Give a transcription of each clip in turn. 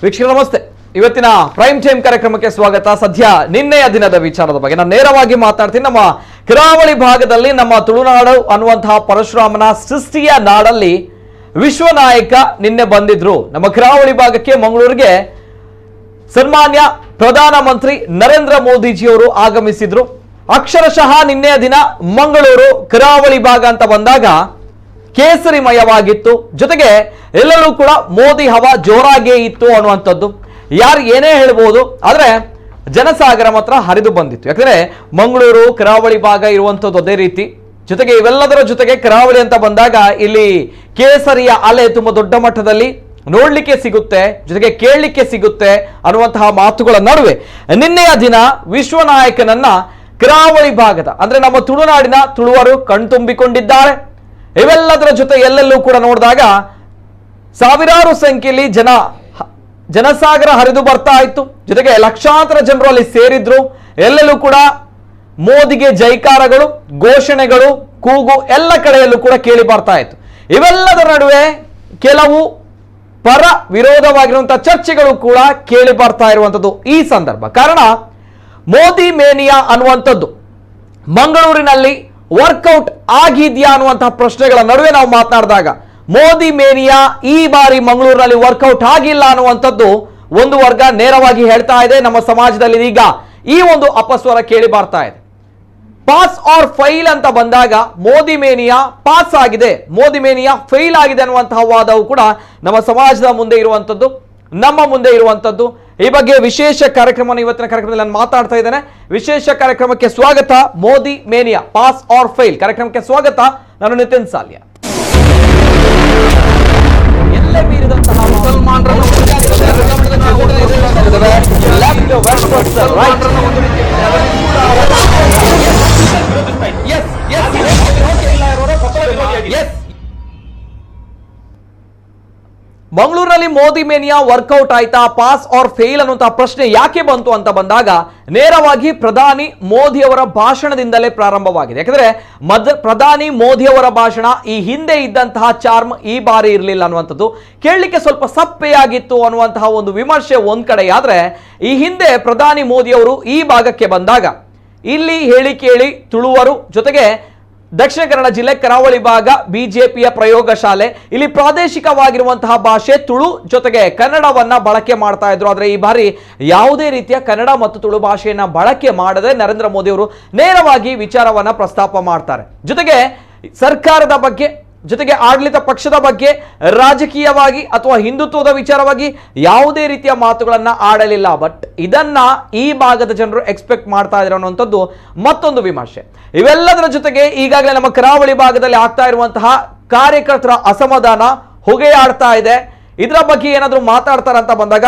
ವೀಕ್ಷಕರು ನಮಸ್ತೆ. ಇವತ್ತಿನ ಪ್ರೈಮ್ ಟೈಮ್ ಕಾರ್ಯಕ್ರಮಕ್ಕೆ ಸ್ವಾಗತ. ಸದ್ಯ ನಿನ್ನೆಯ ದಿನದ ವಿಚಾರದ ಬಗ್ಗೆ ನಾನು ನೇರವಾಗಿ ಮಾತಾಡ್ತೀನಿ. ನಮ್ಮ ಕರಾವಳಿ ಭಾಗದಲ್ಲಿ ನಮ್ಮ ತುಳುನಾಡು ಅನ್ನುವಂತಹ ಪರಶುರಾಮನ ಸೃಷ್ಟಿಯ ನಾಡಲ್ಲಿ ವಿಶ್ವನಾಯಕ ನಿನ್ನೆ ಬಂದಿದ್ರು. ನಮ್ಮ ಕರಾವಳಿ ಭಾಗಕ್ಕೆ ಮಂಗಳೂರಿಗೆ ಸನ್ಮಾನ್ಯ ಪ್ರಧಾನಮಂತ್ರಿ ನರೇಂದ್ರ ಮೋದಿಜಿಯವರು ಆಗಮಿಸಿದ್ರು. ಅಕ್ಷರಶಃ ನಿನ್ನೆಯ ದಿನ ಮಂಗಳೂರು ಕರಾವಳಿ ಭಾಗ ಅಂತ ಬಂದಾಗ ಕೇಸರಿಮಯವಾಗಿತ್ತು. ಜೊತೆಗೆ ಎಲ್ಲರೂ ಕೂಡ ಮೋದಿ ಹವಾ ಜೋರಾಗೇ ಇತ್ತು ಅನ್ನುವಂಥದ್ದು ಯಾರು ಏನೇ ಹೇಳ್ಬೋದು, ಆದರೆ ಜನಸಾಗರ ಮಾತ್ರ ಹರಿದು ಬಂದಿತ್ತು. ಯಾಕಂದ್ರೆ ಮಂಗಳೂರು ಕರಾವಳಿ ಭಾಗ ಇರುವಂಥದ್ದು ಅದೇ ರೀತಿ. ಜೊತೆಗೆ ಇವೆಲ್ಲದರ ಜೊತೆಗೆ ಕರಾವಳಿ ಅಂತ ಬಂದಾಗ ಇಲ್ಲಿ ಕೇಸರಿಯ ಅಲೆ ತುಂಬಾ ದೊಡ್ಡ ಮಟ್ಟದಲ್ಲಿ ನೋಡ್ಲಿಕ್ಕೆ ಸಿಗುತ್ತೆ, ಜೊತೆಗೆ ಕೇಳಲಿಕ್ಕೆ ಸಿಗುತ್ತೆ ಅನ್ನುವಂತಹ ಮಾತುಗಳ ನಡುವೆ ನಿನ್ನೆಯ ದಿನ ವಿಶ್ವನಾಯಕನನ್ನ ಕರಾವಳಿ ಭಾಗದ ಅಂದ್ರೆ ನಮ್ಮ ತುಳುನಾಡಿನ ತುಳುವರು ಕಣ್ತುಂಬಿಕೊಂಡಿದ್ದಾರೆ. ಇವೆಲ್ಲದರ ಜೊತೆ ಎಲ್ಲೆಲ್ಲೂ ಕೂಡ ನೋಡಿದಾಗ ಸಾವಿರಾರು ಸಂಖ್ಯೆಯಲ್ಲಿ ಜನಸಾಗರ ಹರಿದು ಬರ್ತಾ ಇತ್ತು. ಜೊತೆಗೆ ಲಕ್ಷಾಂತರ ಜನರು ಅಲ್ಲಿ ಸೇರಿದ್ರು. ಎಲ್ಲೆಲ್ಲೂ ಕೂಡ ಮೋದಿಗೆ ಜೈಕಾರಗಳು, ಘೋಷಣೆಗಳು, ಕೂಗು ಎಲ್ಲ ಕಡೆಯಲ್ಲೂ ಕೂಡ ಕೇಳಿ ಬರ್ತಾ ಇತ್ತು. ಇವೆಲ್ಲದರ ನಡುವೆ ಕೆಲವು ಪರ ವಿರೋಧವಾಗಿರುವಂತಹ ಚರ್ಚೆಗಳು ಕೂಡ ಕೇಳಿ ಬರ್ತಾ ಇರುವಂತದ್ದು ಈ ಸಂದರ್ಭ. ಕಾರಣ ಮೋದಿ ಮೇನಿಯಾ ಅನ್ನುವಂಥದ್ದು ಮಂಗಳೂರಿನಲ್ಲಿ ವರ್ಕೌಟ್ ಆಗಿದ್ಯಾ ಅನ್ನುವಂತಹ ಪ್ರಶ್ನೆಗಳ ನಡುವೆ ನಾವು ಮಾತನಾಡಿದಾಗ ಮೋದಿ ಮೇನಿಯಾ ಈ ಬಾರಿ ಮಂಗಳೂರಿನಲ್ಲಿ ವರ್ಕೌಟ್ ಆಗಿಲ್ಲ ಅನ್ನುವಂಥದ್ದು ಒಂದು ವರ್ಗ ನೇರವಾಗಿ ಹೇಳ್ತಾ ಇದೆ. ನಮ್ಮ ಸಮಾಜದಲ್ಲಿ ಈಗ ಈ ಒಂದು ಅಪಸ್ವರ ಕೇಳಿ ಬರ್ತಾ ಇದೆ. ಪಾಸ್ ಆರ್ ಫೈಲ್ ಅಂತ ಬಂದಾಗ ಮೋದಿ ಮೇನಿಯಾ ಪಾಸ್ ಆಗಿದೆ, ಮೋದಿ ಮೇನಿಯಾ ಫೈಲ್ ಆಗಿದೆ ಅನ್ನುವಂತಹ ವಾದವು ಕೂಡ ನಮ್ಮ ಸಮಾಜದ ಮುಂದೆ ಇರುವಂತದ್ದು, ನಮ್ಮ ಮುಂದೆ ಇರುವಂತದ್ದು. ಈ ಬಗ್ಗೆ ವಿಶೇಷ ಕಾರ್ಯಕ್ರಮ ಇವತ್ತಿನ ಕಾರ್ಯಕ್ರಮದಲ್ಲಿ ನಾನು ಮಾತಾಡ್ತಾ ಇದ್ದೇನೆ. ವಿಶೇಷ ಕಾರ್ಯಕ್ರಮಕ್ಕೆ ಸ್ವಾಗತ. Modi mania pass or file ಕಾರ್ಯಕ್ರಮಕ್ಕೆ ಸ್ವಾಗತ. ನಾನು ನಿತಿನ್ ಸಾಲ್ಯ. ಎಲ್ಲೇ ಮೀರಿದಂತಹ ಮಂಗಳೂರಿನಲ್ಲಿ ಮೋದಿ ಮೇನಿಯಾ ವರ್ಕೌಟ್ ಆಯ್ತಾ, ಪಾಸ್ ಆರ್ ಫೇಲ್ ಅನ್ನುವಂತಹ ಪ್ರಶ್ನೆ ಯಾಕೆ ಬಂತು ಅಂತ ಬಂದಾಗ ನೇರವಾಗಿ ಪ್ರಧಾನಿ ಮೋದಿ ಅವರ ಭಾಷಣದಿಂದಲೇ ಪ್ರಾರಂಭವಾಗಿದೆ. ಯಾಕಂದ್ರೆ ಪ್ರಧಾನಿ ಮೋದಿ ಅವರ ಭಾಷಣ ಈ ಹಿಂದೆ ಇದ್ದಂತಹ ಚಾರ್ಮ್ ಈ ಬಾರಿ ಇರಲಿಲ್ಲ ಅನ್ನುವಂಥದ್ದು ಕೇಳಲಿಕ್ಕೆ ಸ್ವಲ್ಪ ಸಪ್ಪೆಯಾಗಿತ್ತು ಅನ್ನುವಂತಹ ಒಂದು ವಿಮರ್ಶೆ ಒಂದ್ ಕಡೆ. ಆದ್ರೆ ಈ ಹಿಂದೆ ಪ್ರಧಾನಿ ಮೋದಿ ಅವರು ಈ ಭಾಗಕ್ಕೆ ಬಂದಾಗ ಇಲ್ಲಿ ಹೇಳಿ ಕೇಳಿ ತುಳುವರು, ಜೊತೆಗೆ ದಕ್ಷಿಣ ಕನ್ನಡ ಜಿಲ್ಲೆ ಕರಾವಳಿ ಭಾಗ ಬಿಜೆಪಿಯ ಪ್ರಯೋಗ ಶಾಲೆ, ಇಲ್ಲಿ ಪ್ರಾದೇಶಿಕವಾಗಿರುವಂತಹ ಭಾಷೆ ತುಳು ಜೊತೆಗೆ ಕನ್ನಡವನ್ನ ಬಳಕೆ ಮಾಡ್ತಾ ಇದ್ರು. ಆದ್ರೆ ಈ ಬಾರಿ ಯಾವುದೇ ರೀತಿಯ ಕನ್ನಡ ಮತ್ತು ತುಳು ಭಾಷೆಯನ್ನ ಬಳಕೆ ಮಾಡದೆ ನರೇಂದ್ರ ಮೋದಿ ಅವರು ನೇರವಾಗಿ ವಿಚಾರವನ್ನ ಪ್ರಸ್ತಾಪ ಮಾಡ್ತಾರೆ. ಜೊತೆಗೆ ಸರ್ಕಾರದ ಬಗ್ಗೆ, ಜೊತೆಗೆ ಆಡಳಿತ ಪಕ್ಷದ ಬಗ್ಗೆ, ರಾಜಕೀಯವಾಗಿ ಅಥವಾ ಹಿಂದುತ್ವದ ವಿಚಾರವಾಗಿ ಯಾವುದೇ ರೀತಿಯ ಮಾತುಗಳನ್ನ ಆಡಲಿಲ್ಲ. ಬಟ್ ಇದನ್ನ ಈ ಭಾಗದ ಜನರು ಎಕ್ಸ್ಪೆಕ್ಟ್ ಮಾಡ್ತಾ ಇದ್ರು ಅನ್ನುವಂಥದ್ದು ಮತ್ತೊಂದು ವಿಮರ್ಶೆ. ಇವೆಲ್ಲದರ ಜೊತೆಗೆ ಈಗಾಗಲೇ ನಮ್ಮ ಕರಾವಳಿ ಭಾಗದಲ್ಲಿ ಆಗ್ತಾ ಇರುವಂತಹ ಕಾರ್ಯಕರ್ತರ ಅಸಮಾಧಾನ ಹೊಗೆಯಾಡ್ತಾ ಇದೆ. ಇದರ ಬಗ್ಗೆ ಏನಾದರೂ ಮಾತಾಡ್ತಾರಂತ ಬಂದಾಗ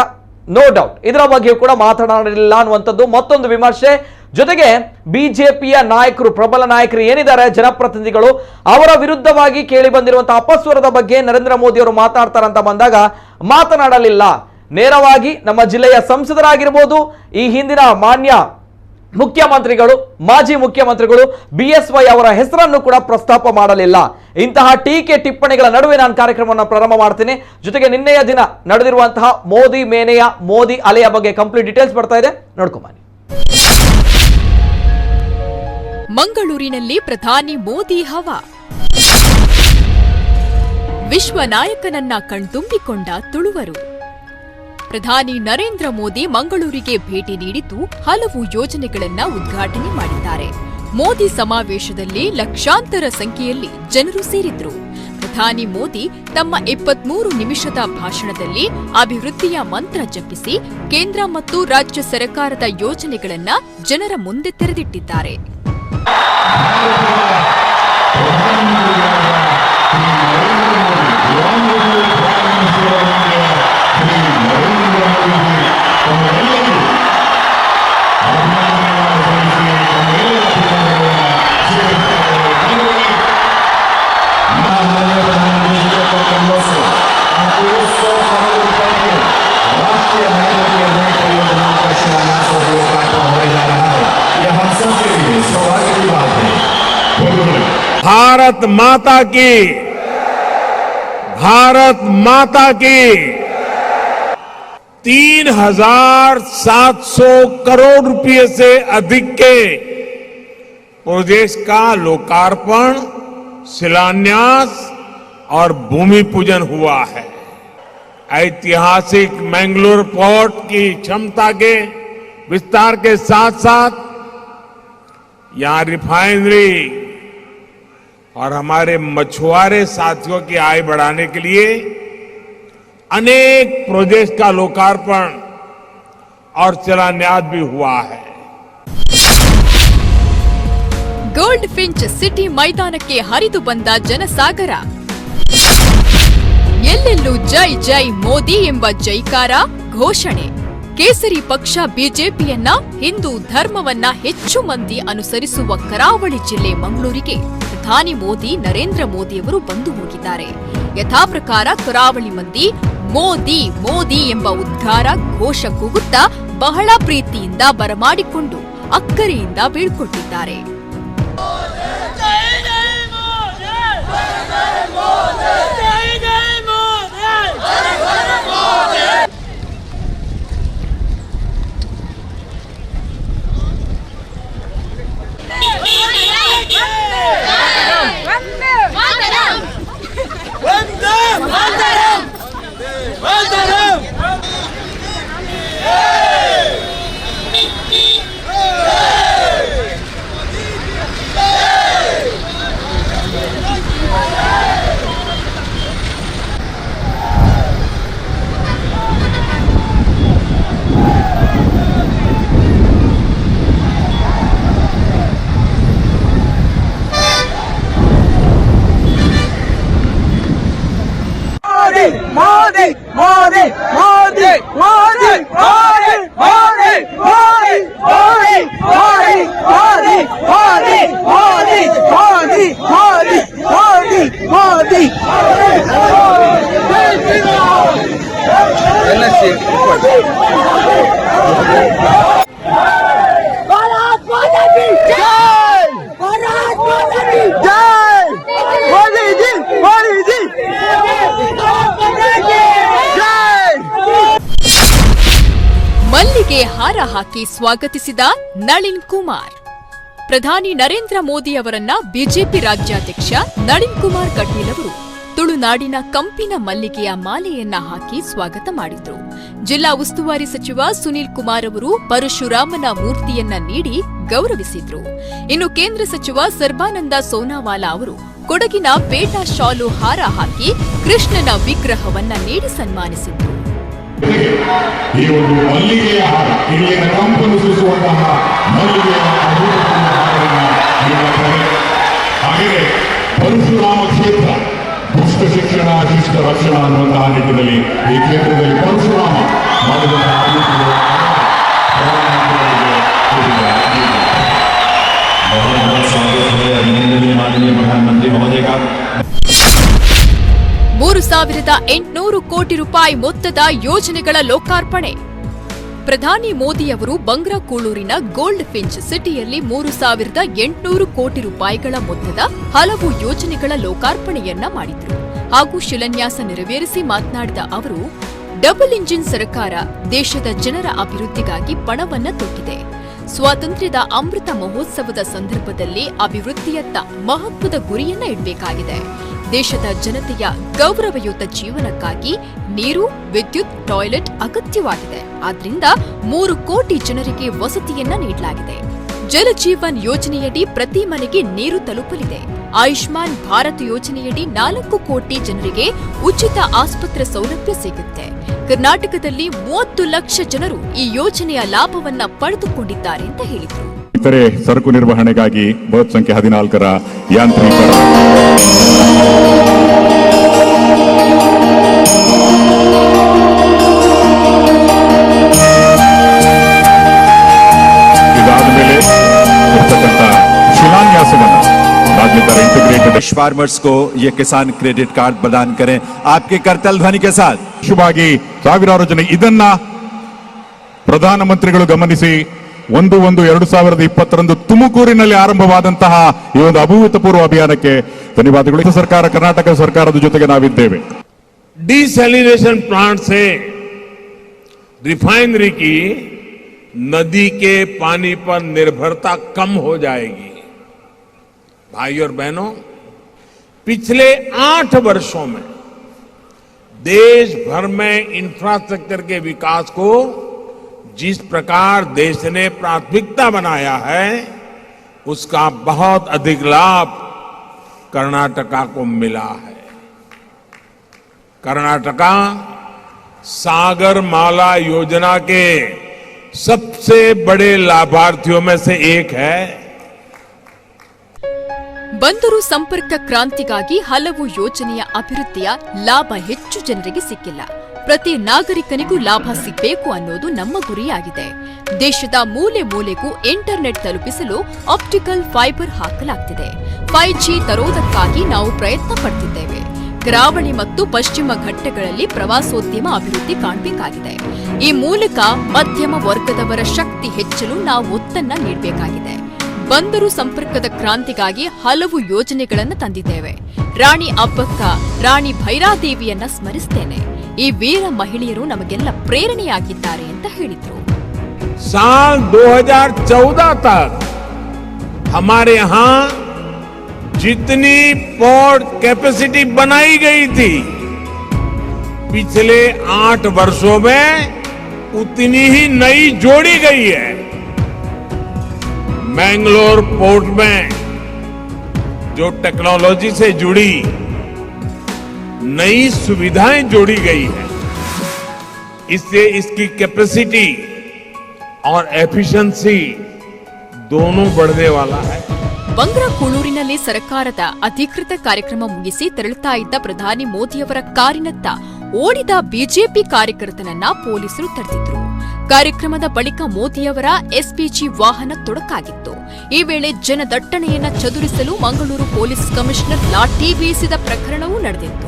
ನೋ ಡೌಟ್ ಇದರ ಬಗ್ಗೆ ಕೂಡ ಮಾತನಾಡಲಿಲ್ಲ ಅನ್ನುವಂಥದ್ದು ಮತ್ತೊಂದು ವಿಮರ್ಶೆ. ಜೊತೆಗೆ ಬಿಜೆಪಿಯ ನಾಯಕರು, ಪ್ರಬಲ ನಾಯಕರು ಏನಿದ್ದಾರೆ, ಜನಪ್ರತಿನಿಧಿಗಳು, ಅವರ ವಿರುದ್ಧವಾಗಿ ಕೇಳಿ ಬಂದಿರುವಂತಹ ಅಪಸ್ವರದ ಬಗ್ಗೆ ನರೇಂದ್ರ ಮೋದಿ ಅವರು ಮಾತಾಡ್ತಾರಂತ ಬಂದಾಗ ಮಾತನಾಡಲಿಲ್ಲ. ನೇರವಾಗಿ ನಮ್ಮ ಜಿಲ್ಲೆಯ ಸಂಸದರಾಗಿರ್ಬೋದು, ಈ ಹಿಂದಿನ ಮಾನ್ಯ ಮುಖ್ಯಮಂತ್ರಿಗಳು, ಮಾಜಿ ಮುಖ್ಯಮಂತ್ರಿಗಳು BSY ಅವರ ಹೆಸರನ್ನು ಕೂಡ ಪ್ರಸ್ತಾಪ ಮಾಡಲಿಲ್ಲ. ಇಂತಹ ಟೀಕೆ ಟಿಪ್ಪಣಿಗಳ ನಡುವೆ ನಾನು ಕಾರ್ಯಕ್ರಮವನ್ನು ಪ್ರಾರಂಭ ಮಾಡ್ತೀನಿ. ಜೊತೆಗೆ ನಿನ್ನೆಯ ದಿನ ನಡೆದಿರುವಂತಹ ಮೋದಿ ಮೇನೆಯ ಮೋದಿ ಅಲೆಯ ಬಗ್ಗೆ ಕಂಪ್ಲೀಟ್ ಡೀಟೇಲ್ಸ್ ಬರ್ತಾ ಇದೆ, ನೋಡ್ಕೊಂಬನ್ನಿ. ಮಂಗಳೂರಿನಲ್ಲಿ ಪ್ರಧಾನಿ ಮೋದಿ ಹವಾ. ವಿಶ್ವ ನಾಯಕನನ್ನ ಕಣ್ತುಂಬಿಕೊಂಡ ತುಳುವರು. ಪ್ರಧಾನಿ ನರೇಂದ್ರ ಮೋದಿ ಮಂಗಳೂರಿಗೆ ಭೇಟಿ ನೀಡಿದ್ದು ಹಲವು ಯೋಜನೆಗಳನ್ನ ಉದ್ಘಾಟನೆ ಮಾಡಿದ್ದಾರೆ. ಮೋದಿ ಸಮಾವೇಶದಲ್ಲಿ ಲಕ್ಷಾಂತರ ಸಂಖ್ಯೆಯಲ್ಲಿ ಜನರು ಸೇರಿದ್ರು. ಪ್ರಧಾನಿ ಮೋದಿ ತಮ್ಮ 23 ನಿಮಿಷದ ಭಾಷಣದಲ್ಲಿ ಅಭಿವೃದ್ಧಿಯ ಮಂತ್ರ ಜಪಿಸಿ ಕೇಂದ್ರ ಮತ್ತು ರಾಜ್ಯ ಸರ್ಕಾರದ ಯೋಜನೆಗಳನ್ನ ಜನರ ಮುಂದೆ ತೆರೆದಿಟ್ಟಿದ್ದಾರೆ. भारत माता की, भारत माता की 3,700 करोड़ रुपए से अधिक के प्रोजेक्ट का लोकार्पण, शिलान्यास और भूमि पूजन हुआ है। ऐतिहासिक मैंगलोर पोर्ट की क्षमता के विस्तार के साथ साथ यहां रिफाइनरी और हमारे मछुआरे साथियों की आय बढ़ाने के लिए अनेक प्रोजेक्ट का लोकार्पण और शिलान्यास भी हुआ है। ಗೋಲ್ಡ್ ಫಿಂಚ್ ಸಿಟಿ ಮೈದಾನಕ್ಕೆ ಹರಿದು ಬಂದ ಜನಸಾಗರ. ಎಲ್ಲೆಲ್ಲೂ ಜೈ ಜೈ ಮೋದಿ ಎಂಬ ಜೈಕಾರ ಘೋಷಣೆ. ಕೇಸರಿ ಪಕ್ಷ ಬಿಜೆಪಿಯನ್ನ ಹಿಂದೂ ಧರ್ಮವನ್ನ ಹೆಚ್ಚು ಮಂದಿ ಅನುಸರಿಸುವ ಕರಾವಳಿ ಜಿಲ್ಲೆ ಮಂಗಳೂರಿಗೆ ಪ್ರಧಾನಿ ಮೋದಿ ನರೇಂದ್ರ ಮೋದಿಯವರು ಬಂದು ಹೋಗಿದ್ದಾರೆ. ಯಥಾಪ್ರಕಾರ ಕರಾವಳಿ ಮಂದಿ ಮೋದಿ ಮೋದಿ ಎಂಬ ಉದ್ಗಾರ ಘೋಷ ಕೂಗುತ್ತಾ ಬಹಳ ಪ್ರೀತಿಯಿಂದ ಬರಮಾಡಿಕೊಂಡು ಅಕ್ಕರೆಯಿಂದ ಬೀಳ್ಕೊಟ್ಟಿದ್ದಾರೆ. Modi, Modi, Modi, Modi, Modi, Modi, Modi, Modi, Modi, Modi, Modi, Modi, Modi, Modi, Modi, Modi. Bharat Mata ki jai! Bharat Mata ki jai! Modi ji, Modi ji. ಮಲ್ಲಿಗೆ ಹಾರ ಹಾಕಿ ಸ್ವಾಗತಿಸಿದ ನಳಿನ್ ಕುಮಾರ್. ಪ್ರಧಾನಿ ನರೇಂದ್ರ ಮೋದಿ ಅವರನ್ನ ಬಿಜೆಪಿ ರಾಜ್ಯಾಧ್ಯಕ್ಷ ನಳಿನ್ ಕುಮಾರ್ ಕಟೀಲ್ ಅವರು ತುಳುನಾಡಿನ ಕಂಪಿನ ಮಲ್ಲಿಗೆಯ ಮಾಲೆಯನ್ನ ಹಾಕಿ ಸ್ವಾಗತ ಮಾಡಿದ್ರು. ಜಿಲ್ಲಾ ಉಸ್ತುವಾರಿ ಸಚಿವ ಸುನೀಲ್ ಕುಮಾರ್ ಅವರು ಪರಶುರಾಮನ ಮೂರ್ತಿಯನ್ನ ನೀಡಿ ಗೌರವಿಸಿದ್ರು. ಇನ್ನು ಕೇಂದ್ರ ಸಚಿವ ಸರ್ಬಾನಂದ ಸೋನಾವಾಲಾ ಅವರು ಕೊಡಗಿನ ಪೇಟಾ ಶಾಲು ಹಾರ ಹಾಕಿ ಕೃಷ್ಣನ ವಿಗ್ರಹವನ್ನ ನೀಡಿ ಸನ್ಮಾನಿಸಿದ್ರು. ಈ ಒಂದು ಮಲ್ಲಿಗೆಯ ಹಾರ, ಇಲ್ಲಿನ ಕಂಪನ್ನು ಸೂಚಿಸುವಂತಹ ಮಲ್ಲಿಗೆಯ ಹಾಗೆಯೇ ಪರಶುರಾಮ ಕ್ಷೇತ್ರ ದುಷ್ಟ ಶಿಕ್ಷಣ ಶಿಷ್ಟ ರಕ್ಷಣಾ ಅನ್ನುವಂತಹ ನಿಟ್ಟಿನಲ್ಲಿ ಈ ಕ್ಷೇತ್ರದಲ್ಲಿ ಪರಶುರಾಮ ಮಾಡಿದಂತಹ प्रधानमंत्री महोदय का 3,800 ಕೋಟಿ ರೂಪಾಯಿ ಮೊತ್ತದ ಯೋಜನೆಗಳ ಲೋಕಾರ್ಪಣೆ. ಪ್ರಧಾನಿ ಮೋದಿಯವರು ಬಂಗ್ರಾಕೂಳೂರಿನ ಗೋಲ್ಡ್ ಫಿಂಚ್ ಸಿಟಿಯಲ್ಲಿ 3,800 ಕೋಟಿ ರೂಪಾಯಿಗಳ ಮೊತ್ತದ ಹಲವು ಯೋಜನೆಗಳ ಲೋಕಾರ್ಪಣೆಯನ್ನ ಮಾಡಿದ್ರು ಹಾಗೂ ಶಿಲಾನ್ಯಾಸ ನೆರವೇರಿಸಿ ಮಾತನಾಡಿದ ಅವರು, ಡಬಲ್ ಇಂಜಿನ್ ಸರ್ಕಾರ ದೇಶದ ಜನರ ಅಭಿವೃದ್ಧಿಗಾಗಿ ಪಣವನ್ನ ತೊಟ್ಟಿದೆ. ಸ್ವಾತಂತ್ರ್ಯದ ಅಮೃತ ಮಹೋತ್ಸವದ ಸಂದರ್ಭದಲ್ಲಿ ಅಭಿವೃದ್ಧಿಯತ್ತ ಮಹತ್ವದ ಗುರಿಯನ್ನ ಇಡಬೇಕಾಗಿದೆ. ದೇಶದ ಜನತೆಯ ಗೌರವಯುತ ಜೀವನಕ್ಕಾಗಿ ನೀರು, ವಿದ್ಯುತ್, ಟಾಯ್ಲೆಟ್ ಅಗತ್ಯವಾಗಿದೆ. ಆದ್ರಿಂದ 3 ಕೋಟಿ ಜನರಿಗೆ ವಸತಿಯನ್ನ ನೀಡಲಾಗಿದೆ. ಜಲಜೀವನ್ ಯೋಜನೆಯಡಿ ಪ್ರತಿ ಮನೆಗೆ ನೀರು ತಲುಪಲಿದೆ. ಆಯುಷ್ಮಾನ್ ಭಾರತ್ ಯೋಜನೆಯಡಿ 4 ಕೋಟಿ ಜನರಿಗೆ ಉಚಿತ ಆಸ್ಪತ್ರೆ ಸೌಲಭ್ಯ ಸಿಗುತ್ತೆ. ಕರ್ನಾಟಕದಲ್ಲಿ 30 ಲಕ್ಷ ಜನರು ಈ ಯೋಜನೆಯ ಲಾಭವನ್ನ ಪಡೆದುಕೊಂಡಿದ್ದಾರೆ ಅಂತ ಹೇಳಿದರು. ಇತರೆ ಸರಕು ನಿರ್ವಹಣೆಗಾಗಿ ಬಸ್ ಸಂಖ್ಯೆ 14ರ ಯಾಂತ್ರೀಕರಣ. ಇದಾದ ಮೇಲೆ ಇರ್ತಕ್ಕಂಥ ಶಿಲಾನ್ಯಾಸವನ್ನು फार्मर्स को ये किसान क्रेडिट कार्ड प्रदान करें आपके करतल ध्वनि के साथ. ಶುಭಾಗಿ ಸಾವಿರಾರು ಜನ ಇದನ್ನ ಪ್ರಧಾನಮಂತ್ರಿಗಳು ಗಮನಿಸಿ 1/1/2020 ತುಮಕೂರಿನಲ್ಲಿ ಆರಂಭವಾದಂತಹ ಈ ಒಂದು ಅಭೂತಪೂರ್ವ ಅಭಿಯಾನಕ್ಕೆ ಧನ್ಯವಾದಗಳು. ಸರ್ಕಾರ, ಕರ್ನಾಟಕ ಸರ್ಕಾರದ ಜೊತೆಗೆ ನಾವಿದ್ದೇವೆ. डिसैलिनेशन प्लांट से रिफाइनरी की नदी के पानी पर निर्भरता कम हो जाएगी। भाई और बहनों, पिछले 8 वर्षों में देश भर में इंफ्रास्ट्रक्चर के विकास को जिस प्रकार देश ने प्राथमिकता बनाया है, उसका बहुत अधिक लाभ कर्नाटका को मिला है। कर्नाटका सागर माला योजना के सबसे बड़े लाभार्थियों में से एक है। ಬಂದರು ಸಂಪರ್ಕ ಕ್ರಾಂತಿಗಾಗಿ ಹಲವು ಯೋಜನೆಯ ಅಭಿವೃದ್ಧಿಯ ಲಾಭ ಹೆಚ್ಚು ಜನರಿಗೆ ಸಿಕ್ಕಿಲ್ಲ. ಪ್ರತಿ ನಾಗರಿಕನಿಗೂ ಲಾಭ ಸಿಗಬೇಕು ಅನ್ನೋದು ನಮ್ಮ ಗುರಿಯಾಗಿದೆ. ದೇಶದ ಮೂಲೆ ಮೂಲೆಗೂ ಇಂಟರ್ನೆಟ್ ತಲುಪಿಸಲು ಆಪ್ಟಿಕಲ್ ಫೈಬರ್ ಹಾಕಲಾಗ್ತಿದೆ. 5G ತರೋದಕ್ಕಾಗಿ ನಾವು ಪ್ರಯತ್ನ ಪಡ್ತಿದ್ದೇವೆ. ಕರಾವಳಿ ಮತ್ತು ಪಶ್ಚಿಮ ಘಟ್ಟಗಳಲ್ಲಿ ಪ್ರವಾಸೋದ್ಯಮ ಅಭಿವೃದ್ಧಿ ಕಾಣಬೇಕಾಗಿದೆ. ಈ ಮೂಲಕ ಮಧ್ಯಮ ವರ್ಗದವರ ಶಕ್ತಿ ಹೆಚ್ಚಲು ನಾವು ಒತ್ತನ್ನ ನೀಡಬೇಕಾಗಿದೆ. ಬಂದರು ಸಂಪರ್ಕದ ಕ್ರಾಂತಿಗಾಗಿ ಹಲವು ಯೋಜನೆಗಳನ್ನು ತಂದಿದ್ದೇವೆ. ರಾಣಿ ಅಬ್ಬಕ್ಕ, ರಾಣಿ ಭೈರಾದೇವಿಯನ್ನ ಸ್ಮರಿಸ್ತೇನೆ. ಈ ವೀರ ಮಹಿಳೆಯರು ನಮಗೆಲ್ಲ ಪ್ರೇರಣೆಯಾಗಿದ್ದಾರೆ ಅಂತ ಹೇಳಿದ್ರು. साल 2014 तक हमारे यहां जितनी पोर्ट कैपेसिटी बनाई गई थी, पिछले 8 वर्षों में उतनी ही नई जोड़ी गई है। मैंगलोर पोर्ट में जो टेक्नोलॉजी से जुड़ी नई सुविधाएं जोड़ी गई है, इससे इसकी कैपेसिटी और एफिशिएंसी दोनों बढ़ने वाला है। ಬಂಗ್ರಾಕೂಳೂರಿನಲ್ಲಿ ಸರ್ಕಾರದ ಅಧಿಕೃತ ಕಾರ್ಯಕ್ರಮ ಮುಗಿಸಿ ತೆರಳುತ್ತಾ ಇದ್ದ ಪ್ರಧಾನಿ ಮೋದಿಯವರ ಕಾರಿನತ್ತ ಓಡಿದ ಬಿಜೆಪಿ ಕಾರ್ಯಕರ್ತನನ್ನ ಪೊಲೀಸರು ತಡೆದಿದ್ರು. ಕಾರ್ಯಕ್ರಮದ ಬಳಿಕ ಮೋದಿಯವರ ಎಸ್ಪಿಜಿ ವಾಹನ ತೊಡಕಾಗಿತ್ತು. ಈ ವೇಳೆ ಜನದಟ್ಟಣೆಯನ್ನ ಚದುರಿಸಲು ಮಂಗಳೂರು ಪೊಲೀಸ್ ಕಮಿಷನರ್ ಲಾಠಿ ಬೀಸಿದ ಪ್ರಕರಣವೂ ನಡೆದಿತ್ತು.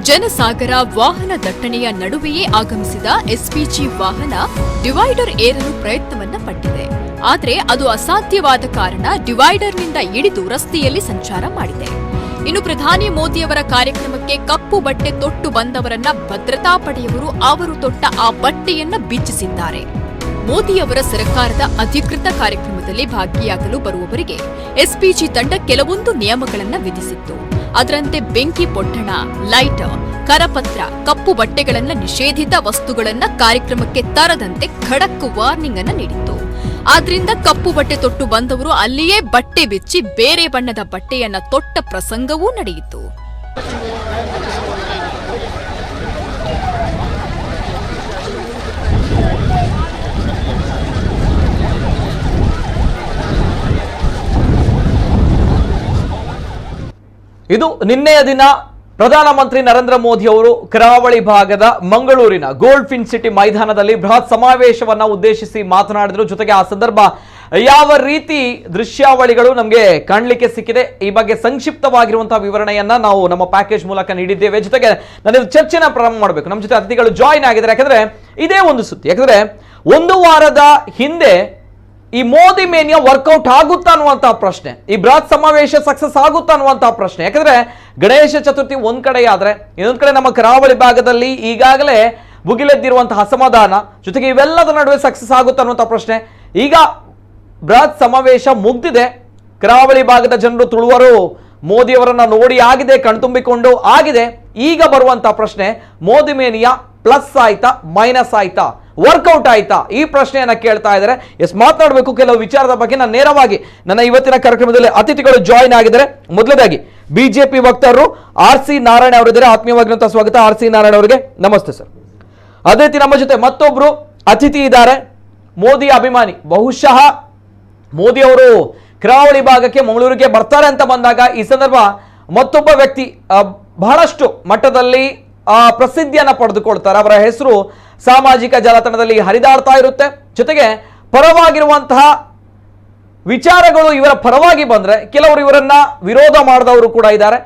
ಜನಸಾಗರ ವಾಹನ ದಟ್ಟಣೆಯ ನಡುವೆಯೇ ಆಗಮಿಸಿದ ಎಸ್ಪಿಜಿ ವಾಹನ ಡಿವೈಡರ್ ಏರಲು ಪ್ರಯತ್ನವನ್ನ ಪಟ್ಟಿದೆ. ಆದರೆ ಅದು ಅಸಾಧ್ಯವಾದ ಕಾರಣ ಡಿವೈಡರ್ನಿಂದ ಇಳಿದು ರಸ್ತೆಯಲ್ಲಿ ಸಂಚಾರ ಮಾಡಿದೆ. ಇನ್ನು ಪ್ರಧಾನಿ ಮೋದಿಯವರ ಕಾರ್ಯಕ್ರಮಕ್ಕೆ ಕಪ್ಪು ಬಟ್ಟೆ ತೊಟ್ಟು ಬಂದವರನ್ನ ಭದ್ರತಾ ಪಡೆಯವರು ಅವರು ತೊಟ್ಟ ಆ ಬಟ್ಟೆಯನ್ನ ಬಿಚ್ಚಿಸಿದ್ದಾರೆ. ಮೋದಿಯವರ ಸರ್ಕಾರದ ಅಧಿಕೃತ ಕಾರ್ಯಕ್ರಮದಲ್ಲಿ ಭಾಗಿಯಾಗಲು ಬರುವವರಿಗೆ ಎಸ್ಪಿಜಿ ತಂಡ ಕೆಲವೊಂದು ನಿಯಮಗಳನ್ನು ವಿಧಿಸಿತ್ತು. ಅದರಂತೆ ಬೆಂಕಿ ಪೊಟ್ಟಣ, ಲೈಟರ್, ಕರಪತ್ರ, ಕಪ್ಪು ಬಟ್ಟೆಗಳನ್ನ ನಿಷೇಧಿತ ವಸ್ತುಗಳನ್ನ ಕಾರ್ಯಕ್ರಮಕ್ಕೆ ತರದಂತೆ ಖಡಕ್ ವಾರ್ನಿಂಗ್ ಅನ್ನು ನೀಡಿತ್ತು. ಆದ್ರಿಂದ ಕಪ್ಪು ಬಟ್ಟೆ ತೊಟ್ಟು ಬಂದವರು ಅಲ್ಲಿಯೇ ಬಟ್ಟೆ ಬಿಚ್ಚಿ ಬೇರೆ ಬಣ್ಣದ ಬಟ್ಟೆಯನ್ನ ತೊಟ್ಟ ಪ್ರಸಂಗವೂ ನಡೆಯಿತು. ಇದು ನಿನ್ನೆಯ ದಿನ ಪ್ರಧಾನಮಂತ್ರಿ ನರೇಂದ್ರ ಮೋದಿ ಅವರು ಕರಾವಳಿ ಭಾಗದ ಮಂಗಳೂರಿನ ಗೋಲ್ಡ್ ಫಿನ್ ಸಿಟಿ ಮೈದಾನದಲ್ಲಿ ಬೃಹತ್ ಸಮಾವೇಶವನ್ನ ಉದ್ದೇಶಿಸಿ ಮಾತನಾಡಿದರು. ಜೊತೆಗೆ ಆ ಸಂದರ್ಭ ಯಾವ ರೀತಿ ದೃಶ್ಯಾವಳಿಗಳು ನಮಗೆ ಕಾಣಲಿಕ್ಕೆ ಸಿಕ್ಕಿದೆ, ಈ ಬಗ್ಗೆ ಸಂಕ್ಷಿಪ್ತವಾಗಿರುವಂತಹ ವಿವರಣೆಯನ್ನ ನಾವು ನಮ್ಮ ಪ್ಯಾಕೇಜ್ ಮೂಲಕ ನೀಡಿದ್ದೇವೆ. ಜೊತೆಗೆ ನಾನು ಚರ್ಚೆನ ಪ್ರಾರಂಭ ಮಾಡಬೇಕು. ನಮ್ಮ ಜೊತೆ ಅತಿಥಿಗಳು ಜಾಯಿನ್ ಆಗಿದ್ದಾರೆ. ಯಾಕಂದ್ರೆ ಇದೇ ಒಂದು ಸುದ್ದಿ. ಯಾಕಂದ್ರೆ ಒಂದು ವಾರದ ಹಿಂದೆ ಈ ಮೋದಿ ಮೇನಿಯಾ ವರ್ಕೌಟ್ ಆಗುತ್ತಾ ಅನ್ನುವಂತಹ ಪ್ರಶ್ನೆ, ಈ ಬೃಹತ್ ಸಮಾವೇಶ ಸಕ್ಸಸ್ ಆಗುತ್ತಾ ಅನ್ನುವಂತಹ ಪ್ರಶ್ನೆ. ಯಾಕಂದ್ರೆ ಗಣೇಶ ಚತುರ್ಥಿ ಒಂದ್ ಕಡೆ ಆದ್ರೆ ಇನ್ನೊಂದ್ ಕಡೆ ನಮ್ಮ ಕರಾವಳಿ ಭಾಗದಲ್ಲಿ ಈಗಾಗಲೇ ಭುಗಿಲೆದ್ದಿರುವಂತಹ ಅಸಮಾಧಾನ, ಜೊತೆಗೆ ಇವೆಲ್ಲದರ ನಡುವೆ ಸಕ್ಸಸ್ ಆಗುತ್ತಾ ಅನ್ನುವಂತಹ ಪ್ರಶ್ನೆ. ಈಗ ಬೃಹತ್ ಸಮಾವೇಶ ಮುಗ್ದಿದೆ. ಕರಾವಳಿ ಭಾಗದ ಜನರು ತುಳುವರು ಮೋದಿಯವರನ್ನ ನೋಡಿ ಆಗಿದೆ, ಕಣ್ತುಂಬಿಕೊಂಡು ಆಗಿದೆ. ಈಗ ಬರುವಂತಹ ಪ್ರಶ್ನೆ, ಮೋದಿ ಮೇನಿಯಾ ಪ್ಲಸ್ ಆಯ್ತಾ ಮೈನಸ್ ಆಯ್ತಾ, ವರ್ಕೌಟ್ ಆಯ್ತಾ, ಈ ಪ್ರಶ್ನೆಯನ್ನ ಕೇಳ್ತಾ ಇದ್ದಾರೆ. ಮಾತನಾಡಬೇಕು ಕೆಲವು ವಿಚಾರದ ಬಗ್ಗೆ. ನಾನು ನೇರವಾಗಿ ನನ್ನ ಇವತ್ತಿನ ಕಾರ್ಯಕ್ರಮದಲ್ಲಿ ಅತಿಥಿಗಳು ಜಾಯಿನ್ ಆಗಿದ್ದಾರೆ. ಮೊದಲದಾಗಿ ಬಿಜೆಪಿ ವಕ್ತಾರರು RC ನಾರಾಯಣ ಅವರಿದ್ದಾರೆ. ಆತ್ಮೀಯವಾಗಿರುವಂತಹ ಸ್ವಾಗತ RC ನಾರಾಯಣ ಅವರಿಗೆ. ನಮಸ್ತೆ ಸರ್. ಅದೇ ರೀತಿ ನಮ್ಮ ಜೊತೆ ಮತ್ತೊಬ್ರು ಅತಿಥಿ ಇದ್ದಾರೆ, ಮೋದಿ ಅಭಿಮಾನಿ. ಬಹುಶಃ ಮೋದಿ ಅವರು ಕರಾವಳಿ ಭಾಗಕ್ಕೆ ಮಂಗಳೂರಿಗೆ ಬರ್ತಾರೆ ಅಂತ ಬಂದಾಗ ಈ ಸಂದರ್ಭ ಮತ್ತೊಬ್ಬ ವ್ಯಕ್ತಿ ಬಹಳಷ್ಟು ಮಟ್ಟದಲ್ಲಿ ಪ್ರಸಿದ್ಧಿಯನ್ನ ಪಡೆದುಕೊಳ್ತಾರೆ. ಅವರ ಹೆಸರು ಸಾಮಾಜಿಕ ಜಾಲತಾಣದಲ್ಲಿ ಹರಿದಾಡ್ತಾ ಇರುತ್ತೆ. ಜೊತೆಗೆ ಪರವಾಗಿರುವಂತಹ ವಿಚಾರಗಳು ಇವರ ಪರವಾಗಿ ಬಂದ್ರೆ ಕೆಲವರು ಇವರನ್ನ ವಿರೋಧ ಮಾಡಿದವರು ಕೂಡ ಇದ್ದಾರೆ.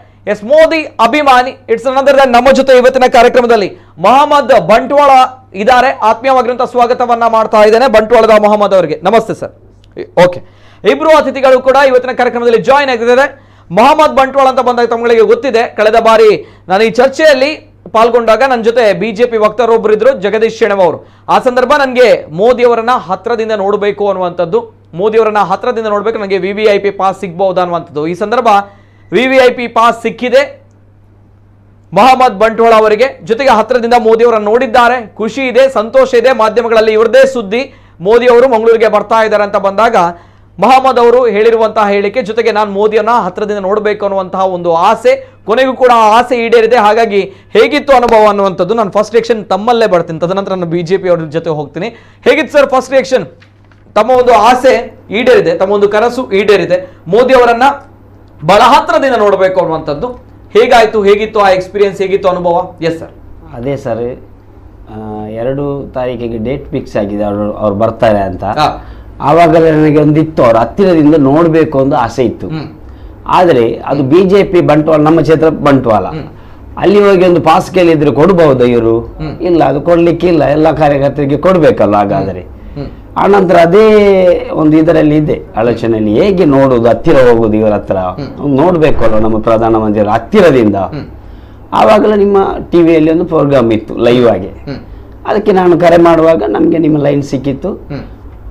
ಮೋದಿ ಅಭಿಮಾನಿ. It's another one. ನಮ್ಮ ಜೊತೆ ಇವತ್ತಿನ ಕಾರ್ಯಕ್ರಮದಲ್ಲಿ ಮೊಹಮ್ಮದ್ ಬಂಟ್ವಾಳ ಇದ್ದಾರೆ. ಆತ್ಮೀಯವಾಗಿರುವಂತಹ ಸ್ವಾಗತವನ್ನ ಮಾಡ್ತಾ ಇದ್ದೇನೆ ಬಂಟ್ವಾಳದ ಮೊಹಮ್ಮದ್ ಅವರಿಗೆ. ನಮಸ್ತೆ ಸರ್. ಓಕೆ, ಇಬ್ರು ಅತಿಥಿಗಳು ಕೂಡ ಇವತ್ತಿನ ಕಾರ್ಯಕ್ರಮದಲ್ಲಿ ಜಾಯಿನ್ ಆಗಿದ್ದಾರೆ. ಮೊಹಮ್ಮದ್ ಬಂಟ್ವಾಳ ಅಂತ ಬಂದಾಗ ತಮಗೆ ಗೊತ್ತಿದೆ, ಕಳೆದ ಬಾರಿ ನಾನು ಈ ಚರ್ಚೆಯಲ್ಲಿ ಪಾಲ್ಗೊಂಡಾಗ ನನ್ನ ಜೊತೆ ಬಿಜೆಪಿ ವಕ್ತಾರೊಬ್ಬರು ಇದ್ರು, ಜಗದೀಶ್ ಶೆಣವ್ ಅವರು. ಆ ಸಂದರ್ಭ ನನಗೆ ಮೋದಿ ಅವರನ್ನ ಹತ್ರದಿಂದ ನೋಡಬೇಕು ಅನ್ನುವಂಥದ್ದು, ಮೋದಿ ಅವರನ್ನ ಹತ್ರದಿಂದ ನೋಡ್ಬೇಕು, ನನಗೆ VVIP ಪಾಸ್ ಸಿಗ್ಬಹುದಾ ಅನ್ನುವಂಥದ್ದು. ಈ ಸಂದರ್ಭ VVIP ಪಾಸ್ ಸಿಕ್ಕಿದೆ ಮೊಹಮ್ಮದ್ ಬಂಟ್ವಾಳ ಅವರಿಗೆ. ಜೊತೆಗೆ ಹತ್ರದಿಂದ ಮೋದಿ ಅವರನ್ನು ನೋಡಿದ್ದಾರೆ, ಖುಷಿ ಇದೆ, ಸಂತೋಷ ಇದೆ. ಮಾಧ್ಯಮಗಳಲ್ಲಿ ಇವ್ರದೇ ಸುದ್ದಿ, ಮೋದಿ ಅವರು ಮಂಗಳೂರಿಗೆ ಬರ್ತಾ ಇದ್ದಾರೆ ಅಂತ ಬಂದಾಗ ಮೊಹಮ್ಮದ್ ಅವರು ಹೇಳಿರುವಂತಹ ಹೇಳಿಕೆ, ಜೊತೆಗೆ ನಾನು ಮೋದಿಯನ್ನ ಹತ್ರದಿಂದ ನೋಡಬೇಕು ಅನ್ನುವಂತಹ ಒಂದು ಆಸೆ, ಕೊನೆಗೂ ಕೂಡ ಆ ಆಸೆ ಈಡೇರಿದೆ. ಹಾಗಾಗಿ ಹೇಗಿತ್ತು ಅನುಭವ ಅನ್ನುವಂಥದ್ದು ನಾನು ಫಸ್ಟ್ ರಿಯಾಕ್ಷನ್ ತಮ್ಮಲ್ಲೇ ಬರ್ತೀನಿ, ತದನಂತರ ನಾನು ಬಿಜೆಪಿ ಅವ್ರ ಜೊತೆ ಹೋಗ್ತೀನಿ. ಹೇಗಿತ್ತು ಸರ್ ಫಸ್ಟ್ ರಿಯಾಕ್ಷನ್? ತಮ್ಮ ಒಂದು ಆಸೆ ಈಡೇರಿದೆ, ತಮ್ಮ ಒಂದು ಕನಸು ಈಡೇರಿದೆ, ಮೋದಿ ಅವರನ್ನ ಬಹಳ ಹತ್ರದಿಂದ ನೋಡಬೇಕು ಅನ್ನುವಂಥದ್ದು. ಹೇಗಾಯ್ತು, ಹೇಗಿತ್ತು ಆ ಎಕ್ಸ್ಪೀರಿಯನ್ಸ್, ಹೇಗಿತ್ತು ಅನುಭವ? Yes sir. ಅದೇ ಸರ್, 2 ತಾರೀಕಿಗೆ ಡೇಟ್ ಫಿಕ್ಸ್ ಆಗಿದೆ, ಅವ್ರು ಬರ್ತಾರೆ ಅಂತ. ಆವಾಗಲೇ ನನಗೆ ಒಂದಿತ್ತು, ಅವ್ರ ಹತ್ತಿರದಿಂದ ನೋಡಬೇಕು ಒಂದು ಆಸೆ ಇತ್ತು. ಆದರೆ ಅದು ಬಿಜೆಪಿ ಬಂಟ್ವಾಳ, ನಮ್ಮ ಕ್ಷೇತ್ರ ಬಂಟ್ವಾಳ, ಅಲ್ಲಿ ಹೋಗಿ ಒಂದು ಪಾಸ್ ಕೇಳಿದ್ರೆ ಕೊಡಬಹುದು ಇವರು? ಇಲ್ಲ, ಅದು ಕೊಡ್ಲಿಕ್ಕಿಲ್ಲ, ಎಲ್ಲ ಕಾರ್ಯಕರ್ತರಿಗೆ ಕೊಡ್ಬೇಕಲ್ಲ. ಹಾಗಾದರೆ ಆನಂತರ ಅದೇ ಒಂದು ಇದರಲ್ಲಿ ಇದೆ ಆಲೋಚನೆಯಲ್ಲಿ, ಹೇಗೆ ನೋಡುದು, ಹತ್ತಿರ ಹೋಗುದು, ಇವರ ಹತ್ರ ನೋಡ್ಬೇಕು ಅಲ್ವ ನಮ್ಮ ಪ್ರಧಾನಮಂತ್ರಿಯವರು ಹತ್ತಿರದಿಂದ. ಆವಾಗಲೇ ನಿಮ್ಮ ಟಿವಿಯಲ್ಲಿ ಒಂದು ಪ್ರೋಗ್ರಾಮ್ ಇತ್ತು ಲೈವ್ ಆಗಿ, ಅದಕ್ಕೆ ನಾನು ಕರೆ ಮಾಡುವಾಗ ನಮಗೆ ನಿಮ್ಮ ಲೈನ್ ಸಿಕ್ಕಿತ್ತು.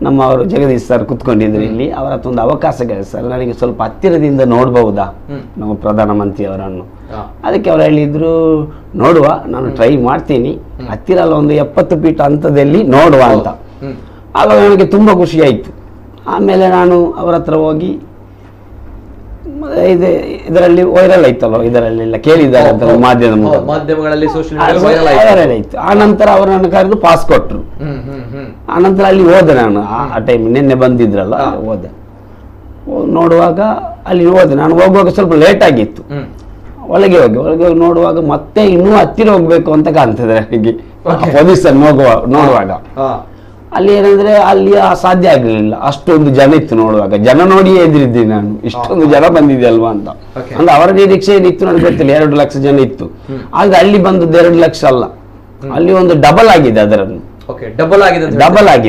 ನಮ್ಮ ಅವರು ಜಗದೀಶ್ ಸರ್ ಕುತ್ಕೊಂಡಿದ್ರು ಇಲ್ಲಿ, ಅವರ ಹತ್ರ ಒಂದು ಅವಕಾಶ ಸರ್, ನನಗೆ ಸ್ವಲ್ಪ ಹತ್ತಿರದಿಂದ ನೋಡಬಹುದಾ ನಮ್ಮ ಪ್ರಧಾನಮಂತ್ರಿ ಅವರನ್ನು. ಅದಕ್ಕೆ ಅವರು ಹೇಳಿದ್ರು, ನೋಡುವ, ನಾನು ಟ್ರೈ ಮಾಡ್ತೀನಿ, ಹತ್ತಿರ ಅಲ್ಲ ಒಂದು 70 ಫೀಟ್ ಹಂತದಲ್ಲಿ ನೋಡುವ ಅಂತ. ಆವಾಗ ನನಗೆ ತುಂಬ ಖುಷಿ ಆಯಿತು. ಆಮೇಲೆ ನಾನು ಅವರ ಹತ್ರ ಹೋಗಿ, ಇದರಲ್ಲಿ ವೈರಲ್ ಆಯ್ತಲ್ಲ, ಇದರಲ್ಲೆಲ್ಲ ಕೇಳಿದ್ದಾರೆ ಅಂತ ಮಾಧ್ಯಮಗಳಲ್ಲಿ ವೈರಲ್ ಆಯ್ತು. ಆ ನಂತರ ಅವರು ನನ್ನ ಕರೆದು ಪಾಸ್ ಕೊಟ್ಟರು. ಆ ನಂತರ ಅಲ್ಲಿ ಹೋದೆ ನಾನು, ಆ ಟೈಮ್ ನಿನ್ನೆ ಬಂದಿದ್ರಲ್ಲ, ಹೋದೆ. ನೋಡುವಾಗ ಅಲ್ಲಿ ಹೋದೆ, ನಾನು ಹೋಗುವಾಗ ಸ್ವಲ್ಪ ಲೇಟ್ ಆಗಿತ್ತು. ಒಳಗೆ ಹೋಗಿ ನೋಡುವಾಗ ಮತ್ತೆ ಇನ್ನೂ ಹತ್ತಿರ ಹೋಗ್ಬೇಕು ಅಂತ ಕಾಣ್ತದೆ ನನಗೆ ಪೊಸಿಷನ್ ನೋಡುವಾಗ. ಅಲ್ಲಿ ಏನಂದ್ರೆ ಅಲ್ಲಿ ಸಾಧ್ಯ ಆಗಲಿಲ್ಲ, ಅಷ್ಟೊಂದು ಜನ ಇತ್ತು. ನೋಡುವಾಗ ಜನ ನೋಡಿಯೇ ಎದುರಿದ್ದೀನಿ ನಾನು, ಇಷ್ಟೊಂದು ಜನ ಬಂದಿದೆ ಅಲ್ವಾ ಅಂತ. ಅಂದ್ರೆ ಅವರ ನಿರೀಕ್ಷೆ ಏನಿತ್ತು ನನಗೆ ಗೊತ್ತಿಲ್ಲ, 2 ಲಕ್ಷ ಜನ ಇತ್ತು. ಆಗ ಅಲ್ಲಿ ಬಂದದ್ದು 2 ಲಕ್ಷ ಅಲ್ಲ, ಅಲ್ಲಿ ಒಂದು ಡಬಲ್ ಆಗಿದೆ, ಅದರನ್ನು ಡಬಲ್ ಆಗಿದೆ.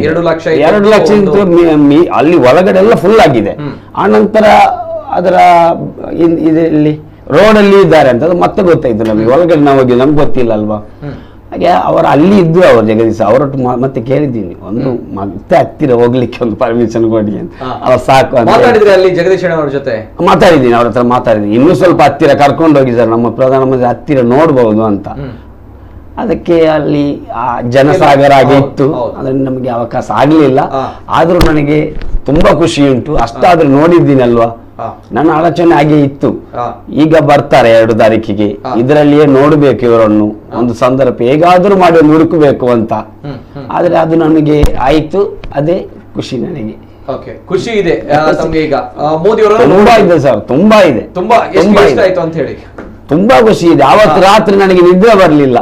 2 ಲಕ್ಷ ಅಲ್ಲಿ ಒಳಗಡೆ ಎಲ್ಲ ಫುಲ್ ಆಗಿದೆ. ಆನಂತರ ಅದರ ಇದರಲ್ಲಿ ರೋಡಲ್ಲಿ ಇದ್ದಾರೆ ಅಂತ ಅದು ಮತ್ತೆ ಗೊತ್ತಾಯ್ತು ನಮಗೆ. ಒಳಗಡೆ ನಾವು ಹೋಗಿ ನಮ್ಗೆ ಗೊತ್ತಿಲ್ಲ ಅಲ್ವಾ. ಹಾಗೆ ಅವರು ಅಲ್ಲಿ ಇದ್ದು, ಅವರು ಜಗದೀಶ್ ಅವರೊಟ್ಟು ಮತ್ತೆ ಕೇಳಿದ್ದೀನಿ, ಒಂದು ಮತ್ತೆ ಹತ್ತಿರ ಹೋಗ್ಲಿಕ್ಕೆ ಒಂದು ಪರ್ಮಿಷನ್ ಕೊಡಿ ಅಂತ. ಅವ್ರು ಸಾಕು ಅಂತ ಮಾತಾಡಿದ್ದೀನಿ, ಅವ್ರ ಹತ್ರ ಮಾತಾಡಿದ್ದೀನಿ. ಇನ್ನೂ ಸ್ವಲ್ಪ ಹತ್ತಿರ ಕರ್ಕೊಂಡು ಹೋಗಿ ಸರ್, ನಮ್ಮ ಪ್ರಧಾನಮಂತ್ರಿ ಹತ್ತಿರ ನೋಡ್ಬಹುದು ಅಂತ. ಅದಕ್ಕೆ ಅಲ್ಲಿ ಆ ಜನಸಾಗರ ಆಗಿ ಇತ್ತು, ಅದನ್ನು ನಮಗೆ ಅವಕಾಶ ಆಗ್ಲಿಲ್ಲ. ಆದ್ರೂ ನನಗೆ ತುಂಬಾ ಖುಷಿ ಉಂಟು, ಅಷ್ಟಾದ್ರೂ ನೋಡಿದ್ದೀನಿ ಅಲ್ವಾ. ನನ್ನ ಆಲೋಚನೆ ಹಾಗೆ ಇತ್ತು, ಈಗ ಬರ್ತಾರೆ 2 ತಾರೀಕಿಗೆ, ಇದರಲ್ಲಿಯೇ ನೋಡ್ಬೇಕು ಇವರನ್ನು, ಒಂದು ಸಂದರ್ಭ ಹೇಗಾದ್ರೂ ಮಾಡಿ ಹುಡುಕಬೇಕು ಅಂತ. ಆದ್ರೆ ಅದು ನನಗೆ ಆಯ್ತು, ಅದೇ ಖುಷಿ ನನಗೆ. ಖುಷಿ ಇದೆ ಈಗ ಮೋದಿ ಅವರು ತುಂಬಾ ಇದೆ ಸರ್, ತುಂಬಾ ಇದೆ, ತುಂಬಾ ಖುಷಿ ಇದೆ. ಅವತ್ತು ರಾತ್ರಿ ನನಗೆ ನಿದ್ರೆ ಬರ್ಲಿಲ್ಲ,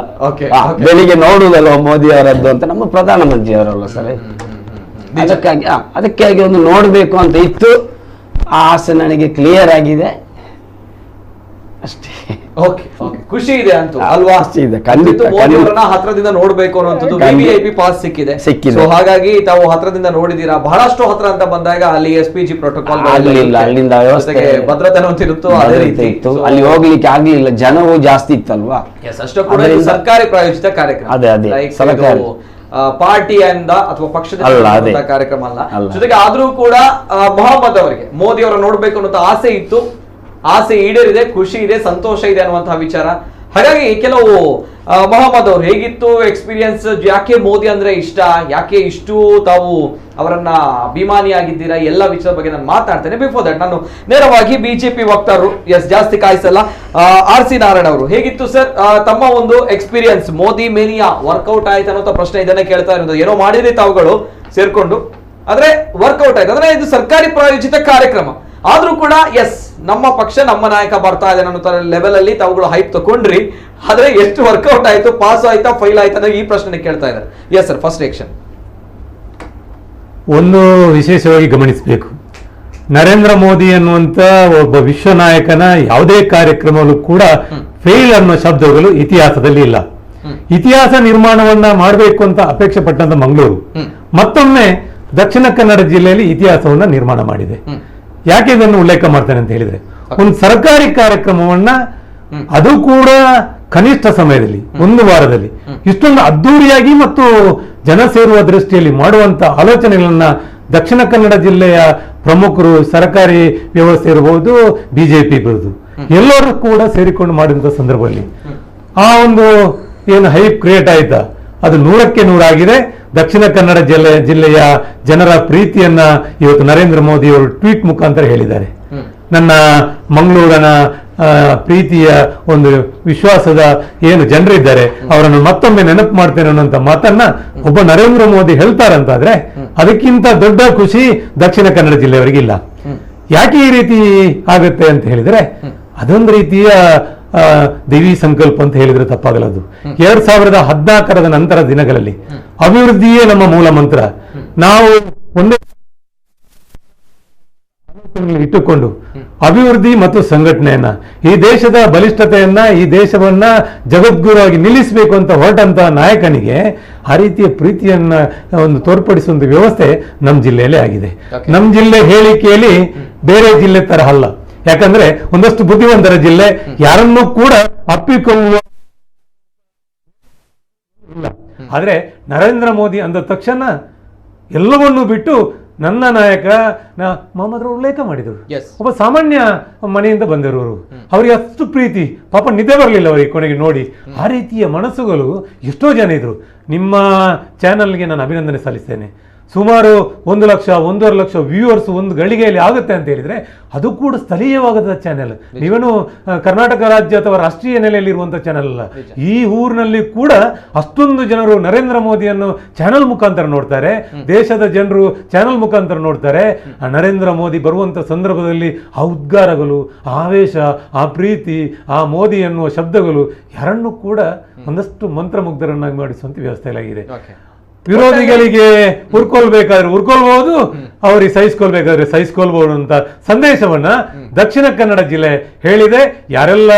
ಬೆಳಿಗ್ಗೆ ನೋಡುದಲ್ವ ಮೋದಿ ಅವರದ್ದು ಅಂತ, ನಮ್ಮ ಪ್ರಧಾನಮಂತ್ರಿ ಅವರಲ್ಲ ಸರ್. ಅದಕ್ಕಾಗಿ ಒಂದು ನೋಡ್ಬೇಕು ಅಂತ ಇತ್ತು. ಆ ಆಸೆ ನನಗೆ ಕ್ಲಿಯರ್ ಆಗಿದೆ ಅಷ್ಟೇ. ಓಕೆ ಖುಷಿ ಇದೆ ಅಂತೂ ಅಲ್ವಾ? ಖುಷಿ ಇದೆ, ಖಂಡಿತ, ಮೋದಿ ಅವರನ್ನ ಹತ್ರದಿಂದ ನೋಡ್ಬೇಕು ಅನ್ನೋಂಥದ್ದು ವಿವಿಐಪಿ ಪಾಸ್ ಸಿಕ್ಕಿದೆ. ಸಿಕ್ಕಿದೆ. ಹಾಗಾಗಿ ತಾವು ಹತ್ರದಿಂದ ನೋಡಿದೀರಾ. ಬಹಳಷ್ಟು ಹತ್ರ ಅಂತ ಬಂದಾಗ ಅಲ್ಲಿ SPG ಪ್ರೋಟೋಕಾಲ್ ಆಗ್ಲಿಲ್ಲ, ಅಲ್ಲಿಂದ ವ್ಯವಸ್ಥೆ ಭದ್ರತೆ ಅಂತಿರುತ್ತೋ ಅದೇ ರೀತಿ ಇತ್ತು. ಅಲ್ಲಿ ಹೋಗ್ಲಿಕ್ಕೆ ಆಗ್ಲಿಲ್ಲ, ಜನವು ಜಾಸ್ತಿ ಇತ್ತಲ್ವಾ. ಅಷ್ಟೂ ಕೂಡ ಇದು ಸರ್ಕಾರಿ ಪ್ರಾಯೋಜಿತ ಕಾರ್ಯಕ್ರಮ. ಅದೇ ಸರ್ಕಾರಿ ಪಾರ್ಟಿಯಿಂದ ಅಥವಾ ಪಕ್ಷದ ಕಾರ್ಯಕ್ರಮ ಅಲ್ಲ. ಜೊತೆಗೆ ಆದ್ರೂ ಕೂಡ ಮೊಹಮ್ಮದ್ ಅವರಿಗೆ ಮೋದಿ ಅವರ ನೋಡ್ಬೇಕು ಅನ್ನೋ ಆಸೆ ಇತ್ತು. ಆಸೆ ಈಡೇರಿದೆ, ಖುಷಿ ಇದೆ, ಸಂತೋಷ ಇದೆ ಅನ್ನುವಂತಹ ವಿಚಾರ. ಹಾಗಾಗಿ ಕೆಲವು ಮೊಹಮ್ಮದ್ ಅವ್ರು ಹೇಗಿತ್ತು ಎಕ್ಸ್ಪೀರಿಯನ್ಸ್, ಯಾಕೆ ಮೋದಿ ಅಂದ್ರೆ ಇಷ್ಟ, ಯಾಕೆ ಇಷ್ಟು ತಾವು ಅವರನ್ನ ಅಭಿಮಾನಿಯಾಗಿದ್ದೀರಾ, ಎಲ್ಲ ವಿಚಾರದ ಬಗ್ಗೆ ನಾನು ಮಾತಾಡ್ತೇನೆ. ಬಿಫೋರ್ ದಟ್ ನಾನು ನೇರವಾಗಿ ಬಿಜೆಪಿ ವಕ್ತಾರರು ಜಾಸ್ತಿ ಕಾಯಿಸಲ್ಲ, RC ನಾರಾಯಣ ಅವರು ಹೇಗಿತ್ತು ಸರ್ ತಮ್ಮ ಒಂದು ಎಕ್ಸ್ಪೀರಿಯನ್ಸ್? ಮೋದಿ ಮೇನಿಯಾ ವರ್ಕೌಟ್ ಆಯ್ತು ಅನ್ನೋ ಪ್ರಶ್ನೆ ಇದನ್ನೇ ಕೇಳ್ತಾ ಇರೋದು. ಏನೋ ಮಾಡಿದ್ರಿ ತಾವುಗಳು ಸೇರ್ಕೊಂಡು, ಆದ್ರೆ ವರ್ಕೌಟ್ ಆಯ್ತು ಅಂದ್ರೆ ಇದು ಸರ್ಕಾರಿ ಪ್ರಾಯೋಜಿತ ಕಾರ್ಯಕ್ರಮ. ಆದ್ರೂ ಕೂಡ ನಮ್ಮ ಪಕ್ಷ ನಮ್ಮ ನಾಯಕ ಬರ್ತಾ ಇದೆ ಅನ್ನೋ ಲೆವೆಲ್ ಅಲ್ಲಿ ತಾವುಗಳು ಹೈಪ್ ತಗೊಂಡ್ರಿ. ಆದ್ರೆ ಎಷ್ಟು ವರ್ಕೌಟ್ ಆಯ್ತು, ಪಾಸ್ ಆಯ್ತಾ, ಫೈಲ್ ಆಯ್ತಾ ಈ ಪ್ರಶ್ನೆ ಕೇಳ್ತಾ ಇದ್ದಾರೆ. Yes sir, first reaction. ಒಂದು ವಿಶೇಷವಾಗಿ ಗಮನಿಸಬೇಕು, ನರೇಂದ್ರ ಮೋದಿ ಅನ್ನುವಂತ ಒಬ್ಬ ವಿಶ್ವ ನಾಯಕನ ಯಾವುದೇ ಕಾರ್ಯಕ್ರಮದಲ್ಲೂ ಕೂಡ ಫೇಲ್ ಅನ್ನೋ ಶಬ್ದಗಳು ಇತಿಹಾಸದಲ್ಲಿ ಇಲ್ಲ. ಇತಿಹಾಸ ನಿರ್ಮಾಣವನ್ನ ಮಾಡಬೇಕು ಅಂತ ಅಪೇಕ್ಷೆ ಪಟ್ಟಂತ ಮಂಗಳೂರು ಮತ್ತೊಮ್ಮೆ ದಕ್ಷಿಣ ಕನ್ನಡ ಜಿಲ್ಲೆಯಲ್ಲಿ ಇತಿಹಾಸವನ್ನ ನಿರ್ಮಾಣ ಮಾಡಿದೆ. ಯಾಕೆ ಇದನ್ನು ಉಲ್ಲೇಖ ಮಾಡ್ತೇನೆ ಅಂತ ಹೇಳಿದ್ರೆ, ಒಂದು ಸರ್ಕಾರಿ ಕಾರ್ಯಕ್ರಮವನ್ನ ಅದು ಕೂಡ ಕನಿಷ್ಠ ಸಮಯದಲ್ಲಿ ಒಂದು ವಾರದಲ್ಲಿ ಇಷ್ಟೊಂದು ಅದ್ದೂರಿಯಾಗಿ ಮತ್ತು ಜನ ಸೇರುವ ದೃಷ್ಟಿಯಲ್ಲಿ ಮಾಡುವಂತ ಆಲೋಚನೆಗಳನ್ನ ದಕ್ಷಿಣ ಕನ್ನಡ ಜಿಲ್ಲೆಯ ಪ್ರಮುಖರು, ಸರ್ಕಾರಿ ವ್ಯವಸ್ಥೆ ಇರಬಹುದು, ಬಿಜೆಪಿ ಇರಬಹುದು, ಎಲ್ಲರೂ ಕೂಡ ಸೇರಿಕೊಂಡು ಮಾಡಿದಂತ ಸಂದರ್ಭದಲ್ಲಿ ಆ ಒಂದು ಏನು ಹೈಪ್ ಕ್ರಿಯೇಟ್ ಆಯ್ತಾ ಅದು 100ಕ್ಕೆ 100 ಆಗಿದೆ. ದಕ್ಷಿಣ ಕನ್ನಡ ಜಿಲ್ಲೆಯ ಜನರ ಪ್ರೀತಿಯನ್ನ ಇವತ್ತು ನರೇಂದ್ರ ಮೋದಿ ಅವರು ಟ್ವೀಟ್ ಮುಖಾಂತರ ಹೇಳಿದ್ದಾರೆ. ನನ್ನ ಮಂಗಳೂರಿನ ಪ್ರೀತಿಯ ಒಂದು ವಿಶ್ವಾಸದ ಏನು ಜನರಿದ್ದಾರೆ ಅವರನ್ನು ಮತ್ತೊಮ್ಮೆ ನೆನಪು ಮಾಡ್ತೇನೆ ಅನ್ನೋಂಥ ಮಾತನ್ನ ಒಬ್ಬ ನರೇಂದ್ರ ಮೋದಿ ಹೇಳ್ತಾರಂತಾದ್ರೆ ಅದಕ್ಕಿಂತ ದೊಡ್ಡ ಖುಷಿ ದಕ್ಷಿಣ ಕನ್ನಡ ಜಿಲ್ಲೆಯವರಿಗಿಲ್ಲ. ಯಾಕೆ ಈ ರೀತಿ ಆಗುತ್ತೆ ಅಂತ ಹೇಳಿದ್ರೆ ಅದೊಂದು ರೀತಿಯ ದೇವಿ ಸಂಕಲ್ಪ ಅಂತ ಹೇಳಿದ್ರೆ ತಪ್ಪಾಗಲದು. 2014ರ ನಂತರ ದಿನಗಳಲ್ಲಿ ಅಭಿವೃದ್ಧಿಯೇ ನಮ್ಮ ಮೂಲ ಮಂತ್ರ. ನಾವು ಒಂದೇ ಇಟ್ಟುಕೊಂಡು ಅಭಿವೃದ್ಧಿ ಮತ್ತು ಸಂಘಟನೆಯನ್ನ, ಈ ದೇಶದ ಬಲಿಷ್ಠತೆಯನ್ನ, ಈ ದೇಶವನ್ನ ಜಗದ್ಗುರುವಾಗಿ ನಿಲ್ಲಿಸಬೇಕು ಅಂತ ಹೊರಟಂತ ನಾಯಕನಿಗೆ ಆ ರೀತಿಯ ಪ್ರೀತಿಯನ್ನ ಒಂದು ತೋರ್ಪಡಿಸುವ ವ್ಯವಸ್ಥೆ ನಮ್ಮ ಜಿಲ್ಲೆಯಲ್ಲೇ ಆಗಿದೆ. ನಮ್ಮ ಜಿಲ್ಲೆ ಹೇಳಿಕೆಯಲ್ಲಿ ಬೇರೆ ಜಿಲ್ಲೆ ತರಹ ಅಲ್ಲ. ಯಾಕಂದ್ರೆ ಒಂದಷ್ಟು ಬುದ್ಧಿವಂತರ ಜಿಲ್ಲೆ, ಯಾರನ್ನೂ ಕೂಡ ಅಪ್ಪಿಕೊಳ್ಳುವ ಇಲ್ಲ. ಆದ್ರೆ ನರೇಂದ್ರ ಮೋದಿ ಅಂದ ತಕ್ಷಣ ಎಲ್ಲವನ್ನೂ ಬಿಟ್ಟು ನನ್ನ ನಾಯಕ ಮೊಹಮ್ಮದ್ ಉಲ್ಲೇಖ ಮಾಡಿದರು. ಒಬ್ಬ ಸಾಮಾನ್ಯ ಮನೆಯಿಂದ ಬಂದಿರೋರು, ಅವರಿಗೆ ಅಷ್ಟು ಪ್ರೀತಿ, ಪಾಪ ನಿದ್ದೆ ಬರಲಿಲ್ಲ ಅವರಿಗೆ ಕೊನೆಗೆ ನೋಡಿ. ಆ ರೀತಿಯ ಮನಸ್ಸುಗಳು ಎಷ್ಟೋ ಜನ ಇದ್ರು. ನಿಮ್ಮ ಚಾನಲ್ಗೆ ನಾನು ಅಭಿನಂದನೆ ಸಲ್ಲಿಸ್ತೇನೆ. ಸುಮಾರು 1 ಲಕ್ಷ 1.5 ಲಕ್ಷ ವ್ಯೂವರ್ಸ್ ಒಂದು ಗಳಿಗೆಯಲ್ಲಿ ಆಗುತ್ತೆ ಅಂತ ಹೇಳಿದ್ರೆ ಅದು ಕೂಡ ಸ್ಥಳೀಯವಾಗದ ಚಾನೆಲ್. ನೀವೇನು ಕರ್ನಾಟಕ ರಾಜ್ಯ ಅಥವಾ ರಾಷ್ಟ್ರೀಯ ನೆಲೆಯಲ್ಲಿರುವಂತಹ ಚಾನೆಲ್ ಅಲ್ಲ. ಈ ಊರಿನಲ್ಲಿ ಕೂಡ ಅಷ್ಟೊಂದು ಜನರು ನರೇಂದ್ರ ಮೋದಿಯನ್ನು ಚಾನೆಲ್ ಮುಖಾಂತರ ನೋಡ್ತಾರೆ, ದೇಶದ ಜನರು ಚಾನೆಲ್ ಮುಖಾಂತರ ನೋಡ್ತಾರೆ. ಆ ನರೇಂದ್ರ ಮೋದಿ ಬರುವಂತ ಸಂದರ್ಭದಲ್ಲಿ ಆ ಉದ್ಗಾರಗಳು, ಆ ಆವೇಶ, ಆ ಪ್ರೀತಿ, ಆ ಮೋದಿ ಎನ್ನುವ ಶಬ್ದಗಳು ಯಾರನ್ನೂ ಕೂಡ ಒಂದಷ್ಟು ಮಂತ್ರಮುಗ್ಧರನ್ನಾಗಿ ಮಾಡಿಸುವಂತ ವ್ಯವಸ್ಥೆಯಾಗಿದೆ. ವಿರೋಧಿಗಳಿಗೆ ಉರ್ಕೊಳ್ಬೇಕಾದ್ರೆ ಉರ್ಕೊಳ್ಬಹುದು, ಅವ್ರಿಗೆ ಸಹಿಸ್ಕೊಳ್ಬೇಕಾದ್ರೆ ಸಹಿಸ್ಕೊಳ್ಬಹುದು ಅಂತ ಸಂದೇಶವನ್ನ ದಕ್ಷಿಣ ಕನ್ನಡ ಜಿಲ್ಲೆ ಹೇಳಿದೆ. ಯಾರೆಲ್ಲ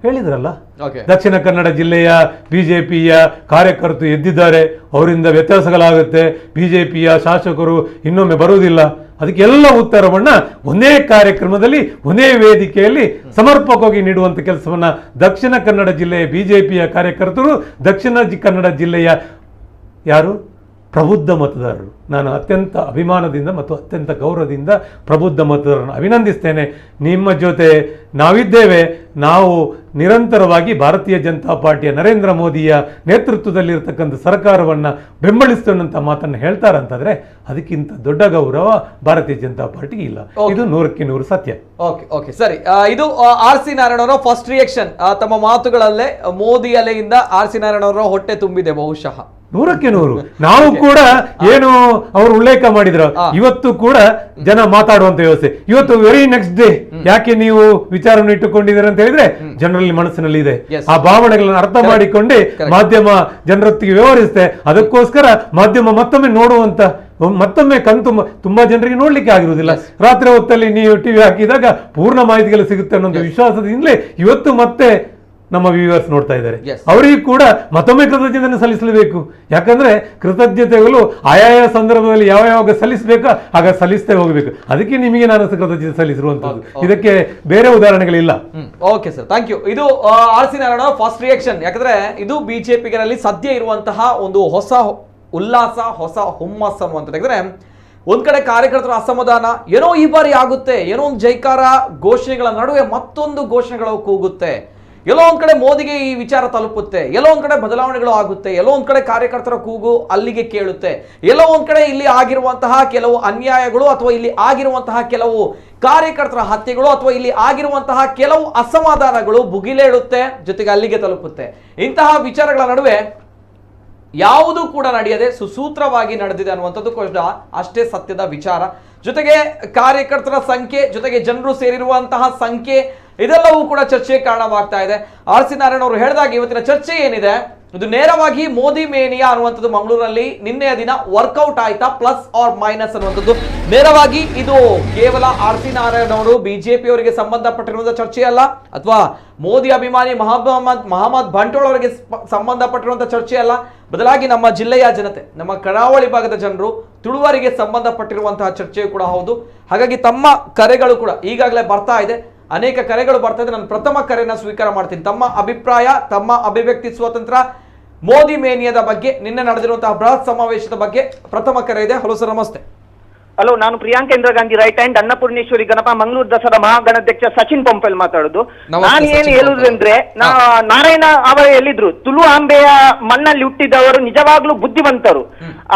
ಹೇಳಿದ್ರಲ್ಲ, ದಕ್ಷಿಣ ಕನ್ನಡ ಜಿಲ್ಲೆಯ ಬಿಜೆಪಿಯ ಕಾರ್ಯಕರ್ತರು ಎದ್ದಿದ್ದಾರೆ, ಅವರಿಂದ ವ್ಯತ್ಯಾಸಗಳಾಗುತ್ತೆ, ಬಿಜೆಪಿಯ ಶಾಸಕರು ಇನ್ನೊಮ್ಮೆ ಬರುವುದಿಲ್ಲ. ಅದಕ್ಕೆಲ್ಲ ಉತ್ತರವನ್ನ ಒಂದೇ ಕಾರ್ಯಕ್ರಮದಲ್ಲಿ ಒಂದೇ ವೇದಿಕೆಯಲ್ಲಿ ಸಮರ್ಪಕವಾಗಿ ನೀಡುವಂತ ಕೆಲಸವನ್ನ ದಕ್ಷಿಣ ಕನ್ನಡ ಜಿಲ್ಲೆಯ ಬಿಜೆಪಿಯ ಕಾರ್ಯಕರ್ತರು, ದಕ್ಷಿಣ ಕನ್ನಡ ಜಿಲ್ಲೆಯ ಯಾರು ಪ್ರಬುದ್ಧ ಮತದಾರರು, ನಾನು ಅತ್ಯಂತ ಅಭಿಮಾನದಿಂದ ಮತ್ತು ಅತ್ಯಂತ ಗೌರವದಿಂದ ಪ್ರಬುದ್ಧ ಮತದಾರರನ್ನು ಅಭಿನಂದಿಸ್ತೇನೆ. ನಿಮ್ಮ ಜೊತೆ ನಾವಿದ್ದೇವೆ. ನಾವು ನಿರಂತರವಾಗಿ ಭಾರತೀಯ ಜನತಾ ಪಾರ್ಟಿಯ ನರೇಂದ್ರ ಮೋದಿಯ ನೇತೃತ್ವದಲ್ಲಿರ್ತಕ್ಕಂಥ ಸರ್ಕಾರವನ್ನು ಬೆಂಬಲಿಸ್ತೇನೆ ಅಂತ ಮಾತನ್ನು ಹೇಳ್ತಾರಂತಂದ್ರೆ ಅದಕ್ಕಿಂತ ದೊಡ್ಡ ಗೌರವ ಭಾರತೀಯ ಜನತಾ ಪಾರ್ಟಿಗೆ ಇಲ್ಲ. ಇದು 100ಕ್ಕೆ 100 ಸತ್ಯ. ಓಕೆ ಸರಿ. ಇದು RC ನಾರಾಯಣ ಅವರ ಫಸ್ಟ್ ರಿಯಾಕ್ಷನ್. ತಮ್ಮ ಮಾತುಗಳಲ್ಲೇ ಮೋದಿ ಅಲೆಯಿಂದ RC ನಾರಾಯಣ ಅವರ ಹೊಟ್ಟೆ ತುಂಬಿದೆ ಬಹುಶಃ. 100ಕ್ಕೆ 100 ನಾವು ಕೂಡ ಏನು ಅವರು ಉಲ್ಲೇಖ ಮಾಡಿದ್ರು, ಇವತ್ತು ಕೂಡ ಜನ ಮಾತಾಡುವಂತ ವ್ಯವಸ್ಥೆ. ಇವತ್ತು ವೆರಿ ನೆಕ್ಸ್ಟ್ ಡೇ ಯಾಕೆ ನೀವು ವಿಚಾರವನ್ನು ಇಟ್ಟುಕೊಂಡಿದ್ದೀರ ಅಂತ ಹೇಳಿದ್ರೆ ಜನರಲ್ಲಿ ಮನಸ್ಸಿನಲ್ಲಿ ಇದೆ. ಆ ಭಾವನೆಗಳನ್ನು ಅರ್ಥ ಮಾಡಿಕೊಂಡೇ ಮಾಧ್ಯಮ ಜನರೊತ್ತಿಗೆ ವ್ಯವಹರಿಸುತ್ತೆ. ಅದಕ್ಕೋಸ್ಕರ ಮಾಧ್ಯಮ ಮತ್ತೊಮ್ಮೆ ನೋಡುವಂತ, ಮತ್ತೊಮ್ಮೆ ಕಂತು ತುಂಬಾ ಜನರಿಗೆ ನೋಡ್ಲಿಕ್ಕೆ ಆಗಿರುವುದಿಲ್ಲ. ರಾತ್ರಿ ಹೊತ್ತಲ್ಲಿ ನೀವು ಟಿವಿ ಹಾಕಿದಾಗ ಪೂರ್ಣ ಮಾಹಿತಿಗಳು ಸಿಗುತ್ತೆ ಅನ್ನೋ ವಿಶ್ವಾಸದಿಂದಲೇ ಇವತ್ತು ಮತ್ತೆ ನಮ್ಮ ವ್ಯೂವರ್ಸ್ ನೋಡ್ತಾ ಇದ್ದಾರೆ, Yes. ಅವರಿಗೂ ಕೂಡ ಮತ್ತೊಮ್ಮೆ ಕೃತಜ್ಞತೆಯನ್ನು ಸಲ್ಲಿಸಲೇಬೇಕು. ಯಾಕಂದ್ರೆ ಕೃತಜ್ಞತೆಗಳು ಆಯಾಯ ಸಂದರ್ಭದಲ್ಲಿ ಯಾವಾಗ ಸಲ್ಲಿಸಬೇಕು ಆಗ ಸಲ್ಲಿಸ್ತೇ ಹೋಗಬೇಕು. ಅದಕ್ಕೆ ನಿಮಗೆ ನಾನು ಕೃತಜ್ಞತೆ ಸಲ್ಲಿಸಿರುವಂತದ್ದು, ಇದಕ್ಕೆ ಬೇರೆ ಉದಾಹರಣೆಗಳಿಲ್ಲ. Okay sir, thank you. ಇದು R C Narayana first reaction. ಯಾಕಂದ್ರೆ ಇದು ಬಿಜೆಪಿಗರಲ್ಲಿ ಸದ್ಯ ಇರುವಂತಹ ಒಂದು ಹೊಸ ಉಲ್ಲಾಸ, ಹೊಸ ಹುಮ್ಮಸ್ ಅನ್ನುವಂಥದ್ದು. ಯಾಕಂದ್ರೆ ಒಂದ್ ಕಡೆ ಕಾರ್ಯಕರ್ತರ ಅಸಮಾಧಾನ, ಏನೋ ಈ ಬಾರಿ ಆಗುತ್ತೆ, ಏನೋ ಒಂದು ಜೈಕಾರ ಘೋಷಣೆಗಳ ನಡುವೆ ಮತ್ತೊಂದು ಘೋಷಣೆಗಳು ಕೂಗುತ್ತೆ, ಎಲ್ಲೋ ಒಂದ್ ಕಡೆ ಮೋದಿಗೆ ಈ ವಿಚಾರ ತಲುಪುತ್ತೆ, ಎಲ್ಲೋ ಒಂದ್ ಕಡೆ ಬದಲಾವಣೆಗಳು ಆಗುತ್ತೆ, ಎಲ್ಲೋ ಒಂದ್ ಕಡೆ ಕಾರ್ಯಕರ್ತರ ಕೂಗು ಅಲ್ಲಿಗೆ ಕೇಳುತ್ತೆ, ಎಲ್ಲೋ ಒಂದ್ ಕಡೆ ಇಲ್ಲಿ ಆಗಿರುವಂತಹ ಕೆಲವು ಅನ್ಯಾಯಗಳು ಅಥವಾ ಇಲ್ಲಿ ಆಗಿರುವಂತಹ ಕೆಲವು ಕಾರ್ಯಕರ್ತರ ಹತ್ಯೆಗಳು ಅಥವಾ ಇಲ್ಲಿ ಆಗಿರುವಂತಹ ಕೆಲವು ಅಸಮಾಧಾನಗಳು ಭುಗಿಲೇಳುತ್ತೆ, ಜೊತೆಗೆ ಅಲ್ಲಿಗೆ ತಲುಪುತ್ತೆ. ಇಂತಹ ವಿಚಾರಗಳ ನಡುವೆ ಯಾವುದು ಕೂಡ ನಡೆಯದೆ ಸುಸೂತ್ರವಾಗಿ ನಡೆದಿದೆ ಅನ್ನುವಂಥದ್ದು ಕೂಡ ಅಷ್ಟೇ ಸತ್ಯದ ವಿಚಾರ. ಜೊತೆಗೆ ಕಾರ್ಯಕರ್ತರ ಸಂಖ್ಯೆ, ಜೊತೆಗೆ ಜನರು ಸೇರಿರುವಂತಹ ಸಂಖ್ಯೆ, ಇದೆಲ್ಲವೂ ಕೂಡ ಚರ್ಚೆಗೆ ಕಾರಣವಾಗ್ತಾ ಇದೆ. ಆರ್ ಸಿ ನಾರಾಯಣ ಅವರು ಹೇಳಿದಾಗ ಇವತ್ತಿನ ಚರ್ಚೆ ಏನಿದೆ, ಇದು ನೇರವಾಗಿ ಮೋದಿ ಮೇನಿಯಾ ಅನ್ನುವಂಥದ್ದು ಮಂಗಳೂರಲ್ಲಿ ನಿನ್ನೆಯ ದಿನ ವರ್ಕೌಟ್ ಆಯ್ತಾ, ಪ್ಲಸ್ ಆರ್ ಮೈನಸ್ ಅನ್ನುವಂಥದ್ದು ನೇರವಾಗಿ ಇದು ಕೇವಲ ಆರ್ ಸಿ ನಾರಾಯಣ ಅವರು ಬಿಜೆಪಿ ಅವರಿಗೆ ಸಂಬಂಧಪಟ್ಟಿರುವಂತಹ ಚರ್ಚೆ ಅಲ್ಲ, ಅಥವಾ ಮೋದಿ ಅಭಿಮಾನಿ ಮಹಮ್ಮದ್ ಬಂಟೋಳ್ ಅವರಿಗೆ ಸಂಬಂಧಪಟ್ಟಿರುವಂತಹ ಚರ್ಚೆ ಅಲ್ಲ, ಬದಲಾಗಿ ನಮ್ಮ ಜಿಲ್ಲೆಯ ಜನತೆ, ನಮ್ಮ ಕರಾವಳಿ ಭಾಗದ ಜನರು, ತುಳುವರಿಗೆ ಸಂಬಂಧಪಟ್ಟಿರುವಂತಹ ಚರ್ಚೆಯೂ ಕೂಡ ಹೌದು. ಹಾಗಾಗಿ ತಮ್ಮ ಕರೆಗಳು ಕೂಡ ಈಗಾಗಲೇ ಬರ್ತಾ ಇದೆ, ಅನೇಕ ಕರೆಗಳು ಬರ್ತಾ ಇದೆ. ನಾನು ಪ್ರಥಮ ಕರೆನ ಸ್ವೀಕಾರ ಮಾಡ್ತೀನಿ. ತಮ್ಮ ಅಭಿಪ್ರಾಯ, ತಮ್ಮ ಅಭಿವ್ಯಕ್ತಿ ಸ್ವಾತಂತ್ರ್ಯ, ಮೋದಿ ಮೇನಿಯಾದ ಬಗ್ಗೆ, ನಿನ್ನೆ ನಡೆದಿರುವಂತಹ ಬೃಹತ್ ಸಮಾವೇಶದ ಬಗ್ಗೆ ಪ್ರಥಮ ಕರೆ ಇದೆ. ಹಲೋ ಸರ್, ನಮಸ್ತೆ. ಹಲೋ, ನಾನು ಪ್ರಿಯಾಂಕ ಇಂದಿರಾ ಗಾಂಧಿ ರೈಟ್ ಹ್ಯಾಂಡ್ ಅನ್ನಪೂರ್ಣೇಶ್ವರಿ ಗಣಪ ಮಂಗಳೂರು ದಸರಾ ಮಹಾಗಣಾಧ್ಯಕ್ಷ ಸಚಿನ್ ಪಂಪೆಲ್ ಮಾತಾಡೋದು. ನಾನು ಏನು ಹೇಳುದಂದ್ರೆ, ನಾರಾಯಣ ಅವರು ಹೇಳಿದ್ರು, ತುಳು ಆಂಬೆಯ ಮಣ್ಣಲ್ಲಿ ಹುಟ್ಟಿದವರು ನಿಜವಾಗ್ಲೂ ಬುದ್ಧಿವಂತರು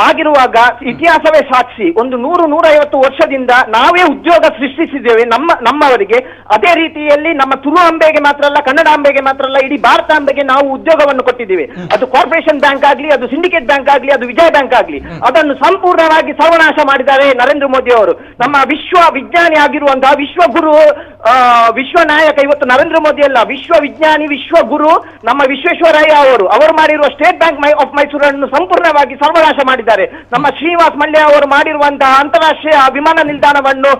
ಆಗಿರುವಾಗ ಇತಿಹಾಸವೇ ಸಾಕ್ಷಿ, ಒಂದು 100-150 ವರ್ಷದಿಂದ ನಾವೇ ಉದ್ಯೋಗ ಸೃಷ್ಟಿಸಿದ್ದೇವೆ ನಮ್ಮವರಿಗೆ. ಅದೇ ರೀತಿಯಲ್ಲಿ ನಮ್ಮ ತುಳು ಆಂಬೆಗೆ ಮಾತ್ರ ಅಲ್ಲ, ಕನ್ನಡ ಆಂಬೆಗೆ ಮಾತ್ರ ಅಲ್ಲ, ಇಡೀ ಭಾರತ ಆಂಬೆಗೆ ನಾವು ಉದ್ಯೋಗವನ್ನು ಕೊಟ್ಟಿದ್ದೇವೆ. ಅದು ಕಾರ್ಪೊರೇಷನ್ ಬ್ಯಾಂಕ್ ಆಗ್ಲಿ, ಅದು ಸಿಂಡಿಕೇಟ್ ಬ್ಯಾಂಕ್ ಆಗ್ಲಿ, ಅದು ವಿಜಯ ಬ್ಯಾಂಕ್ ಆಗ್ಲಿ, ಅದನ್ನು ಸಂಪೂರ್ಣವಾಗಿ ಸರ್ವನಾಶ ಮಾಡಿದ್ದಾರೆ ನರೇಂದ್ರ ಮೋದಿ ಅವರು. ನಮ್ಮ ವಿಶ್ವ ವಿಜ್ಞಾನಿ ಆಗಿರುವಂತಹ ವಿಶ್ವಗುರು, ವಿಶ್ವ ನಾಯಕ ಇವತ್ತು ನರೇಂದ್ರ ಮೋದಿ ಅಲ್ಲ, ವಿಶ್ವ ವಿಜ್ಞಾನಿ, ವಿಶ್ವಗುರು ನಮ್ಮ ವಿಶ್ವೇಶ್ವರಯ್ಯ ಅವರು ಮಾಡಿರುವ ಸ್ಟೇಟ್ ಬ್ಯಾಂಕ್ ಆಫ್ ಮೈಸೂರನ್ನು ಸಂಪೂರ್ಣವಾಗಿ ಸರ್ವನಾಶ ಮಾಡಿದ್ದಾರೆ. ನಮ್ಮ ಶ್ರೀನಿವಾಸ್ ಮಲ್ಯ ಅವರು ಮಾಡಿರುವಂತಹ ಅಂತಾರಾಷ್ಟ್ರೀಯ ವಿಮಾನ ನಿಲ್ದಾಣವನ್ನು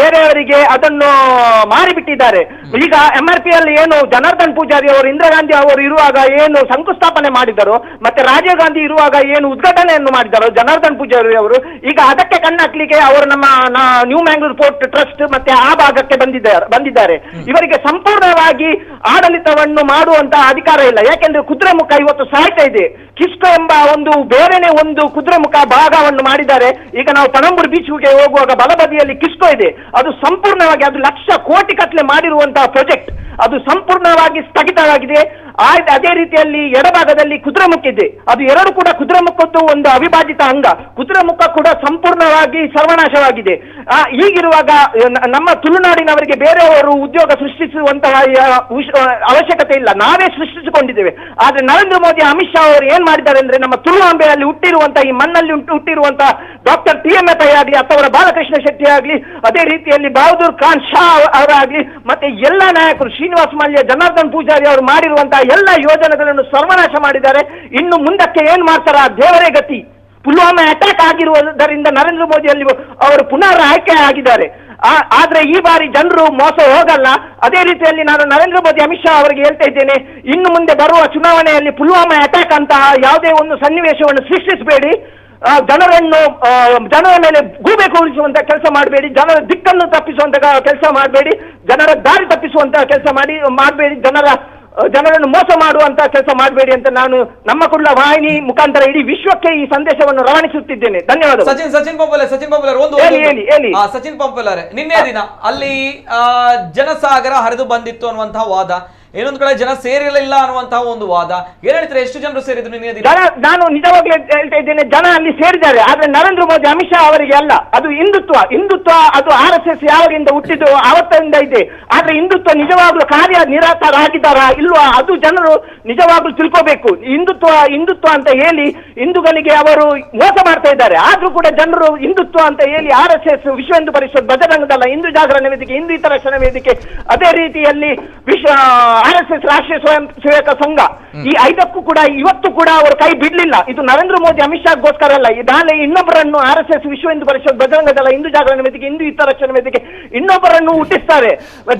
ಬೇರೆಯವರಿಗೆ ಅದನ್ನು ಮಾರಿಬಿಟ್ಟಿದ್ದಾರೆ. ಈಗ MRP ಅಲ್ಲಿ ಏನು ಜನಾರ್ದನ್ ಪೂಜಾರಿ ಅವರು, ಇಂದಿರಾ ಗಾಂಧಿ ಅವರು ಇರುವಾಗ ಏನು ಶಂಕುಸ್ಥಾಪನೆ ಮಾಡಿದರು, ಮತ್ತೆ ರಾಜೀವ್ ಗಾಂಧಿ ಇರುವಾಗ ಏನು ಉದ್ಘಾಟನೆಯನ್ನು ಮಾಡಿದರು ಜನಾರ್ದನ್ ಪೂಜಾರಿ ಅವರು, ಈಗ ಅದಕ್ಕೆ ಕಣ್ಣಾಕ್ಲಿಕ್ಕೆ ಅವರು ನಮ್ಮ ನ್ಯೂ ಮ್ಯಾಂಗ್ಳೂರ್ ಪೋರ್ಟ್ ಟ್ರಸ್ಟ್ ಮತ್ತೆ ಆ ಭಾಗಕ್ಕೆ ಬಂದಿದ್ದಾರೆ. ಇವರಿಗೆ ಸಂಪೂರ್ಣವಾಗಿ ಆಡಳಿತವನ್ನು ಮಾಡುವಂತಹ ಅಧಿಕಾರ ಇಲ್ಲ. ಯಾಕೆಂದ್ರೆ ಕುದುರೆಮುಖ ಇವತ್ತು ಸಾಯ್ತಾ ಇದೆ. ಕಿಸ್ಕೋ ಎಂಬ ಒಂದು ಬೇರೆನೆ ಒಂದು ಕುದುರೆಮುಖ ಭಾಗವನ್ನು ಮಾಡಿದ್ದಾರೆ. ಈಗ ನಾವು ಪಣಂಬೂರು ಬೀಚ್ಗೆ ಹೋಗುವಾಗ ಬಲಬದಿಯಲ್ಲಿ ಕಿಸ್ಕೋ ಇದೆ, ಅದು ಸಂಪೂರ್ಣವಾಗಿ, ಅದು ಲಕ್ಷ ಕೋಟಿ ಕಟ್ಲೆ ಮಾಡಿರುವಂತಹ ಪ್ರಾಜೆಕ್ಟ್, ಅದು ಸಂಪೂರ್ಣವಾಗಿ ಸ್ಥಗಿತವಾಗಿದೆ. ಅದೇ ರೀತಿಯಲ್ಲಿ ಎಡಭಾಗದಲ್ಲಿ ಕುದುರೆಮುಖ ಇದೆ, ಅದು ಎರಡು ಕೂಡ ಕುದುರೆಮುಖದ್ದು ಒಂದು ಅವಿಭಾಜಿತ ಅಂಗ. ಕುದುರೆಮುಖ ಕೂಡ ಸಂಪೂರ್ಣವಾಗಿ ಸರ್ವನಾಶವಾಗಿದೆ. ಹೀಗಿರುವಾಗ ನಮ್ಮ ತುಳುನಾಡಿನವರಿಗೆ ಬೇರೆಯವರು ಉದ್ಯೋಗ ಸೃಷ್ಟಿಸುವಂತಹ ಅವಶ್ಯಕತೆ ಇಲ್ಲ, ನಾವೇ ಸೃಷ್ಟಿಸಿಕೊಂಡಿದ್ದೇವೆ. ಆದ್ರೆ ನರೇಂದ್ರ ಮೋದಿ, ಅಮಿತ್ ಶಾ ಅವರು ಏನ್ ಮಾಡಿದ್ದಾರೆ ಅಂದ್ರೆ, ನಮ್ಮ ತುಳು ಆಂಬೆಯಲ್ಲಿ ಹುಟ್ಟಿರುವಂತಹ, ಈ ಮಣ್ಣಲ್ಲಿ ಹುಟ್ಟಿರುವಂತಹ ಡಾಕ್ಟರ್ TMF ಆಗಲಿ ಅಥವಾ ಬಾಲಕೃಷ್ಣ ಶೆಟ್ಟಿ ಆಗಲಿ, ಅದೇ ರೀತಿಯಲ್ಲಿ ಬಹದ್ದೂರ್ ಖಾನ್ ಶಾ ಅವರಾಗ್ಲಿ, ಮತ್ತೆ ಎಲ್ಲ ನಾಯಕರು, ಶ್ರೀನಿವಾಸ್ ಮಲ್ಯ, ಜನಾರ್ದನ್ ಪೂಜಾರಿ ಅವರು ಮಾಡಿರುವಂತಹ ಎಲ್ಲ ಯೋಜನೆಗಳನ್ನು ಸರ್ವನಾಶ ಮಾಡಿದ್ದಾರೆ. ಇನ್ನು ಮುಂದಕ್ಕೆ ಏನ್ ಮಾಡ್ತಾರ ದೇವರೇ ಗತಿ. ಪುಲ್ವಾಮಾ ಅಟ್ಯಾಕ್ ಆಗಿರುವುದರಿಂದ ನರೇಂದ್ರ ಮೋದಿ ಅಲ್ಲಿ ಅವರು ಪುನರ್ ಆಯ್ಕೆ ಆಗಿದ್ದಾರೆ. ಆದ್ರೆ ಈ ಬಾರಿ ಜನರು ಮೋಸ ಹೋಗಲ್ಲ. ಅದೇ ರೀತಿಯಲ್ಲಿ ನಾನು ನರೇಂದ್ರ ಮೋದಿ, ಅಮಿತ್ ಶಾ ಅವರಿಗೆ ಹೇಳ್ತಾ ಇದ್ದೇನೆ, ಇನ್ನು ಮುಂದೆ ಬರುವ ಚುನಾವಣೆಯಲ್ಲಿ ಪುಲ್ವಾಮಾ ಅಟ್ಯಾಕ್ ಅಂತಹ ಯಾವುದೇ ಒಂದು ಸನ್ನಿವೇಶವನ್ನು ಸೃಷ್ಟಿಸಬೇಡಿ. ಜನರ ಮೇಲೆ ಗೂಬೆ ಕೂರಿಸುವಂತ ಕೆಲಸ ಮಾಡಬೇಡಿ, ಜನರ ದಿಕ್ಕನ್ನು ತಪ್ಪಿಸುವಂತ ಕೆಲಸ ಮಾಡಬೇಡಿ, ಜನರ ದಾರಿ ತಪ್ಪಿಸುವಂತ ಕೆಲಸ ಮಾಡಬೇಡಿ, ಜನರನ್ನು ಮೋಸ ಮಾಡುವಂತ ಕೆಲಸ ಮಾಡಬೇಡಿ ಅಂತ ನಾನು ನಮ್ಮ ಕುಳ್ಳ ವಾಹಿನಿ ಮುಖಾಂತರ ಇಡೀ ವಿಶ್ವಕ್ಕೆ ಈ ಸಂದೇಶವನ್ನು ರವಾನಿಸುತ್ತಿದ್ದೇನೆ. ಧನ್ಯವಾದ. ಸಚಿನ್ ಪಂಪೆಲೆ ಸಚಿನ್ ಪಂಪೆಲೆ ನಿನ್ನೆ ದಿನ ಅಲ್ಲಿ ಜನಸಾಗರ ಹರಿದು ಬಂದಿತ್ತು ಅನ್ನುವಂತಹ ವಾದ, ಏನೊಂದು ಕಡೆ ಜನ ಸೇರಿರಲಿಲ್ಲ ಅನ್ನುವಂತಹ ಒಂದು ವಾದ, ಏನ್ ಹೇಳ್ತಾರೆ, ಎಷ್ಟು ಜನರು ಸೇರಿದ್ರು ನಿನ್ನೆ ದಿನ? ನಾನು ನಿಜವಾಗ್ಲೂ ಹೇಳ್ತಾ ಇದ್ದೇನೆ, ಜನ ಅಲ್ಲಿ ಸೇರಿದ್ದಾರೆ. ಆದ್ರೆ ನರೇಂದ್ರ ಮೋದಿ, ಅಮಿತ್ ಶಾ ಅವರಿಗೆ ಅಲ್ಲ. ಅದು ಹಿಂದುತ್ವ ಅದು RSS ಯಾವಾಗಿಂದ ಹುಟ್ಟಿದ್ದು ಆವತ್ತಿಂದ ಇದೆ. ಆದ್ರೆ ಹಿಂದುತ್ವ ನಿಜವಾಗ್ಲೂ ಕಾರ್ಯ ನಿರತರಾಗಿದ್ದಾರಾ ಇಲ್ವಾ, ಅದು ಜನರು ನಿಜವಾಗ್ಲೂ ತಿಳ್ಕೋಬೇಕು. ಹಿಂದುತ್ವ ಅಂತ ಹೇಳಿ ಹಿಂದೂಗಳಿಗೆ ಅವರು ಮೋಸ ಮಾಡ್ತಾ ಇದ್ದಾರೆ. ಆದ್ರೂ ಕೂಡ ಜನರು ಹಿಂದುತ್ವ ಅಂತ ಹೇಳಿ RSS, ವಿಶ್ವ ಹಿಂದೂ ಪರಿಷತ್, ಬಜರಂಗದಳ, ಹಿಂದೂ ಜಾಗರಣ ವೇದಿಕೆ, ಹಿಂದೂ ಹಿತರಕ್ಷಣಾ ವೇದಿಕೆ, ಅದೇ ರೀತಿಯಲ್ಲಿ RSS ರಾಷ್ಟ್ರೀಯ ಸ್ವಯಂ ಸೇವಕ ಸಂಘ, ಈ 5ಕ್ಕೂ ಕೂಡ ಇವತ್ತು ಕೂಡ ಅವರು ಕೈ ಬಿಡ್ಲಿಲ್ಲ. ಇದು ನರೇಂದ್ರ ಮೋದಿ ಅಮಿತ್ ಶಾಗೋಸ್ಕರ ಅಲ್ಲ, ನಾಳೆ ಇನ್ನೊಬ್ಬರನ್ನು RSS ವಿಶ್ವ ಹಿಂದೂ ಪರಿಷತ್, ಬಜರಂಗ ದಳ, ಹಿಂದೂ ಜಾಗರಣ ವೇದಿಕೆ, ಹಿಂದೂ ಹಿತರಕ್ಷಣಾ ವೇದಿಕೆ ಇನ್ನೊಬ್ಬರನ್ನು ಹುಟ್ಟಿಸ್ತಾರೆ,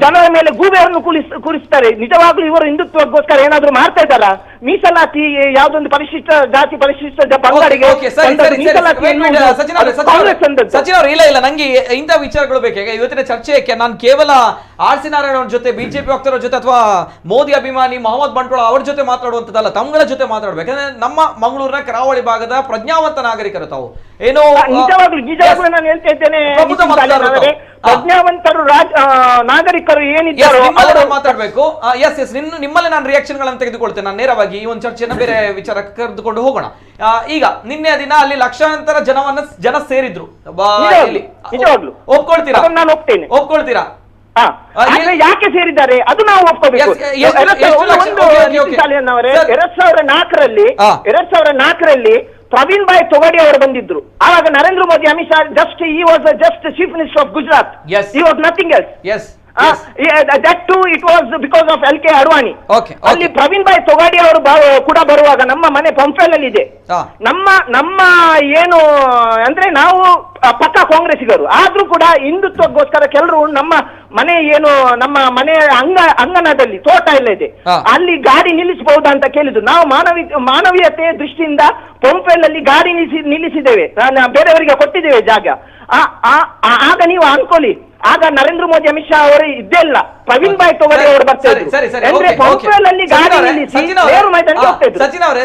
ಜನರ ಮೇಲೆ ಗೂಬೆಯನ್ನು ಕೂರಿಸ್ತಾರೆ. ನಿಜವಾಗ್ಲೂ ಇವರು ಹಿಂದುತ್ವಕ್ಕೋಸ್ಕರ ಏನಾದ್ರು ಮಾಡ್ತಾ ಇದ್ದಾರಾ? ಮೀಸಲಾತಿ ಯಾವ್ದೊಂದು ಪರಿಶಿಷ್ಟ ಜಾತಿ ಪರಿಶಿಷ್ಟ ಪಂಗಡಿಗೆ ಸಚಿನ್ ಅವರು ಇಲ್ಲ ನಂಗೆ ಇಂಥ ವಿಚಾರಗಳು ಬೇಕು. ಈಗ ಇವತ್ತಿನ ಚರ್ಚೆಗೆ ನಾನು ಕೇವಲ RC ನಾರಾಯಣ ಅವ್ರ ಜೊತೆ, ಬಿಜೆಪಿ ವಕ್ತಾರರ ಜೊತೆ ಅಥವಾ ಮೋದಿ ಅಭಿಮಾನಿ ಮೊಹಮ್ಮದ್ ಬಂಟ್ವಾಳ ಅವ್ರ ಜೊತೆ ಮಾತಾಡುವಂತದ್ದಲ್ಲ, ತಮ್ಮಗಳ ಜೊತೆ ಮಾತಾಡ್ಬೇಕು. ಯಾಕಂದ್ರೆ ನಮ್ಮ ಮಂಗಳೂರಿನ ಕರಾವಳಿ ಭಾಗದ ಪ್ರಜ್ಞಾವಂತ ನಾಗರಿಕರು ತಾವು. ಏನೋ ನಿಜವಾಗ್ಲೂ ನಾನು ಹೇಳ್ತಾ ಇದ್ದೇನೆ, ಪ್ರಜ್ಞಾವಂತರು ನಾಗರಿಕರು ಏನಿದ್ದಾರೋ ಮಾತಾಡ್ಬೇಕು. ಎಸ್ ನಿಮ್ಮಲ್ಲಿ ನಾನು ರಿಯಾಕ್ಷನ್ ಗಳನ್ನು ತೆಗೆದುಕೊಳ್ತೇನೆ. ನಾನು ನೇರವಾಗಿ ಈ ಒಂದು ಚರ್ಚೆಯನ್ನು ಬೇರೆ ವಿಚಾರ ಕರೆದುಕೊಂಡು ಹೋಗೋಣ. ಈಗ ನಿನ್ನೆ ದಿನ ಅಲ್ಲಿ ಲಕ್ಷಾಂತರ ಜನ ಸೇರಿದ್ರು. ಒಪ್ಕೊಳ್ತೀರಾ? ನಾನು ಒಪ್ತೇನೆ. ಒಪ್ಕೊಳ್ತೀರಾ? ಯಾಕೆ ಸೇರಿದ್ದಾರೆ ಅದು ನಾವು ಒಪ್ಕೋಬೇಕು. 2004ರಲ್ಲಿ ಪ್ರವೀಣ್ ಭಾಯ್ ತೊಗಾಡಿ ಅವರು ಬಂದಿದ್ರು. ಆವಾಗ Narendra Modi, Amit Shah just chief minister of Gujarat. He was nothing else. That too it was because of LK Advani. ಅಲ್ಲಿ ಪ್ರವೀಣ್ ಭಾಯ್ ತೊಗಾಡಿ ಅವರು ಕೂಡ ಬರುವಾಗ ನಮ್ಮ ಮನೆ ಪಂಪೆಲಲ್ಲಿ ಇದೆ. ನಮ್ಮ ಏನು ಅಂದ್ರೆ ನಾವು ಪಕ್ಕ ಕಾಂಗ್ರೆಸ್ಸಿಗರು ಆದ್ರೂ ಕೂಡ ಹಿಂದುತ್ವಕ್ಕೋಸ್ಕರ ಕೆಲವರು ನಮ್ಮ ಮನೆ ಏನು ನಮ್ಮ ಮನೆ ಅಂಗನದಲ್ಲಿ ತೋಟ ಎಲ್ಲ ಇದೆ, ಅಲ್ಲಿ ಗಾಡಿ ನಿಲ್ಲಿಸಬಹುದಾ ಅಂತ ಕೇಳಿದ್ರು. ನಾವು ಮಾನವೀಯತೆ ದೃಷ್ಟಿಯಿಂದ ಪಂಪೆಲಲ್ಲಿ ಗಾಡಿ ನಿಲ್ಲಿಸಿದ್ದೇವೆ, ಬೇರೆಯವರಿಗೆ ಕೊಟ್ಟಿದ್ದೇವೆ ಜಾಗ. ಆಗ ನೀವು ಅನ್ಕೊಳ್ಳಿ, ಆಗ ನರೇಂದ್ರ ಮೋದಿ ಅಮಿತ್ ಶಾ ಅವರು ಇದ್ದೇ ಇಲ್ಲ, ಪ್ರವೀಣ್ ಭಾಯ್ ತೊಗಾಡಿ ಅವರು ಬರ್ತಾರೆ. ಸಚಿನ್ ಅವರೇ,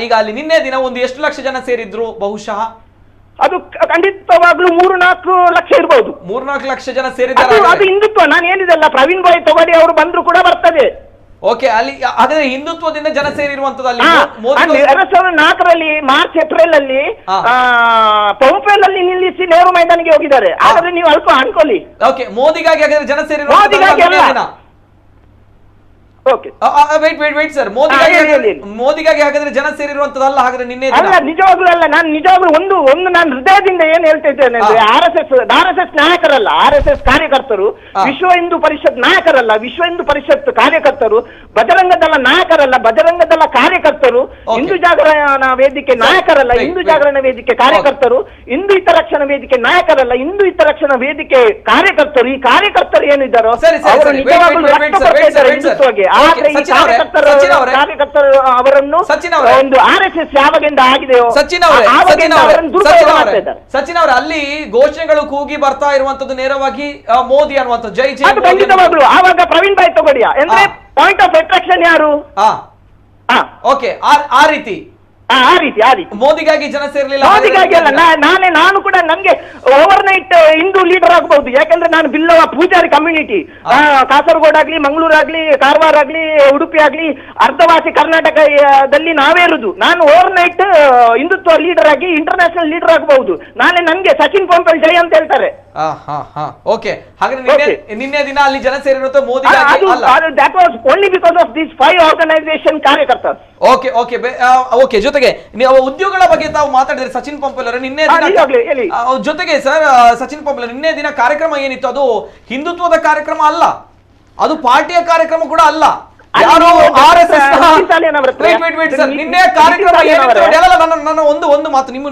ಈಗ ಅಲ್ಲಿ ನಿನ್ನೆ ದಿನ ಒಂದು ಎಷ್ಟು ಲಕ್ಷ ಜನ ಸೇರಿದ್ರು? ಬಹುಶಃ ಅದು ಖಂಡಿತವಾಗ್ಲೂ 3-4 ಲಕ್ಷ ಇರಬಹುದು. 3-4 ಲಕ್ಷ ಜನ ಸೇರಿದ್ದಾರೆ. ಅದು ಹಿಂದುತ್ವ. ನಾನು ಹೇಳಿದಲ್ಲ, ಪ್ರವೀಣ್ ಭಾಯ್ ತೊಗಾಡಿ ಅವರು ಬಂದ್ರು ಕೂಡ ಬರ್ತದೆ. ಓಕೆ, ಅಲ್ಲಿ ಹಾಗಾದ್ರೆ ಹಿಂದುತ್ವದಿಂದ ಜನ ಸೇರಿರುವಂತದ್ದು ಅಲ್ಲಿ 2004ರಲ್ಲಿ ಮಾರ್ಚ್ ಏಪ್ರಿಲ್ ಅಲ್ಲಿ ಪಂಪೆಲಲ್ಲಿ ನಿಲ್ಲಿಸಿ ನೆಹರು ಮೈದಾನಿಗೆ ಹೋಗಿದ್ದಾರೆ. ಹಾಗಾದ್ರೆ ನೀವು ಅಲ್ಪ ಅನ್ಕೊಳ್ಳಿ. ಓಕೆ, ಮೋದಿಗಾಗಿ ಹಾಗಾದ್ರೆ ಜನ ಸೇರಿರುವ ಸರ್, ಮೋದಿಗಾಗಿ ಹಾಗಾದ್ರೆ ಜನ ಸೇರಿರುವಂತದಲ್ಲ ಹಾಗಾದ್ರೆ ನಿನ್ನೆ ನಿಜವಾಗ್ಲೂ ಅಲ್ಲ. ನಾನು ನಿಜವಾಗ್ಲೂ ಒಂದು ನಾನು ಹೃದಯದಿಂದ ಏನ್ ಹೇಳ್ತಾ ಇದ್ದೇನೆ ಅಂದ್ರೆ, RSS ನಾಯಕರಲ್ಲ, RSS ಕಾರ್ಯಕರ್ತರು, ವಿಶ್ವ ಹಿಂದೂ ಪರಿಷತ್ ನಾಯಕರಲ್ಲ, ವಿಶ್ವ ಹಿಂದೂ ಪರಿಷತ್ ಕಾರ್ಯಕರ್ತರು, ಬಜರಂಗ ದಳ ನಾಯಕರಲ್ಲ, ಬಜರಂಗ ದಳ ಕಾರ್ಯಕರ್ತರು, ಹಿಂದೂ ಜಾಗರಣ ವೇದಿಕೆ ನಾಯಕರಲ್ಲ, ಹಿಂದೂ ಜಾಗರಣ ವೇದಿಕೆ ಕಾರ್ಯಕರ್ತರು, ಹಿಂದೂ ಹಿತರಕ್ಷಣಾ ವೇದಿಕೆ ನಾಯಕರಲ್ಲ, ಹಿಂದೂ ಹಿತರಕ್ಷಣಾ ವೇದಿಕೆ ಕಾರ್ಯಕರ್ತರು. ಈ ಕಾರ್ಯಕರ್ತರು ಏನಿದ್ದಾರೋ ಅವರು ನಿಜವಾಗ್ಲೂ ರಕ್ತಪಟ್ಟಿದ್ದಾರೆ ಹಿಂದುತ್ವಗೆ. ಆದ್ರೆ ಈ ಕಾರ್ಯಕರ್ತರು ಅವರನ್ನು ಒಂದು RSS ಯಾವಾಗಿಂದ ಆಗಿದೆಯೋ ಸಚಿನ್ ಅವರ ಅಲ್ಲಿ ಘೋಷಣೆಗಳು ಕೂಗಿ ಬರ್ತಾ ಇರುವಂತದ್ದು ನೇರವಾಗಿ ಮೋದಿ ಅನ್ನುವಂಥದ್ದು, ಜೈ ಜೈ ಖಂಡಿತವಾಗ್ಲು. ಆವಾಗ ಪ್ರವೀಣ್ ಭಾಯ್ ತೊಗಾಡಿಯಾ ಅಂದ್ರೆ ಪಾಯಿಂಟ್ ಆಫ್ ಅಟ್ರಾಕ್ಷನ್ ಯಾರು? ಓಕೆ, ಆ ರೀತಿ ಮೋದಿಗಾಗಿ ಜನ ಸೇರ್ಲಿಲ್ಲ. ಮೋದಿಗಾಗಿ ಅಲ್ಲ, ನಾನು ಕೂಡ ನನ್ಗೆ ಓವರ್ ನೈಟ್ ಹಿಂದೂ ಲೀಡರ್ ಆಗಬಹುದು. ಯಾಕಂದ್ರೆ ನಾನು ಬಿಲ್ಲವ ಪೂಜಾರಿ ಕಮ್ಯುನಿಟಿ, ಕಾಸರಗೋಡು ಆಗ್ಲಿ, ಮಂಗಳೂರು ಆಗ್ಲಿ, ಕಾರವಾರ ಆಗ್ಲಿ, ಉಡುಪಿ ಆಗ್ಲಿ, ಅರ್ಧವಾಸಿ ಕರ್ನಾಟಕದಲ್ಲಿ ನಾವೇ ಇರುದು. ನಾನು ಓವರ್ ನೈಟ್ ಹಿಂದುತ್ವ ಲೀಡರ್ ಆಗಿ ಇಂಟರ್ನ್ಯಾಷನಲ್ ಲೀಡರ್ ಆಗಬಹುದು. ನಾಳೆ ನನ್ಗೆ ಸಚಿನ್ ಪಂಪೆಲ್ ಜೈ ಅಂತ ಹೇಳ್ತಾರೆ. ಓಕೆ, ಹಾಗಾದ್ರೆ ನಿನ್ನೆ ದಿನ ಅಲ್ಲಿ ಜನ ಸೇರಿರುವಂತ Modi that was only because of these 5 organization ಕಾರ್ಯಕರ್ತರು. ಓಕೆ, ಜೊತೆಗೆ ನೀವು ಉದ್ಯೋಗಗಳ ಬಗ್ಗೆ ತಾವು ಮಾತಾಡಿದ್ರೆ ಸಚಿನ್ ಪಂಪೆಲ್ ಅವರೇ, ನಿನ್ನೆ ಜೊತೆಗೆ ಸರ್ ಸಚಿನ್ ಪಂಪೆಲ್ ನಿನ್ನೆ ದಿನ ಕಾರ್ಯಕ್ರಮ ಏನಿತ್ತು ಅದು ಹಿಂದುತ್ವದ ಕಾರ್ಯಕ್ರಮ ಅಲ್ಲ, ಅದು ಪಾರ್ಟಿಯ ಕಾರ್ಯಕ್ರಮ ಕೂಡ ಅಲ್ಲ. ನಿನ್ನೆ ಕಾರ್ಯಕ್ರಮ ಒಂದು ಮಾತು ನೀವು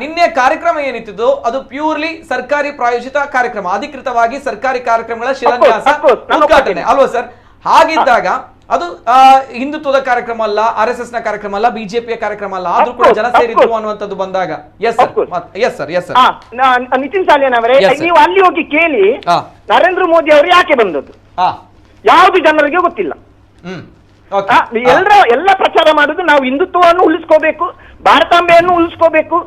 ನಿನ್ನೆ ಕಾರ್ಯಕ್ರಮ ಏನಿತ್ತು ಅದು ಪ್ಯೂರ್ಲಿ ಸರ್ಕಾರಿ ಪ್ರಾಯೋಜಿತ ಕಾರ್ಯಕ್ರಮ, ಅಧಿಕೃತವಾಗಿ ಸರ್ಕಾರಿ ಕಾರ್ಯಕ್ರಮಗಳ ಶಿಲಾನ್ಯಾಸ ಉದ್ಘಾಟನೆ ಅಲ್ವಾ ಸರ್? ಹಾಗಿದ್ದಾಗ ಅದು ಹಿಂದುತ್ವದ ಕಾರ್ಯಕ್ರಮ ಅಲ್ಲ, RSS ನ ಕಾರ್ಯಕ್ರಮ ಅಲ್ಲ, ಬಿಜೆಪಿಯ ಕಾರ್ಯಕ್ರಮ ಅಲ್ಲ, ಆದ್ರೂ ಕೂಡ ಜನ ಸೇರಿದ್ರು ಅನ್ನುವಂಥದ್ದು ಬಂದಾಗ ಎಸ್ ಸರ್ ನಿತಿನ್ ಸಾಲಿಯನ್ ಅವರೇ, ನೀವು ಅಲ್ಲಿ ಹೋಗಿ ಕೇಳಿ ನರೇಂದ್ರ ಮೋದಿ ಅವರು ಯಾಕೆ ಬಂದದ್ದು ಯಾವುದು ಜನರಿಗೆ ಗೊತ್ತಿಲ್ಲ. ಎಲ್ಲ ಪ್ರಚಾರ ಮಾಡುದು ನಾವು ಹಿಂದುತ್ವವನ್ನು ಉಳಿಸ್ಕೋಬೇಕು, ಭಾರತಾಂಬೆಯನ್ನು ಉಳಿಸ್ಕೋಬೇಕು,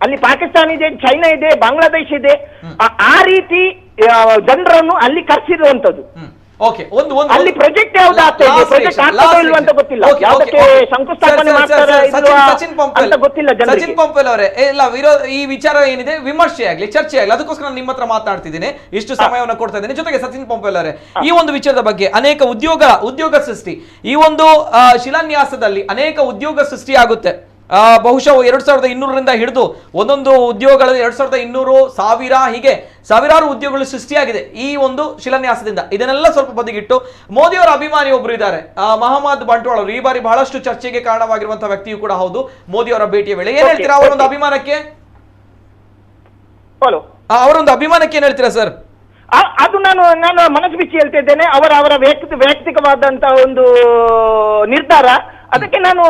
ಅಲ್ಲಿ ಪಾಕಿಸ್ತಾನ ಇದೆ, ಚೈನಾ ಇದೆ, ಬಾಂಗ್ಲಾದೇಶ ಇದೆ, ಆ ರೀತಿ ಜನರನ್ನು ಅಲ್ಲಿ ಕರ್ಸಿರುವಂತದ್ದು. ಅಲ್ಲಿ ಪ್ರಾಜೆಕ್ಟ್ ಯಾವ್ದು ಆಗ್ತಾ ಇದೆ, ಪ್ರಾಜೆಕ್ಟ್ ಆಗ್ತದೋ ಇಲ್ವ ಅಂತ ಗೊತ್ತಿಲ್ಲ, ಯಾವುದಕ್ಕೆ ಶಂಕುಸ್ಥಾಪನೆ ಮಾಡ್ತಾರೆ ಅಂತ ಗೊತ್ತಿಲ್ಲ ಜನರಿಗೆ. ಸಚಿನ್ ಪಂಪೆಲ್ ಅವರೇ, ಇಲ್ಲ ಈ ವಿಚಾರ ಏನಿದೆ ವಿಮರ್ಶೆ ಆಗ್ಲಿ, ಚರ್ಚೆ ಆಗ್ಲಿ, ಅದಕ್ಕೋಸ್ಕರ ನಾನು ನಿಮ್ಮ ಹತ್ರ ಮಾತನಾಡ್ತಿದ್ದೀನಿ, ಇಷ್ಟು ಸಮಯವನ್ನು ಕೊಡ್ತಾ ಇದ್ದೀನಿ. ಜೊತೆಗೆ ಸಚಿನ್ ಪಂಪೆಲ್ ಅವರೇ, ಈ ಒಂದು ವಿಚಾರದ ಬಗ್ಗೆ ಅನೇಕ ಉದ್ಯೋಗ ಸೃಷ್ಟಿ, ಈ ಒಂದು ಶಿಲಾನ್ಯಾಸದಲ್ಲಿ ಅನೇಕ ಉದ್ಯೋಗ ಸೃಷ್ಟಿ ಆಗುತ್ತೆ. ಬಹುಶಃ 2200ರಿಂದ ಹಿಡಿದು ಒಂದೊಂದು ಉದ್ಯೋಗಗಳಲ್ಲಿ 2200, 1000 ಹೀಗೆ ಸಾವಿರಾರು ಉದ್ಯೋಗಗಳು ಸೃಷ್ಟಿಯಾಗಿದೆ ಈ ಒಂದು ಶಿಲಾನ್ಯಾಸದಿಂದ. ಇದನ್ನೆಲ್ಲ ಸ್ವಲ್ಪ ಬದಿಗಿಟ್ಟು ಮೋದಿಯವರ ಅಭಿಮಾನಿ ಒಬ್ರು ಇದ್ದಾರೆ, ಮಹಮ್ಮದ್ ಬಂಟ್ವಾಳ ಅವರು. ಈ ಬಾರಿ ಬಹಳಷ್ಟು ಚರ್ಚೆಗೆ ಕಾರಣವಾಗಿರುವಂತಹ ವ್ಯಕ್ತಿಯೂ ಕೂಡ ಹೌದು ಮೋದಿಯವರ ಭೇಟಿಯ ವೇಳೆ. ಏನ್ ಹೇಳ್ತೀರಾ ಅವರೊಂದು ಅಭಿಮಾನಕ್ಕೆ? ಅವರೊಂದು ಅಭಿಮಾನಕ್ಕೆ ಏನ್ ಹೇಳ್ತೀರಾ ಸರ್? ಅದು ನಾನು ಮನಸ್ಸು ಬಿಚ್ಚಿ ಹೇಳ್ತಾ ಇದ್ದೇನೆ. ಅವರ ವೈಯಕ್ತಿಕವಾದಂತಹ ಒಂದು ನಿರ್ಧಾರ, ಅದಕ್ಕೆ ನಾನು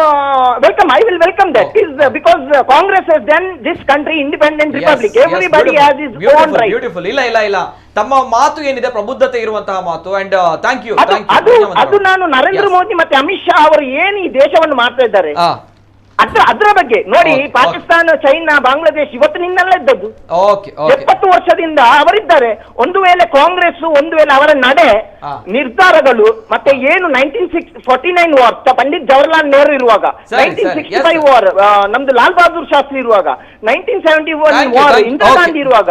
I will welcome that is because Congress has done this country independent republic. Everybody has his own right. Beautiful. ಇಲ್ಲ ತಮ್ಮ ಮಾತು ಏನಿದೆ ಪ್ರಬುದ್ಧತೆ ಇರುವಂತಹ ಮಾತು. And thank you. ಅದು ನಾನು ನರೇಂದ್ರ ಮೋದಿ ಮತ್ತೆ ಅಮಿತ್ ಶಾ ಅವರು ಏನು ಈ ದೇಶವನ್ನು ಮಾಡ್ತಾ ಇದ್ದಾರೆ ಅದರ ಬಗ್ಗೆ ನೋಡಿ. ಪಾಕಿಸ್ತಾನ, ಚೈನಾ, ಬಾಂಗ್ಲಾದೇಶ್ ಇವತ್ತಿನಿಂದಲೇ ಇದ್ದದ್ದು. 70 ವರ್ಷದಿಂದ ಅವರಿದ್ದಾರೆ. ಒಂದು ವೇಳೆ ಕಾಂಗ್ರೆಸ್, ಒಂದು ವೇಳೆ ಅವರ ನಡೆ ನಿರ್ಧಾರಗಳು ಮತ್ತೆ ಏನು 1949 ವಾರ್ ಪಂಡಿತ್ ಜವಾಹರ್ಲಾಲ್ ನೆಹರು ಇರುವಾಗ, 1965 ವಾರ್ ನಮ್ದು ಲಾಲ್ ಬಹದ್ದೂರ್ ಶಾಸ್ತ್ರಿ ಇರುವಾಗ, 1971 ವಾರ್ ಇಂದಿರಾ ಗಾಂಧಿ ಇರುವಾಗ,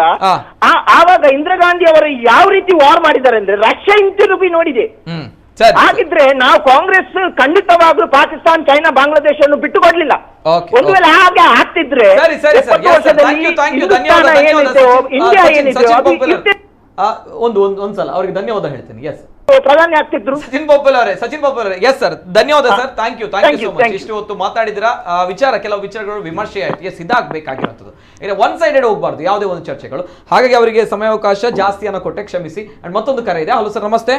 ಆವಾಗ ಇಂದಿರಾ ಗಾಂಧಿ ಅವರು ಯಾವ ರೀತಿ ವಾರ್ ಮಾಡಿದ್ದಾರೆ ಅಂದ್ರೆ ರಷ್ಯಾ ಹಿಂತಿರುಗಿ ನೋಡಿದೆ. ಹಾಗಿದ್ರೆ ನಾವು ಕಾಂಗ್ರೆಸ್ ಖಂಡಿತವಾಗ್ಲೂ ಪಾಕಿಸ್ತಾನ್, ಚೈನಾ, ಬಾಂಗ್ಲಾದೇಶ ಅನ್ನು ಬಿಟ್ಟುಕೊಡ್ಲಿಲ್ಲ. ಒಂದು ವೇಳೆ ಹಾಗೆ ಆಗ್ತಿದ್ರೆ ಇಂಡಿಯಾ ಏನಿದೆ ಒಂದ್ಸಲ ಅವರಿಗೆ ಧನ್ಯವಾದ ಹೇಳ್ತೀನಿ. ಎಸ್, ಪ್ರಧಾನಿ ಆಗ್ತಿದ್ರು ಸಚಿನ್ ಪೊಪ್ಪಲ್ ಅವರೇ. ಎಸ್ ಸರ್, ಧನ್ಯವಾದ sir. Thank you so much. ಇಷ್ಟು ಹೊತ್ತು ಮಾತಾಡಿದಿರಾ. ಕೆಲವು ವಿಚಾರಗಳು ವಿಮರ್ಶೆ ಆಯ್ತು. ಎಸ್, ಇದಾಗಬೇಕಾಗಿರುವಂಥದ್ದು. ಒನ್ ಸೈಡೆಡ್ ಹೋಗಬಾರ್ದು ಯಾವುದೇ ಒಂದು ಚರ್ಚೆಗಳು. ಹಾಗಾಗಿ ಅವರಿಗೆ ಸಮಯಾವಕಾಶ ಜಾಸ್ತಿಯನ್ನು ಕೊಟ್ಟೆ, ಕ್ಷಮಿಸಿ. ಅಂಡ್ ಮತ್ತೊಂದು ಕರೆ ಇದೆ. ಹಲೋ ಸರ್, ನಮಸ್ತೆ.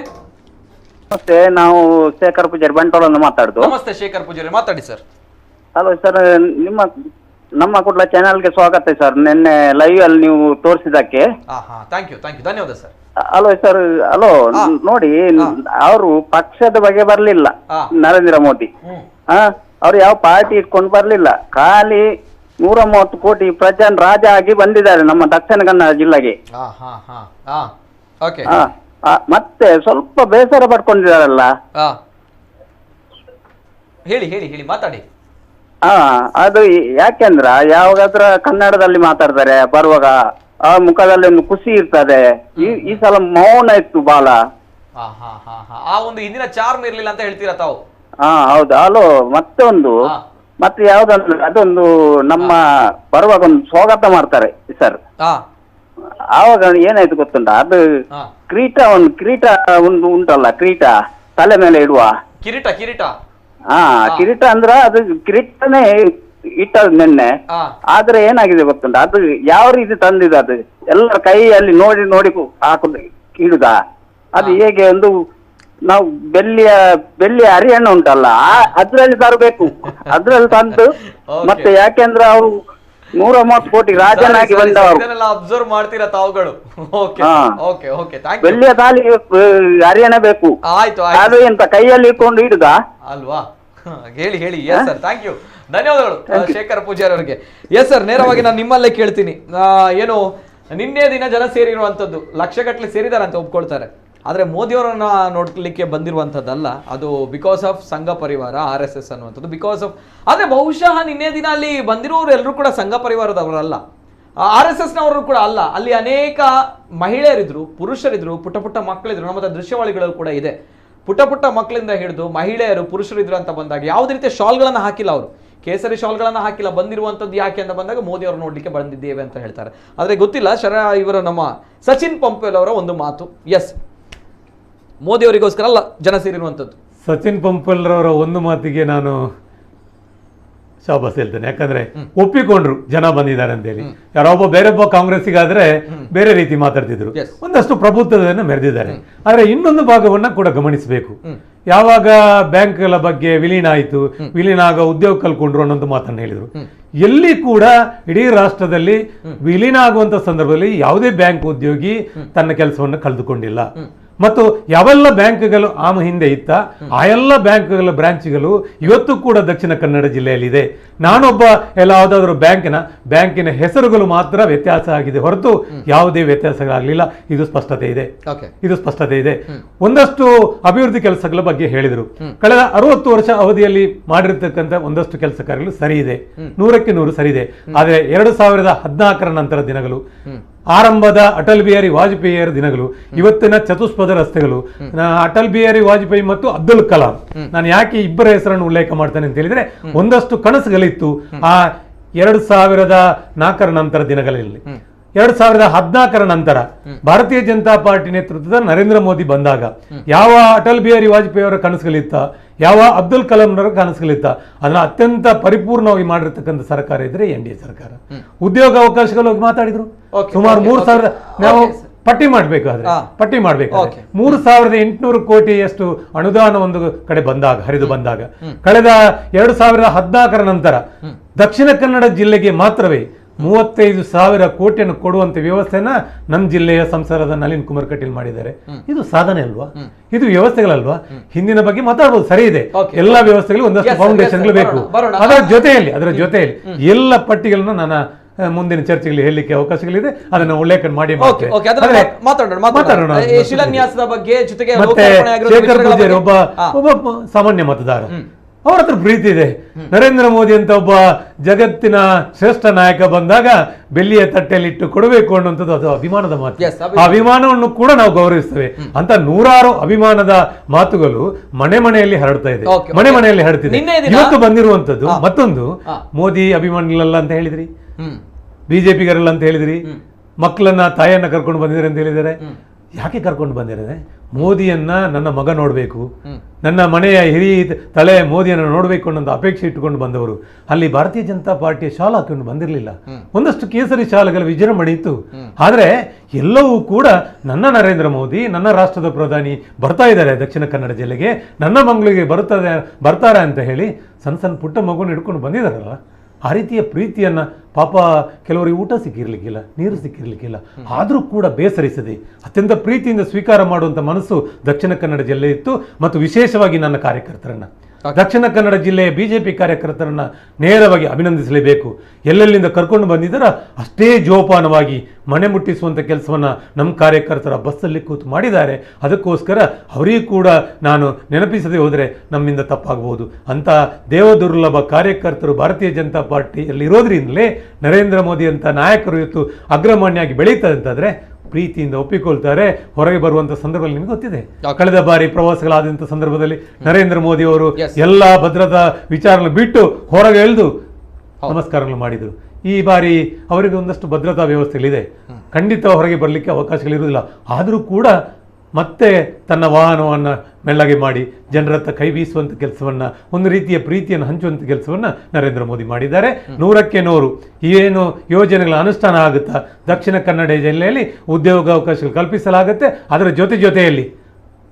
ನಮಸ್ತೆ, ನಾವು ಶೇಖರ್ ಪೂಜಾರಿ ಬಂಟ್ವಾಳ ಮಾತಾಡುದು. ನಮಸ್ತೆ ಶೇಖರ್ ಪೂಜಾರಿ, ಮಾತಾಡಿ ಸರ್. ಹಲೋ ಸರ್, ನಮ್ಮ ಕುಡ್ಲ ಚಾನೆಲ್ಗೆ ಸ್ವಾಗತ ಸರ್. ನಿನ್ನೆ ಲೈವ್ ಅಲ್ಲಿ ನೀವು ತೋರಿಸಿದಕ್ಕೆ ಥ್ಯಾಂಕ್ ಯು, ಧನ್ಯವಾದ ಸರ್. ಹಲೋ ಸರ್, ಹಲೋ ನೋಡಿ, ಅವರು ಪಕ್ಷದ ಬಗ್ಗೆ ಬರ್ಲಿಲ್ಲ ನರೇಂದ್ರ ಮೋದಿ. ಅವ್ರು ಯಾವ ಪಾರ್ಟಿ ಇಟ್ಕೊಂಡು ಬರ್ಲಿಲ್ಲ. ಖಾಲಿ 130 ಕೋಟಿ ಪ್ರಜನ್ ರಾಜ ಆಗಿ ಬಂದಿದ್ದಾರೆ ನಮ್ಮ ದಕ್ಷಿಣ ಕನ್ನಡ ಜಿಲ್ಲೆಗೆ. ಮತ್ತೆ ಸ್ವಲ್ಪ ಬೇಸರ ಪಡ್ಕೊಂಡಿದ್ದಾರಲ್ಲ. ಹೇಳಿ ಮಾತಾಡಿ. ಅದು ಯಾಕೆಂದ್ರ ಯಾವಾಗಾದ್ರ ಕನ್ನಡದಲ್ಲಿ ಮಾತಾಡ್ತಾರೆ, ಬರುವಾಗ ಆ ಮುಖದಲ್ಲಿ ಒಂದು ಖುಷಿ ಇರ್ತದೆ. ಈ ಸಲ ಮೌನ ಇತ್ತು ಬಾಲ. ಆ ಒಂದು ಹಿಂದಿನ ಚಾರ್ಮ್ ಇರ್ಲಿಲ್ಲ ಅಂತ ಹೇಳ್ತೀರಾ ತಾವು? ಹೌದು. ಹಲೋ, ಮತ್ತೆ ಯಾವ್ದಂದ್ರೆ ಅದೊಂದು ನಮ್ಮ ಬರುವಾಗ ಒಂದು ಸ್ವಾಗತ ಮಾಡ್ತಾರೆ ಸರ್. ಆವಾಗ ಏನಾಯ್ತು ಗೊತ್ತುಂಟ, ಅದು ಕಿರೀಟ ಒಂದು ಉಂಟಲ್ಲ, ಕಿರೀಟ ತಲೆ ಮೇಲೆ ಇಡುವ ಕಿರೀಟ. ಕಿರೀಟ ಅಂದ್ರ ಅದು ಕಿರೀಟನೇ ಇಟ್ಟದ್ ನಿನ್ನೆ. ಆದ್ರೆ ಏನಾಗಿದೆ ಗೊತ್ತುಂಟ, ಅದು ಯಾವ ರೀತಿ ತಂದಿದ, ಅದು ಎಲ್ಲರ ಕೈಯಲ್ಲಿ ನೋಡಿ ಹಾಕುದು ಇಡುದ. ಅದು ಹೇಗೆ ಒಂದು ನಾವು ಬೆಳ್ಳಿಯ ಹರಿಯಣ್ಣ ಉಂಟಲ್ಲ, ಅದ್ರಲ್ಲಿ ತರಬೇಕು. ಅದ್ರಲ್ಲಿ ತಂದು ಮತ್ತೆ ಯಾಕೆಂದ್ರೆ ಅವ್ರು 130 ಕೋಟಿ ರಾಜನಾಗಿ ಬಂದವರು. ಅಬ್ಸರ್ವ್ ಮಾಡ್ತೀರಾ ತಾವುಗಳು? ಬೆಳ್ಳಿಯ ತಾಲಿ ಹರಿಯಣ ಬೇಕು. ಅದು ಎಂತ ಕೈಯಲ್ಲಿ ಇಟ್ಕೊಂಡು ಹಿಡುದ ಅಲ್ವಾ? ಹೇಳಿ. ಎಸ್ ಸರ್, ಥ್ಯಾಂಕ್ ಯು, ಧನ್ಯವಾದಗಳು ಶೇಖರ್ ಪೂಜಾರಿ ಅವರಿಗೆ. ಎಸ್ ಸರ್, ನೇರವಾಗಿ ನಾನು ನಿಮ್ಮಲ್ಲೇ ಕೇಳ್ತೀನಿ. ಏನು ನಿನ್ನೆ ದಿನ ಜನ ಸೇರಿರುವಂತದ್ದು ಲಕ್ಷಗಟ್ಟಲೆ ಸೇರಿದಾರೆ ಅಂತ ಒಪ್ಕೊಳ್ತಾರೆ. ಆದರೆ ಮೋದಿಯವರನ್ನ ನೋಡ್ಲಿಕ್ಕೆ ಬಂದಿರುವಂಥದ್ದಲ್ಲ, ಅದು ಬಿಕಾಸ್ ಆಫ್ ಸಂಘ ಪರಿವಾರ, RSS ಅನ್ನುವಂಥದ್ದು ಬಿಕಾಸ್ ಆಫ್. ಆದರೆ ಬಹುಶಃ ನಿನ್ನೆ ದಿನ ಅಲ್ಲಿ ಬಂದಿರೋರು ಎಲ್ಲರೂ ಕೂಡ ಸಂಘ ಪರಿವಾರದವರಲ್ಲ, RSSನವರು ಕೂಡ ಅಲ್ಲ. ಅಲ್ಲಿ ಅನೇಕ ಮಹಿಳೆಯರಿದ್ರು, ಪುರುಷರಿದ್ರು, ಪುಟ್ಟ ಮಕ್ಕಳಿದ್ರು. ನಮ್ಮ ದೃಶ್ಯಾವಳಿಗಳು ಕೂಡ ಇದೆ. ಪುಟ್ಟ ಮಕ್ಕಳಿಂದ ಹಿಡಿದು ಮಹಿಳೆಯರು, ಪುರುಷರಿದ್ರು ಅಂತ ಬಂದಾಗ ಯಾವುದೇ ರೀತಿಯ ಶಾಲ್ಗಳನ್ನು ಹಾಕಿಲ್ಲ. ಅವರು ಕೇಸರಿ ಶಾಲ್ಗಳನ್ನು ಹಾಕಿಲ್ಲ. ಬಂದಿರುವಂಥದ್ದು ಯಾಕೆ ಅಂತ ಬಂದಾಗ ಮೋದಿ ಅವರು ನೋಡ್ಲಿಕ್ಕೆ ಬಂದಿದ್ದೇವೆ ಅಂತ ಹೇಳ್ತಾರೆ. ಆದರೆ ಗೊತ್ತಿಲ್ಲ, ಇವರು ನಮ್ಮ ಸಚಿನ್ ಪಂಪೇಲ್ ಅವರ ಒಂದು ಮಾತು. ಎಸ್, ಮೋದಿ ಅವರಿಗೋಸ್ಕರ ಅಲ್ಲ ಜನ ಸೇರಿರುವಂಥದ್ದು. ಸಚಿನ್ ಪಂಪೇಲ್ ಅವರ ಒಂದು ಮಾತಿಗೆ ನಾನು ಶಾಬಾಸ್ ಹೇಳ್ತೇನೆ. ಯಾಕಂದ್ರೆ ಒಪ್ಪಿಕೊಂಡ್ರು ಜನ ಬಂದಿದ್ದಾರೆ ಅಂತೇಳಿ. ಯಾರೊಬ್ಬ ಬೇರೊಬ್ಬ ಕಾಂಗ್ರೆಸ್ಸಿಗಾದ್ರೆ ಬೇರೆ ರೀತಿ ಮಾತಾಡ್ತಿದ್ರು. ಒಂದಷ್ಟು ಪ್ರಭುತ್ವವನ್ನು ಮೆರೆದಿದ್ದಾರೆ. ಆದ್ರೆ ಇನ್ನೊಂದು ಭಾಗವನ್ನ ಕೂಡ ಗಮನಿಸಬೇಕು. ಯಾವಾಗ ಬ್ಯಾಂಕ್ಗಳ ಬಗ್ಗೆ ವಿಲೀನ ಆಯಿತು, ವಿಲೀನ ಆಗ ಉದ್ಯೋಗ ಕಲ್ಕೊಂಡ್ರು ಅನ್ನೋದು ಮಾತನ್ನು ಹೇಳಿದ್ರು. ಎಲ್ಲಿ ಕೂಡ ಇಡೀ ರಾಷ್ಟ್ರದಲ್ಲಿ ವಿಲೀನ ಆಗುವಂತ ಸಂದರ್ಭದಲ್ಲಿ ಯಾವುದೇ ಬ್ಯಾಂಕ್ ಉದ್ಯೋಗಿ ತನ್ನ ಕೆಲಸವನ್ನು ಕಳೆದುಕೊಂಡಿಲ್ಲ. ಮತ್ತು ಯಾವೆಲ್ಲ ಬ್ಯಾಂಕ್ಗಳು ಹಿಂದೆ ಇತ್ತ ಆ ಎಲ್ಲ ಬ್ಯಾಂಕ್ಗಳ ಬ್ರಾಂಚ್ಗಳು ಇವತ್ತು ಕೂಡ ದಕ್ಷಿಣ ಕನ್ನಡ ಜಿಲ್ಲೆಯಲ್ಲಿದೆ. ನಾನೊಬ್ಬ ಯಾವುದಾದ್ರೂ ಬ್ಯಾಂಕಿನ ಹೆಸರುಗಳು ಮಾತ್ರ ವ್ಯತ್ಯಾಸ ಆಗಿದೆ ಹೊರತು ಯಾವುದೇ ವ್ಯತ್ಯಾಸಗಳಾಗಲಿಲ್ಲ. ಇದು ಸ್ಪಷ್ಟತೆ ಇದೆ. ಒಂದಷ್ಟು ಅಭಿವೃದ್ಧಿ ಕೆಲಸಗಳ ಬಗ್ಗೆ ಹೇಳಿದರು. ಕಳೆದ 60 ವರ್ಷ ಅವಧಿಯಲ್ಲಿ ಮಾಡಿರ್ತಕ್ಕಂಥ ಒಂದಷ್ಟು ಕೆಲಸ ಕಾರ್ಯಗಳು ಸರಿ ಇದೆ, 100ಕ್ಕೆ 100 ಸರಿ ಇದೆ. ಆದರೆ 2014 ನಂತರ ದಿನಗಳು ಆರಂಭದ ಅಟಲ್ ಬಿಹಾರಿ ವಾಜಪೇಯಿಯರ ದಿನಗಳು, ಇವತ್ತಿನ ಚತುಷ್ಪಥ ರಸ್ತೆಗಳು, ಅಟಲ್ ಬಿಹಾರಿ ವಾಜಪೇಯಿ ಮತ್ತು ಅಬ್ದುಲ್ ಕಲಾಂ. ನಾನು ಯಾಕೆ ಇಬ್ಬರ ಹೆಸರನ್ನು ಉಲ್ಲೇಖ ಮಾಡ್ತೇನೆ ಅಂತ ಹೇಳಿದ್ರೆ, ಒಂದಷ್ಟು ಕನಸುಗಳಿತ್ತು ಆ 2004 ನಂತರ ದಿನಗಳಲ್ಲಿ. 2014 ನಂತರ ಭಾರತೀಯ ಜನತಾ ಪಾರ್ಟಿ ನೇತೃತ್ವದ ನರೇಂದ್ರ ಮೋದಿ ಬಂದಾಗ ಯಾವ ಅಟಲ್ ಬಿಹಾರಿ ವಾಜಪೇಯಿ ಅವರ ಕನಸುಗಳಿತ್ತ, ಯಾವ ಅಬ್ದುಲ್ ಕಲಾಂ ಅವರ ಕನಸುಗಳಿತ್ತ, ಅದನ್ನ ಅತ್ಯಂತ ಪರಿಪೂರ್ಣವಾಗಿ ಮಾಡಿರ್ತಕ್ಕಂಥ ಸರ್ಕಾರ ಇದ್ರೆ NDA ಸರ್ಕಾರ. ಉದ್ಯೋಗ ಅವಕಾಶಗಳು ಮಾತಾಡಿದ್ರು. ಸುಮಾರು 3,000 ನಾವು ಪಟ್ಟಿ ಮಾಡಬೇಕಾದ್ರೆ 3,800 ಕೋಟಿಯಷ್ಟು ಅನುದಾನ ಒಂದು ಕಡೆ ಬಂದಾಗ, ಹರಿದು ಬಂದಾಗ, ಕಳೆದ 2014 ನಂತರ ದಕ್ಷಿಣ ಕನ್ನಡ ಜಿಲ್ಲೆಗೆ ಮಾತ್ರವೇ 35,000 ಕೋಟಿಯನ್ನು ಕೊಡುವಂತ ವ್ಯವಸ್ಥೆನ ನಮ್ಮ ಜಿಲ್ಲೆಯ ಸಂಸದ ನಳಿನ್ ಕುಮಾರ್ ಕಟೀಲ್ ಮಾಡಿದ್ದಾರೆ. ಇದು ಸಾಧನೆ ಅಲ್ವಾ? ಇದು ವ್ಯವಸ್ಥೆಗಳಲ್ವಾ? ಹಿಂದಿನ ಬಗ್ಗೆ ಮಾತಾಡಬಹುದು, ಸರಿ ಇದೆ. ಎಲ್ಲಾ ವ್ಯವಸ್ಥೆಗಳು ಒಂದಷ್ಟು ಫೌಂಡೇಶನ್ಗಳು ಬೇಕು. ಅದರ ಜೊತೆಯಲ್ಲಿ ಎಲ್ಲ ಪಟ್ಟಿಗಳನ್ನು ನನ್ನ ಮುಂದಿನ ಚರ್ಚೆಗಳಲ್ಲಿ ಹೇಳಲಿಕ್ಕೆ ಅವಕಾಶಗಳಿದೆ. ಅದನ್ನು ಉಲ್ಲೇಖ ಮಾಡಿ ಮಾತಾಡೋಣ. ಶಿಲಾನ್ಯಾಸದ ಬಗ್ಗೆ ಜೊತೆಗೆ ಮತ್ತೆ ಶೇಖರ್ ಪೂಜಾರಿ ಒಬ್ಬ ಸಾಮಾನ್ಯ ಮತದಾರ, ಅವರ ಹತ್ರ ಪ್ರೀತಿ ಇದೆ. ನರೇಂದ್ರ ಮೋದಿ ಅಂತ ಒಬ್ಬ ಜಗತ್ತಿನ ಶ್ರೇಷ್ಠ ನಾಯಕ ಬಂದಾಗ ಬೆಳ್ಳಿಯ ತಟ್ಟೆಯಲ್ಲಿಟ್ಟು ಕೊಡಬೇಕು ಅನ್ನುವಂಥದ್ದು ಅದು ಅಭಿಮಾನದ ಮಾತು. ಆ ಅಭಿಮಾನವನ್ನು ಕೂಡ ನಾವು ಗೌರವಿಸ್ತೇವೆ. ಅಂತ 100 ಅಭಿಮಾನದ ಮಾತುಗಳು ಮನೆಯಲ್ಲಿ ಹರಡ್ತಾ ಇದೆ, ಮನೆಯಲ್ಲಿ ಹರಡ್ತಿದೆ. ಇವತ್ತು ಬಂದಿರುವಂತದ್ದು ಮತ್ತೊಂದು, ಮೋದಿ ಅಭಿಮಾನಿಗಳಲ್ಲ ಅಂತ ಹೇಳಿದ್ರಿ, ಬಿಜೆಪಿಗರಲ್ಲ ಅಂತ ಹೇಳಿದ್ರಿ, ಮಕ್ಕಳನ್ನ ತಾಯಿಯನ್ನ ಕರ್ಕೊಂಡು ಬಂದಿದ್ದಾರೆ ಅಂತ ಹೇಳಿದ್ದಾರೆ. ಯಾಕೆ ಕರ್ಕೊಂಡು ಬಂದಿದ್ದಾರೆ? ಮೋದಿಯನ್ನ ನನ್ನ ಮಗ ನೋಡಬೇಕು, ನನ್ನ ಮನೆಯ ಹಿರಿಯ ತಲೆ ಮೋದಿಯನ್ನು ನೋಡಬೇಕು ಅನ್ನೋ ಅಪೇಕ್ಷೆ ಇಟ್ಟುಕೊಂಡು ಬಂದವರು. ಅಲ್ಲಿ ಭಾರತೀಯ ಜನತಾ ಪಾರ್ಟಿಯ ಶಾಲೆ ಹಾಕೊಂಡು ಬಂದಿರಲಿಲ್ಲ. ಒಂದಷ್ಟು ಕೇಸರಿ ಶಾಲೆಗಳ ವಿಜೃಂಭಣೆ ಇತ್ತು. ಆದರೆ ಎಲ್ಲವೂ ಕೂಡ ನನ್ನ ನರೇಂದ್ರ ಮೋದಿ, ನನ್ನ ರಾಷ್ಟ್ರದ ಪ್ರಧಾನಿ ಬರ್ತಾ ಇದ್ದಾರೆ ದಕ್ಷಿಣ ಕನ್ನಡ ಜಿಲ್ಲೆಗೆ, ನನ್ನ ಮಂಗಳೂರಿಗೆ ಬರ್ತಾರೆ ಅಂತ ಹೇಳಿ ಸಣ್ಣ ಪುಟ್ಟ ಮಗುವನ್ನು ಹಿಡ್ಕೊಂಡು ಬಂದಿದ್ದಾರಲ್ಲ. ಆ ರೀತಿಯ ಪ್ರೀತಿಯನ್ನ ಪಾಪ ಕೆಲವರಿಗೆ ಊಟ ಸಿಕ್ಕಿರ್ಲಿಕ್ಕಿಲ್ಲ, ನೀರು ಸಿಕ್ಕಿರ್ಲಿಕ್ಕಿಲ್ಲ, ಆದರೂ ಕೂಡ ಬೇಸರಿಸದೆ ಅತ್ಯಂತ ಪ್ರೀತಿಯಿಂದ ಸ್ವೀಕಾರ ಮಾಡುವಂಥ ಮನಸ್ಸು ದಕ್ಷಿಣ ಕನ್ನಡ ಜಿಲ್ಲೆ ಇತ್ತು. ಮತ್ತು ವಿಶೇಷವಾಗಿ ನನ್ನ ಕಾರ್ಯಕರ್ತರನ್ನ, ದಕ್ಷಿಣ ಕನ್ನಡ ಜಿಲ್ಲೆಯ ಬಿಜೆಪಿ ಕಾರ್ಯಕರ್ತರನ್ನ ನೇರವಾಗಿ ಅಭಿನಂದಿಸಲೇಬೇಕು. ಎಲ್ಲೆಲ್ಲಿಂದ ಕರ್ಕೊಂಡು ಬಂದಿದ್ದಾರ ಅಷ್ಟೇ ಜೋಪಾನವಾಗಿ ಮನೆ ಮುಟ್ಟಿಸುವಂಥ ಕೆಲಸವನ್ನ ನಮ್ಮ ಕಾರ್ಯಕರ್ತರ ಬಸ್ಸಲ್ಲಿ ಕೂತು ಮಾಡಿದ್ದಾರೆ. ಅದಕ್ಕೋಸ್ಕರ ಅವರಿಗೂ ಕೂಡ ನಾನು ನೆನಪಿಸದೆ ಹೋದರೆ ನಮ್ಮಿಂದ ತಪ್ಪಾಗಬಹುದು. ಅಂತ ದೇವದುರ್ಲಭ ಕಾರ್ಯಕರ್ತರು ಭಾರತೀಯ ಜನತಾ ಪಾರ್ಟಿಯಲ್ಲಿ ಇರೋದ್ರಿಂದಲೇ ನರೇಂದ್ರ ಮೋದಿ ಅಂತ ನಾಯಕರು ಇವತ್ತು ಅಗ್ರಮಾನ್ಯಾಗಿ ಬೆಳೀತಾರೆ ಅಂತಾದ್ರೆ ಪ್ರೀತಿಯಿಂದ ಒಪ್ಪಿಕೊಳ್ತಾರೆ. ಹೊರಗೆ ಬರುವಂತ ಸಂದರ್ಭದಲ್ಲಿ ನಿಮ್ಗೆ ಗೊತ್ತಿದೆ, ಕಳೆದ ಬಾರಿ ಪ್ರವಾಸಗಳಾದಂಥ ಸಂದರ್ಭದಲ್ಲಿ ನರೇಂದ್ರ ಮೋದಿ ಅವರು ಎಲ್ಲಾ ಭದ್ರತಾ ವಿಚಾರ ಬಿಟ್ಟು ಹೊರಗೆ ಎಳೆದು ನಮಸ್ಕಾರಗಳು ಮಾಡಿದರು. ಈ ಬಾರಿ ಅವರಿಗೆ ಒಂದಷ್ಟು ಭದ್ರತಾ ವ್ಯವಸ್ಥೆಗಳಿದೆ, ಖಂಡಿತ ಹೊರಗೆ ಬರಲಿಕ್ಕೆ ಅವಕಾಶಗಳಿರುವುದಿಲ್ಲ. ಆದರೂ ಕೂಡ ಮತ್ತೆ ತನ್ನ ವಾಹನವನ್ನು ಮೆಲ್ಲಗೆ ಮಾಡಿ ಜನರ ಹತ್ರ ಕೈ ಬೀಸುವಂಥ ಕೆಲಸವನ್ನು, ಒಂದು ರೀತಿಯ ಪ್ರೀತಿಯನ್ನು ಹಂಚುವಂಥ ಕೆಲಸವನ್ನು ನರೇಂದ್ರ ಮೋದಿ ಮಾಡಿದ್ದಾರೆ. 100ಕ್ಕೆ 100 ಏನು ಯೋಜನೆಗಳ ಅನುಷ್ಠಾನ ಆಗುತ್ತಾ, ದಕ್ಷಿಣ ಕನ್ನಡ ಜಿಲ್ಲೆಯಲ್ಲಿ ಉದ್ಯೋಗಾವಕಾಶಗಳು ಕಲ್ಪಿಸಲಾಗುತ್ತೆ. ಅದರ ಜೊತೆಯಲ್ಲಿ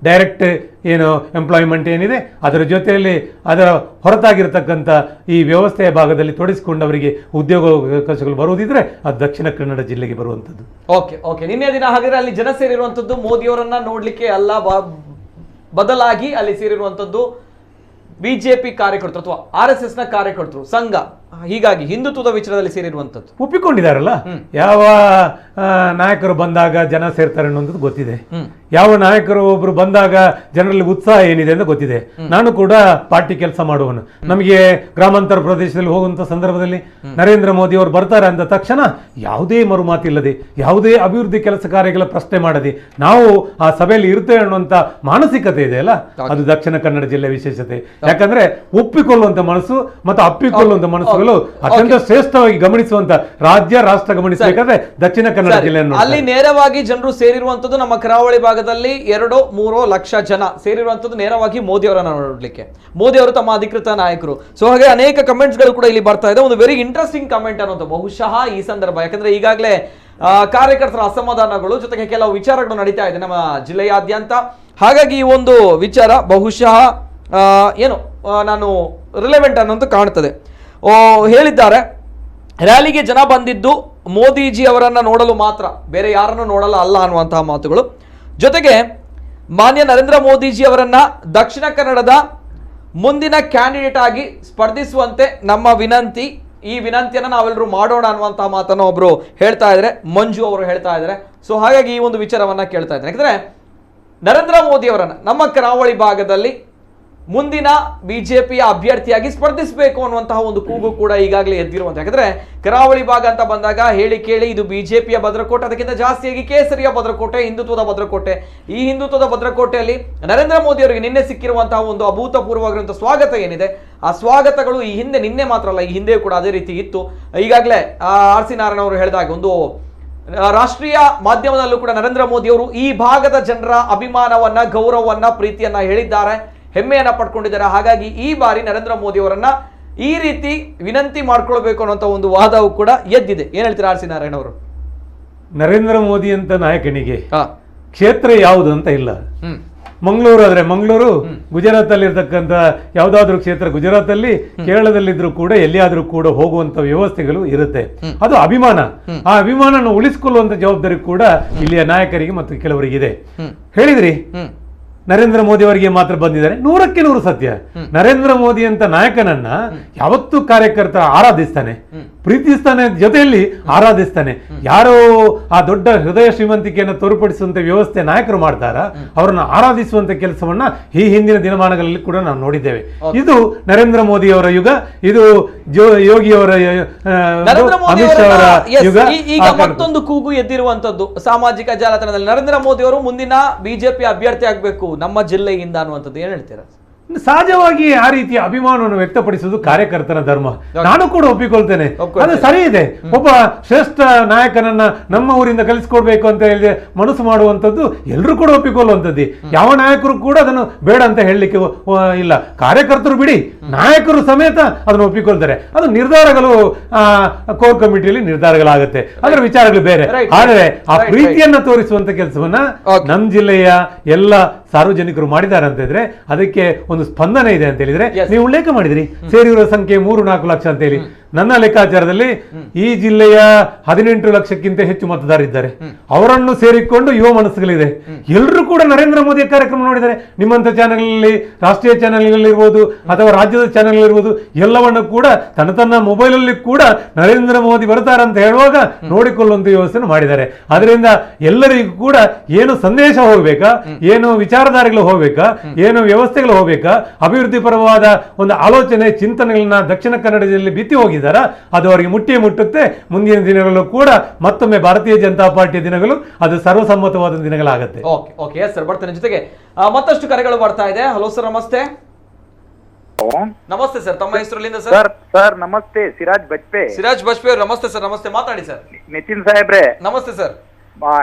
ಡೈರೆಕ್ಟ್ ಏನು ಎಂಪ್ಲಾಯ್ಮೆಂಟ್ ಏನಿದೆ ಅದರ ಜೊತೆಯಲ್ಲಿ ಅದರ ಹೊರತಾಗಿರ್ತಕ್ಕಂಥ ಈ ವ್ಯವಸ್ಥೆಯ ಭಾಗದಲ್ಲಿ ತೊಡಗಿಸಿಕೊಂಡವರಿಗೆ ಉದ್ಯೋಗಾವಕಾಶಗಳು ಬರುವುದಿದ್ರೆ ಅದು ದಕ್ಷಿಣ ಕನ್ನಡ ಜಿಲ್ಲೆಗೆ ಬರುವಂಥದ್ದು. ಓಕೆ ನಿನ್ನೆ ದಿನ ಹಾಗಾದ್ರೆ ಅಲ್ಲಿ ಜನ ಸೇರಿರುವಂಥದ್ದು ಮೋದಿಯವರನ್ನ ನೋಡ್ಲಿಕ್ಕೆ ಅಲ್ಲ, ಬದಲಾಗಿ ಅಲ್ಲಿ ಸೇರಿರುವಂಥದ್ದು ಬಿಜೆಪಿ ಕಾರ್ಯಕರ್ತರು ಅಥವಾ RSS ನ ಕಾರ್ಯಕರ್ತರು, ಸಂಘ, ಹೀಗಾಗಿ ಹಿಂದುತ್ವದ ವಿಚಾರದಲ್ಲಿ ಸೇರಿರುವಂಥದ್ದು ಒಪ್ಪಿಕೊಂಡಿದ್ದಾರಲ್ಲ. ಯಾವ ನಾಯಕರು ಬಂದಾಗ ಜನ ಸೇರ್ತಾರೆ ಅನ್ನೋದು ಗೊತ್ತಿದೆ, ಯಾವ ನಾಯಕರು ಒಬ್ರು ಬಂದಾಗ ಜನರಲ್ಲಿ ಉತ್ಸಾಹ ಏನಿದೆ ಅಂತ ಗೊತ್ತಿದೆ. ನಾನು ಕೂಡ ಪಾರ್ಟಿ ಕೆಲಸ ಮಾಡುವನು. ನಮಗೆ ಗ್ರಾಮಾಂತರ ಪ್ರದೇಶದಲ್ಲಿ ಹೋಗುವಂತ ಸಂದರ್ಭದಲ್ಲಿ ನರೇಂದ್ರ ಮೋದಿ ಅವರು ಬರ್ತಾರೆ ಅಂದ ತಕ್ಷಣ ಯಾವುದೇ ಮರುಮಾತಿಲ್ಲದೆ, ಯಾವುದೇ ಅಭಿವೃದ್ಧಿ ಕೆಲಸ ಕಾರ್ಯಗಳ ಪ್ರಶ್ನೆ ಮಾಡದೆ ನಾವು ಆ ಸಭೆಯಲ್ಲಿ ಇರ್ತೇವೆ ಅನ್ನುವಂತ ಮಾನಸಿಕತೆ ಇದೆ ಅಲ್ಲ, ಅದು ದಕ್ಷಿಣ ಕನ್ನಡ ಜಿಲ್ಲೆ ವಿಶೇಷತೆ. ಯಾಕಂದ್ರೆ ಒಪ್ಪಿಕೊಳ್ಳುವಂತ ಮನಸ್ಸು ಮತ್ತು ಅಪ್ಪಿಕೊಳ್ಳುವಂತ ಮನಸ್ಸುಗಳು ಅತ್ಯಂತ ಶ್ರೇಷ್ಠವಾಗಿ ಗಮನಿಸುವಂತ ರಾಜ್ಯ, ರಾಷ್ಟ್ರ ಗಮನಿಸಬೇಕಾದ್ರೆ ದಕ್ಷಿಣ ಕನ್ನಡ ಜಿಲ್ಲೆಯನ್ನು ಅಲ್ಲಿ ನೇರವಾಗಿ ಜನರು ಸೇರಿರುವಂತದ್ದು ನಮ್ಮ ಕರಾವಳಿ ಭಾಗದಲ್ಲಿ 2-3 ಲಕ್ಷ ಜನ ಸೇರಿರುವಂತದ್ದು ನೇರವಾಗಿ ಮೋದಿ ಅವರನ್ನ ನೋಡ್ಲಿಕ್ಕೆ. ಮೋದಿ ಅವರು ತಮ್ಮ ಅಧಿಕೃತ ನಾಯಕರು. ಸೊ ಹಾಗೆ ಅನೇಕ ಕಮೆಂಟ್ಸ್ ಗಳು ಕೂಡ ಇಲ್ಲಿ ಬರ್ತಾ ಇದೆ. ಒಂದು ವೆರಿ ಇಂಟ್ರೆಸ್ಟಿಂಗ್ ಕಮೆಂಟ್ ಅನ್ನೋದು ಬಹುಶಃ ಈ ಸಂದರ್ಭ, ಯಾಕಂದ್ರೆ ಈಗಾಗಲೇ ಕಾರ್ಯಕರ್ತರ ಅಸಮಾಧಾನಗಳು ಜೊತೆಗೆ ಕೆಲವು ವಿಚಾರಗಳು ನಡೀತಾ ಇದೆ ನಮ್ಮ ಜಿಲ್ಲೆಯಾದ್ಯಂತ. ಹಾಗಾಗಿ ಈ ಒಂದು ವಿಚಾರ ಬಹುಶಃ ಏನು ನಾನು ರಿಲೆವೆಂಟ್ ಅನ್ನೋದು ಕಾಣ್ತದೆ. ಹೇಳಿದ್ದಾರೆ, ರ್ಯಾಲಿಗೆ ಜನ ಬಂದಿದ್ದು ಮೋದಿಜಿ ಅವರನ್ನ ನೋಡಲು ಮಾತ್ರ, ಬೇರೆ ಯಾರನ್ನು ನೋಡಲ್ಲ ಅಲ್ಲ ಅನ್ನುವಂತಹ ಮಾತುಗಳು. ಜೊತೆಗೆ ಮಾನ್ಯ ನರೇಂದ್ರ ಮೋದಿಜಿ ಅವರನ್ನ ದಕ್ಷಿಣ ಕನ್ನಡದ ಮುಂದಿನ ಕ್ಯಾಂಡಿಡೇಟ್ ಆಗಿ ಸ್ಪರ್ಧಿಸುವಂತೆ ನಮ್ಮ ವಿನಂತಿ, ಈ ವಿನಂತಿಯನ್ನು ನಾವೆಲ್ಲರೂ ಮಾಡೋಣ ಅನ್ನುವಂತಹ ಮಾತನ್ನು ಒಬ್ರು ಹೇಳ್ತಾ ಇದ್ದಾರೆ, ಮಂಜು ಅವರು ಹೇಳ್ತಾ ಇದ್ದಾರೆ. ಸೊ ಹಾಗಾಗಿ ಈ ಒಂದು ವಿಚಾರವನ್ನ ಕೇಳ್ತಾ ಇದ್ದಾರೆ. ಯಾಕಂದ್ರೆ ನರೇಂದ್ರ ಮೋದಿ ಅವರನ್ನ ನಮ್ಮ ಕರಾವಳಿ ಭಾಗದಲ್ಲಿ ಮುಂದಿನ ಬಿಜೆಪಿಯ ಅಭ್ಯರ್ಥಿಯಾಗಿ ಸ್ಪರ್ಧಿಸಬೇಕು ಅನ್ನುವಂತಹ ಒಂದು ಕೂಗು ಕೂಡ ಈಗಾಗಲೇ ಎದ್ದಿರುವಂತ. ಯಾಕಂದ್ರೆ ಕರಾವಳಿ ಭಾಗ ಅಂತ ಬಂದಾಗ ಹೇಳಿ ಕೇಳಿ ಇದು ಬಿಜೆಪಿಯ ಭದ್ರಕೋಟೆ, ಅದಕ್ಕಿಂತ ಜಾಸ್ತಿಯಾಗಿ ಕೇಸರಿಯ ಭದ್ರಕೋಟೆ, ಹಿಂದುತ್ವದ ಭದ್ರಕೋಟೆ. ಈ ಹಿಂದುತ್ವದ ಭದ್ರಕೋಟೆಯಲ್ಲಿ ನರೇಂದ್ರ ಮೋದಿ ಅವರಿಗೆ ನಿನ್ನೆ ಸಿಕ್ಕಿರುವಂತಹ ಒಂದು ಅಭೂತಪೂರ್ವವಾಗಿರುವಂತಹ ಸ್ವಾಗತ ಏನಿದೆ, ಆ ಸ್ವಾಗತಗಳು ಈ ಹಿಂದೆ, ನಿನ್ನೆ ಮಾತ್ರ ಅಲ್ಲ, ಈ ಹಿಂದೆ ಕೂಡ ಅದೇ ರೀತಿ ಇತ್ತು. ಈಗಾಗಲೇ RC ನಾರಾಯಣ ಅವರು ಹೇಳಿದಾಗ ಒಂದು ರಾಷ್ಟ್ರೀಯ ಮಾಧ್ಯಮದಲ್ಲೂ ಕೂಡ ನರೇಂದ್ರ ಮೋದಿ ಅವರು ಈ ಭಾಗದ ಜನರ ಅಭಿಮಾನವನ್ನ, ಗೌರವವನ್ನ, ಪ್ರೀತಿಯನ್ನ ಹೇಳಿದ್ದಾರೆ, ಹೆಮ್ಮೆಯನ್ನ ಪಡ್ಕೊಂಡಿದ್ದಾರೆ. ಹಾಗಾಗಿ ಈ ಬಾರಿ ನರೇಂದ್ರ ಮೋದಿ ಅವರನ್ನ ಈ ರೀತಿ ವಿನಂತಿ ಮಾಡ್ಕೊಳ್ಬೇಕು ಅನ್ನುವಂತ ಒಂದು ವಾದವು ಕೂಡ ಎದ್ದಿದೆ. ಏನ್ ಹೇಳ್ತೀರಾ RC ನಾರಾಯಣ ಅವರು? ನರೇಂದ್ರ ಮೋದಿ ಅಂತ ನಾಯಕನಿಗೆ ಕ್ಷೇತ್ರ ಯಾವುದು ಅಂತ ಇಲ್ಲ. ಮಂಗಳೂರು ಆದ್ರೆ ಮಂಗಳೂರು, ಗುಜರಾತ್ ಅಲ್ಲಿ ಇರ್ತಕ್ಕಂಥ ಯಾವ್ದಾದ್ರು ಕ್ಷೇತ್ರ ಗುಜರಾತ್ ಅಲ್ಲಿ, ಕೇರಳದಲ್ಲಿದ್ರು ಕೂಡ ಎಲ್ಲಿಯಾದ್ರೂ ಕೂಡ ಹೋಗುವಂತ ವ್ಯವಸ್ಥೆಗಳು ಇರುತ್ತೆ. ಅದು ಅಭಿಮಾನ. ಆ ಅಭಿಮಾನ ಉಳಿಸಿಕೊಳ್ಳುವಂತ ಜವಾಬ್ದಾರಿ ಕೂಡ ಇಲ್ಲಿಯ ನಾಯಕರಿಗೆ ಮತ್ತು ಕೆಲವರಿಗೆ ಇದೆ. ಹೇಳಿದ್ರಿ ನರೇಂದ್ರ ಮೋದಿ ಅವರಿಗೆ ಮಾತ್ರ ಬಂದಿದ್ದಾರೆ, 100ಕ್ಕೆ 100 ಸತ್ಯ. ನರೇಂದ್ರ ಮೋದಿ ಅಂತ ನಾಯಕನನ್ನ ಯಾವತ್ತೂ ಕಾರ್ಯಕರ್ತ ಆರಾಧಿಸ್ತಾನೆ, ಪ್ರೀತಿಸ್ತಾನೆ, ಜೊತೆಯಲ್ಲಿ ಆರಾಧಿಸ್ತಾನೆ. ಯಾರೋ ಆ ದೊಡ್ಡ ಹೃದಯ ಶ್ರೀಮಂತಿಕೆಯನ್ನು ತೋರ್ಪಡಿಸುವಂತ ವ್ಯವಸ್ಥೆ ನಾಯಕರು ಮಾಡ್ತಾರ, ಅವರನ್ನು ಆರಾಧಿಸುವಂತ ಕೆಲಸವನ್ನ ಈ ಹಿಂದಿನ ದಿನಮಾನಗಳಲ್ಲಿ ಕೂಡ ನಾವು ನೋಡಿದ್ದೇವೆ. ಇದು ನರೇಂದ್ರ ಮೋದಿ ಅವರ ಯುಗ, ಇದು ಯೋಗಿ ಅವರ, ಅಮಿತ್ ಶಾ ಅವರ ಯುಗ. ಈಗ ಮತ್ತೊಂದು ಕೂಗು ಎದ್ದಿರುವಂತದ್ದು ಸಾಮಾಜಿಕ ಜಾಲತಾಣದಲ್ಲಿ, ನರೇಂದ್ರ ಮೋದಿ ಅವರು ಮುಂದಿನ ಬಿಜೆಪಿ ಅಭ್ಯರ್ಥಿ ಆಗ್ಬೇಕು ನಮ್ಮ ಜಿಲ್ಲೆಯಿಂದ ಅನ್ನುವಂಥದ್ದು. ಏನ್ ಹೇಳ್ತೀರಾ? ಸಹಜವಾಗಿ ಆ ರೀತಿಯ ಅಭಿಮಾನವನ್ನು ವ್ಯಕ್ತಪಡಿಸುವುದು ಕಾರ್ಯಕರ್ತನ ಧರ್ಮ. ನಾನು ಕೂಡ ಒಪ್ಪಿಕೊಳ್ತೇನೆ, ಅದು ಸರಿ ಇದೆ. ಒಬ್ಬ ಶ್ರೇಷ್ಠ ನಾಯಕನನ್ನ ನಮ್ಮ ಊರಿಂದ ಕಲಿಸ್ಕೊಡ್ಬೇಕು ಅಂತ ಹೇಳಿದ್ರೆ ಮನಸ್ಸು ಮಾಡುವಂಥದ್ದು ಎಲ್ಲರೂ ಕೂಡ ಒಪ್ಪಿಕೊಳ್ಳುವಂಥದ್ದು. ಯಾವ ನಾಯಕರು ಕೂಡ ಅದನ್ನು ಬೇಡ ಅಂತ ಹೇಳಲಿಕ್ಕೆ ಇಲ್ಲ. ಕಾರ್ಯಕರ್ತರು ಬಿಡಿ, ನಾಯಕರು ಸಮೇತ ಅದನ್ನು ಒಪ್ಪಿಕೊಳ್ತಾರೆ. ಅದು ನಿರ್ಧಾರಗಳು ಕೋರ್ ಕಮಿಟಿಯಲ್ಲಿ ನಿರ್ಧಾರಗಳಾಗುತ್ತೆ, ಅದರ ವಿಚಾರಗಳು ಬೇರೆ. ಆದರೆ ಆ ಪ್ರೀತಿಯನ್ನ ತೋರಿಸುವಂತ ಕೆಲಸವನ್ನ ನಮ್ಮ ಜಿಲ್ಲೆಯ ಎಲ್ಲ ಸಾರ್ವಜನಿಕರು ಮಾಡಿದ್ದಾರೆ ಅಂತ ಇದ್ರೆ ಅದಕ್ಕೆ ಒಂದು ಸ್ಪಂದನೆ ಇದೆ ಅಂತ ಹೇಳಿದ್ರೆ, ನೀವು ಉಲ್ಲೇಖ ಮಾಡಿದ್ರಿ ಸೇರಿರುವ ಸಂಖ್ಯೆ 3-4 ಲಕ್ಷ ಅಂತ ಹೇಳಿ. ನನ್ನ ಲೆಕ್ಕಾಚಾರದಲ್ಲಿ ಈ ಜಿಲ್ಲೆಯ 18 ಲಕ್ಷಕ್ಕಿಂತ ಹೆಚ್ಚು ಮತದಾರರಿದ್ದಾರೆ. ಅವರನ್ನು ಸೇರಿಕೊಂಡು ಯುವ ಮನಸ್ಸುಗಳಿದೆ. ಎಲ್ಲರೂ ಕೂಡ ನರೇಂದ್ರ ಮೋದಿಯ ಕಾರ್ಯಕ್ರಮ ನೋಡಿದ್ದಾರೆ. ನಿಮ್ಮಂತ ಚಾನೆಲ್, ರಾಷ್ಟ್ರೀಯ ಚಾನೆಲ್ ಇರ್ಬೋದು ಅಥವಾ ರಾಜ್ಯದ ಚಾನೆಲ್ ಇರ್ಬೋದು, ಎಲ್ಲವನ್ನು ಕೂಡ ತನ್ನ ಮೊಬೈಲ್ ಅಲ್ಲಿ ಕೂಡ ನರೇಂದ್ರ ಮೋದಿ ಬರ್ತಾರೆ ಅಂತ ಹೇಳುವಾಗ ನೋಡಿಕೊಳ್ಳುವಂತ ವ್ಯವಸ್ಥೆ ಮಾಡಿದ್ದಾರೆ. ಅದರಿಂದ ಎಲ್ಲರಿಗೂ ಕೂಡ ಏನು ಸಂದೇಶ ಹೋಗ್ಬೇಕಾ, ಏನು ವಿಚಾರಧಾರೆಗಳು ಹೋಗ್ಬೇಕಾ, ಏನು ವ್ಯವಸ್ಥೆಗಳು ಹೋಗ್ಬೇಕಾ, ಅಭಿವೃದ್ಧಿ ಪರವಾದ ಒಂದು ಆಲೋಚನೆ, ಚಿಂತನೆಗಳನ್ನ ದಕ್ಷಿಣ ಕನ್ನಡದಲ್ಲಿ ಬಿತ್ತಿ ಹೋಗಿದ್ದಾರೆ. ಅದು ಅವರಿಗೆ ಮುಟ್ಟುತ್ತೆ. ಮುಂದಿನ ದಿನಗಳು ಕೂಡ ಮತ್ತೊಮ್ಮೆ ಭಾರತೀಯ ಜನತಾ ಪಾರ್ಟಿಯ ದಿನಗಳು ಅದು ಸರ್ವಸಮ್ಮತವಾದ ದಿನಗಳಾಗುತ್ತೆ. ಓಕೆ ಸರ್, ಬರ್ತೇನೆ. ಜೊತೆಗೆ ಮತ್ತಷ್ಟು ಕರೆಗಳು ಬರ್ತಾ ಇದೆ. ಹಲೋ ಸರ್, ನಮಸ್ತೆ. ನಮಸ್ತೆ ಸರ್, ತಮ್ಮ ಹೆಸರಲ್ಲಿಂದ ಸರ್? ಸರ್ ನಮಸ್ತೆ, ಸಿರಾಜ್ ಬಜ್ಪೆ ಅವರು. ನಮಸ್ತೆ ಸರ್, ನಮಸ್ತೆ, ಮಾತಾಡಿ ಸರ್. ನಿತಿನ್ ಸಾಹೇಬ್ರೆ ನಮಸ್ತೆ ಸರ್.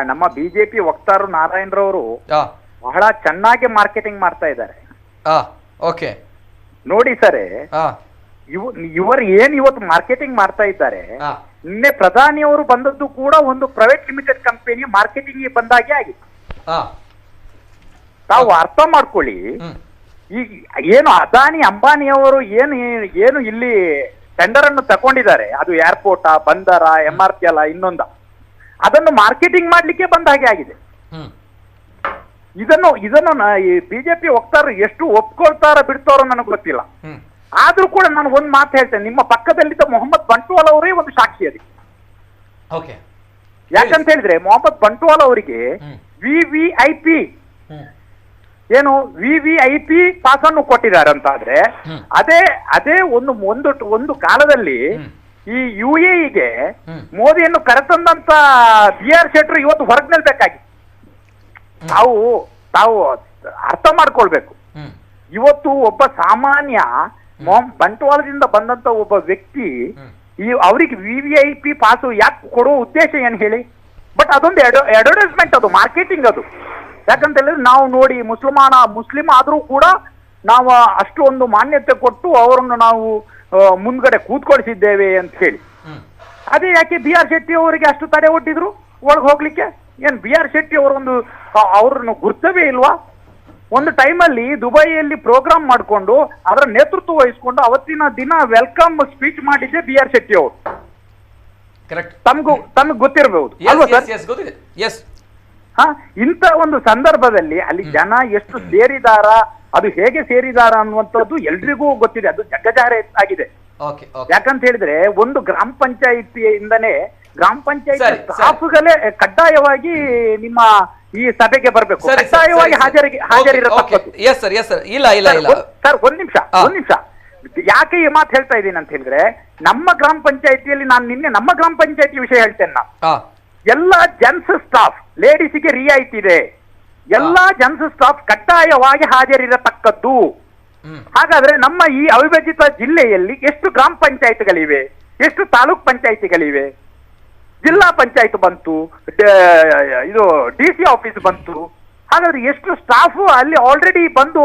ನಮ್ಮ ಬಿಜೆಪಿ ವಕ್ತಾರರು ನಾರಾಯಣರವರು ಬಹಳ ಚೆನ್ನಾಗಿ ಮಾರ್ಕೆಟಿಂಗ್ ಮಾಡ್ತಾ ಇದ್ದಾರೆ. ಓಕೆ, ನೋಡಿ ಸರ್, ಇವರು ಏನ್ ಇವತ್ತು ಮಾರ್ಕೆಟಿಂಗ್ ಮಾಡ್ತಾ ಇದ್ದಾರೆ, ನಿನ್ನೆ ಪ್ರಧಾನಿಯವರು ಬಂದದ್ದು ಕೂಡ ಒಂದು ಪ್ರೈವೇಟ್ ಲಿಮಿಟೆಡ್ ಕಂಪನಿ ಮಾರ್ಕೆಟಿಂಗ್ ಬಂದಾಗೆ ಆಗಿದೆ. ತಾವು ಅರ್ಥ ಮಾಡ್ಕೊಳ್ಳಿ. ಈಗ ಏನು ಅದಾನಿ ಅಂಬಾನಿಯವರು ಏನು ಇಲ್ಲಿ ಟೆಂಡರ್ ಅನ್ನು ತಗೊಂಡಿದ್ದಾರೆ, ಅದು ಏರ್ಪೋರ್ಟಾ, ಬಂದರ, MRPL ಇನ್ನೊಂದ, ಅದನ್ನು ಮಾರ್ಕೆಟಿಂಗ್ ಮಾಡ್ಲಿಕ್ಕೆ ಬಂದ ಹಾಗೆ ಆಗಿದೆ. ಇದನ್ನು ಬಿಜೆಪಿ ವಕ್ತಾರರು ಎಷ್ಟು ಒಪ್ಕೊಳ್ತಾರ ಬಿಡ್ತಾರೋ ನನಗೆ ಗೊತ್ತಿಲ್ಲ. ಆದ್ರೂ ಕೂಡ ನಾನು ಒಂದು ಮಾತು ಹೇಳ್ತೇನೆ, ನಿಮ್ಮ ಪಕ್ಕದಲ್ಲಿದ್ದ ಮೊಹಮ್ಮದ್ ಬಂಟ್ವಾಲ್ ಅವರೇ ಒಂದು ಸಾಕ್ಷಿ ಅದಕ್ಕೆ. ಯಾಕಂತ ಹೇಳಿದ್ರೆ ಮೊಹಮ್ಮದ್ ಬಂಟ್ವಾಲ್ ಅವರಿಗೆ VVIP ಏನು VVIP ಪಾಸ್ ಅನ್ನು ಕೊಟ್ಟಿದ್ದಾರೆ ಅಂತ ಆದ್ರೆ, ಅದೇ ಒಂದು ಕಾಲದಲ್ಲಿ ಈ UAEಗೆ ಮೋದಿಯನ್ನು ಕರೆತಂದಂತ BR ಶೆಟ್ರು ಇವತ್ತು ಹೊರಗೆ ನಿಲ್ಬೇಕಾಗಿ. ತಾವು ಅರ್ಥ ಮಾಡ್ಕೊಳ್ಬೇಕು. ಇವತ್ತು ಒಬ್ಬ ಸಾಮಾನ್ಯ ಬಂಟ್ವಾಳದಿಂದ ಬಂದಂತ ಒಬ್ಬ ವ್ಯಕ್ತಿ ಅವರಿಗೆ VVIP ಪಾಸು ಯಾಕೆ ಕೊಡೋ ಉದ್ದೇಶ ಏನು ಹೇಳಿ? ಬಟ್ ಅದೊಂದು ಅಡ್ವರ್ಟೈಸ್ಮೆಂಟ್, ಅದು ಮಾರ್ಕೆಟಿಂಗ್ ಅದು. ಯಾಕಂತ ಹೇಳಿದ್ರೆ ನಾವು ನೋಡಿ ಮುಸ್ಲಿಂ ಆದ್ರೂ ಕೂಡ ನಾವು ಅಷ್ಟು ಒಂದು ಮಾನ್ಯತೆ ಕೊಟ್ಟು ಅವರನ್ನು ನಾವು ಮುಂದ್ಗಡೆ ಕೂತ್ಕೊಳಿಸಿದ್ದೇವೆ ಅಂತ ಹೇಳಿ. ಅದೇ ಯಾಕೆ BR ಶೆಟ್ಟಿ ಅವರಿಗೆ ಅಷ್ಟು ತಡೆ ಒಡ್ಡಿದ್ರು ಒಳಗೆ ಹೋಗ್ಲಿಕ್ಕೆ? ಏನ್ BR ಶೆಟ್ಟಿ ಅವ್ರನ್ನು ಗುರ್ತವೇ ಇಲ್ವಾ? ಒಂದು ಟೈಮಲ್ಲಿ ದುಬೈಯಲ್ಲಿ ಪ್ರೋಗ್ರಾಮ್ ಮಾಡಿಕೊಂಡು ಅದರ ನೇತೃತ್ವ ವಹಿಸಿಕೊಂಡು ಅವತ್ತಿನ ದಿನ ವೆಲ್ಕಮ್ ಸ್ಪೀಚ್ ಮಾಡಿದ್ದೆ BR ಶೆಟ್ಟಿ ಅವರು. ತಮ್ಗೆ ಗೊತ್ತಿರಬಹುದು ಅಲ್ವಾ ಸರ್? ಇಂಥ ಒಂದು ಸಂದರ್ಭದಲ್ಲಿ ಅಲ್ಲಿ ಜನ ಎಷ್ಟು ಸೇರಿದಾರ, ಅದು ಹೇಗೆ ಸೇರಿದಾರ ಅನ್ನುವಂಥದ್ದು ಎಲ್ರಿಗೂ ಗೊತ್ತಿದೆ. ಅದು ಜಗ್ಗಜಾರೆ ಆಗಿದೆ. ಯಾಕಂತ ಹೇಳಿದ್ರೆ ಒಂದು ಗ್ರಾಮ ಪಂಚಾಯಿತಿಯಿಂದನೇ ಗ್ರಾಮ ಪಂಚಾಯತ್ ಸ್ಟಾಫ್ಗಳೇ ಕಡ್ಡಾಯವಾಗಿ ನಿಮ್ಮ ಈ ಸಭೆಗೆ ಬರಬೇಕು, ಕಡ್ಡಾಯವಾಗಿ ಹಾಜರಿರತಕ್ಕದ್ದು. ಸರ್ ಒಂದ್ ನಿಮಿಷ ಯಾಕೆ ಈ ಮಾತು ಹೇಳ್ತಾ ಇದ್ದೀನಿ ಅಂತ ಹೇಳಿದ್ರೆ, ನಮ್ಮ ಗ್ರಾಮ ಪಂಚಾಯತಿಯಲ್ಲಿ ನಾನು ನಿನ್ನೆ ನಮ್ಮ ಗ್ರಾಮ ಪಂಚಾಯತಿ ವಿಷಯ ಹೇಳ್ತೇನೆ. ನಾನು ಎಲ್ಲ ಜೆಂಟ್ಸ್ ಸ್ಟಾಫ್, ಲೇಡೀಸಿಗೆ ರಿಯಾಯಿತಿ ಇದೆ, ಎಲ್ಲಾ ಜೆಂಟ್ಸ್ ಸ್ಟಾಫ್ ಕಡ್ಡಾಯವಾಗಿ ಹಾಜರಿರತಕ್ಕದ್ದು. ಹಾಗಾದ್ರೆ ನಮ್ಮ ಈ ಅವಿಭಜಿತ ಜಿಲ್ಲೆಯಲ್ಲಿ ಎಷ್ಟು ಗ್ರಾಮ ಪಂಚಾಯತ್ಗಳಿವೆ, ಎಷ್ಟು ತಾಲೂಕ್ ಪಂಚಾಯತಿಗಳಿವೆ, ಜಿಲ್ಲಾ ಪಂಚಾಯತ್ ಬಂತು, ಇದು DC ಆಫೀಸ್ ಬಂತು. ಹಾಗಾದ್ರೆ ಎಷ್ಟು ಸ್ಟಾಫ್ ಅಲ್ಲಿ ಆಲ್ರೆಡಿ ಬಂದು,